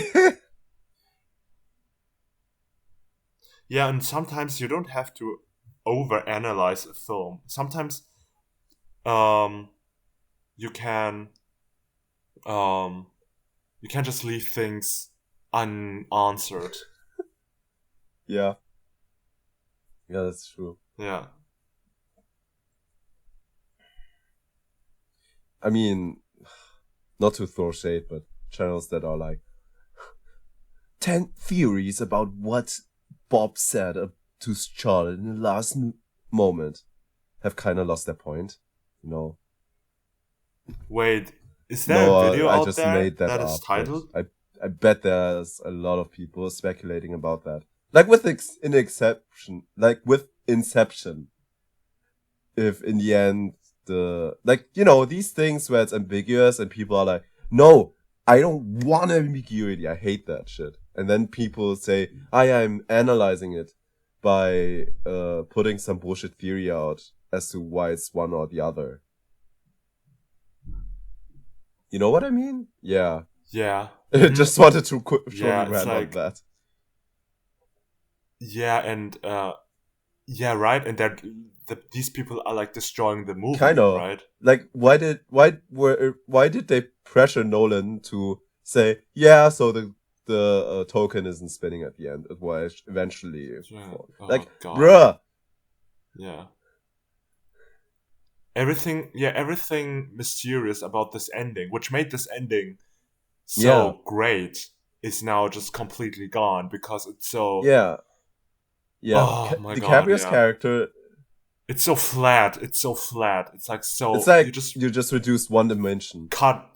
Yeah, and sometimes you don't have to overanalyze a film. Sometimes um you can um you can just leave things unanswered. Yeah. Yeah, that's true. Yeah. I mean, not to throw shade, but channels that are like 10 theories about what Bob said to Charlotte in the last moment have kind of lost their point, you know. Wait, is there a No, video I out just there made that that is up, but titled? I bet there's a lot of people speculating about that. Like with with Inception, if in the end these things where it's ambiguous and people are like, no, I don't want ambiguity. I hate that shit. And then people say, I'm analyzing it by putting some bullshit theory out as to why it's one or the other. You know what I mean? Yeah. Yeah. Just wanted to shortly Yeah, it's rant on like that. yeah, and yeah, right, and that these people are like destroying the movie, Kind of. right? Like, why did they pressure Nolan to say, yeah, so the token isn't spinning at the end? It will eventually Yeah. fall. Oh Like, God. bruh. Yeah. Everything mysterious about this ending, which made this ending Yeah. so great, is now just completely gone because it's so. Yeah. Yeah. Oh my God! DiCaprio's Yeah. character, It's so flat. It's so flat. It's like it's so. like you just reduced one dimension. Cut.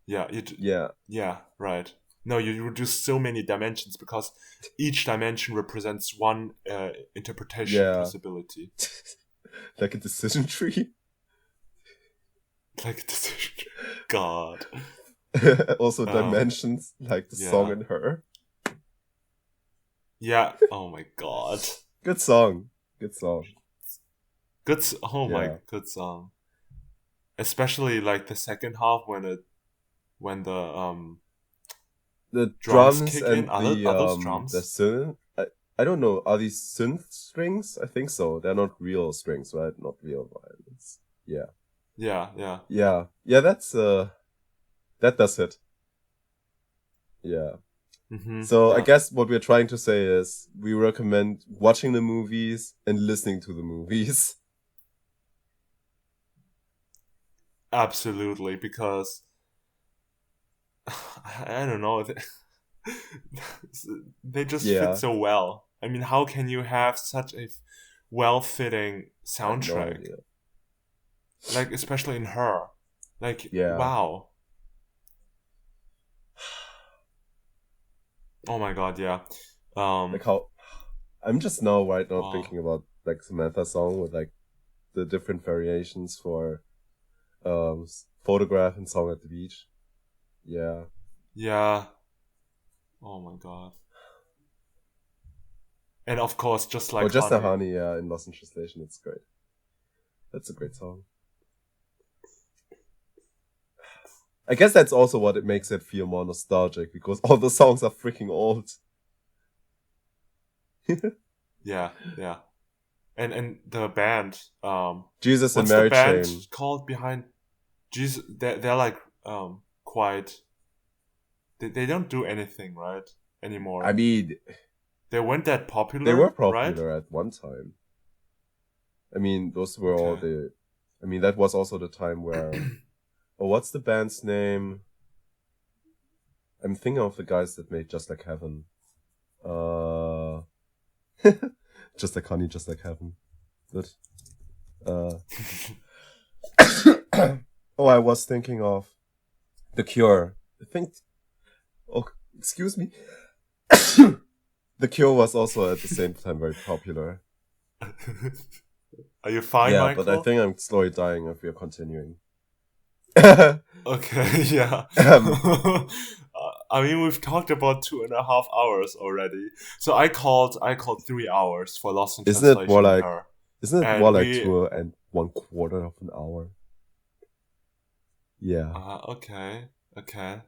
Yeah. Yeah. Yeah. Right. No, you reduce so many dimensions because each dimension represents one interpretation Yeah. possibility. Like a decision tree. Like a decision. God. Also dimensions, like the song in Her. Yeah. Oh my God. Good song. Good song. Good song. Especially like the second half when The drums drums kick in. and Are those the drums? synth. I don't know. Are these synth strings? I think so. They're not real strings, right? Not real violins. Yeah. Yeah. Yeah. That's that does it. Yeah. Mm-hmm. So Yeah. I guess what we're trying to say is we recommend watching the movies and listening to the movies. Absolutely, because I don't know. They just fit Yeah. so well. I mean, how can you have such a well-fitting I have no soundtrack? idea. Like, especially in Her. Like, Yeah. wow. Oh my God, yeah. Like how I'm just now right now Wow. thinking about like Samantha's song with like the different variations for Photograph and Song at the Beach. Yeah. Yeah. Oh my God. And of course, just Or like Just a Honey. Honey, yeah, in Lost in Translation, it's great. That's a great song. I guess that's also what it makes it feel more nostalgic, because all the songs are freaking old. Yeah. And the band, Jesus and what's the Mary band Chain. called behind Jesus? They're like quite. They don't do anything right anymore. I mean, They weren't that popular. they were right? popular at one time. I mean, those were all Okay. I mean, that was also the time where. Oh, what's the band's name? I'm thinking of the guys that made Just Like Heaven. Just Like Honey, Just Like Heaven. Good. Oh, I was thinking of The Cure. I think. Oh, excuse me. The Cure was also at the same time very popular. Are you fine, Yeah, Michael? but I think I'm slowly dying if we're continuing. Okay, yeah. I mean, we've talked about 2.5 hours already. So I called 3 hours for Lost in Isn't it Translation more and like? Her. Isn't it And more like we 2 and 1/4 of an hour? Yeah. Okay. Okay.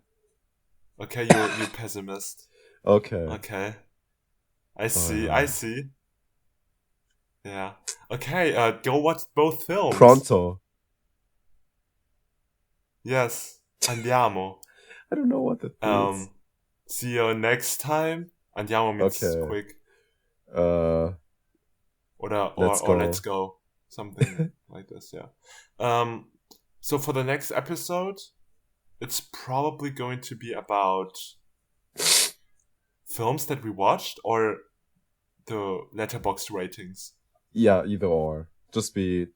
Okay, you pessimist. Okay. Okay. I see. I Alright. see. Yeah. Okay, go watch both films. Pronto. Yes. Andiamo. I don't know what that means. Um, see you next time. Andiamo means Okay. quick. Uh, let's Or let's go. go. Something like this, yeah. Um, so for the next episode, it's probably going to be about films that we watched or the letterboxd ratings. Yeah, either or. Just be.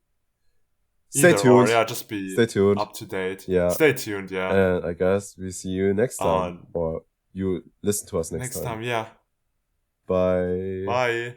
Stay Either or, tuned. yeah, just be Stay tuned. up to date. Yeah. Stay tuned, yeah. And I guess we see you next time. Uh, Or you listen to us next next time. time, yeah. Bye. Bye.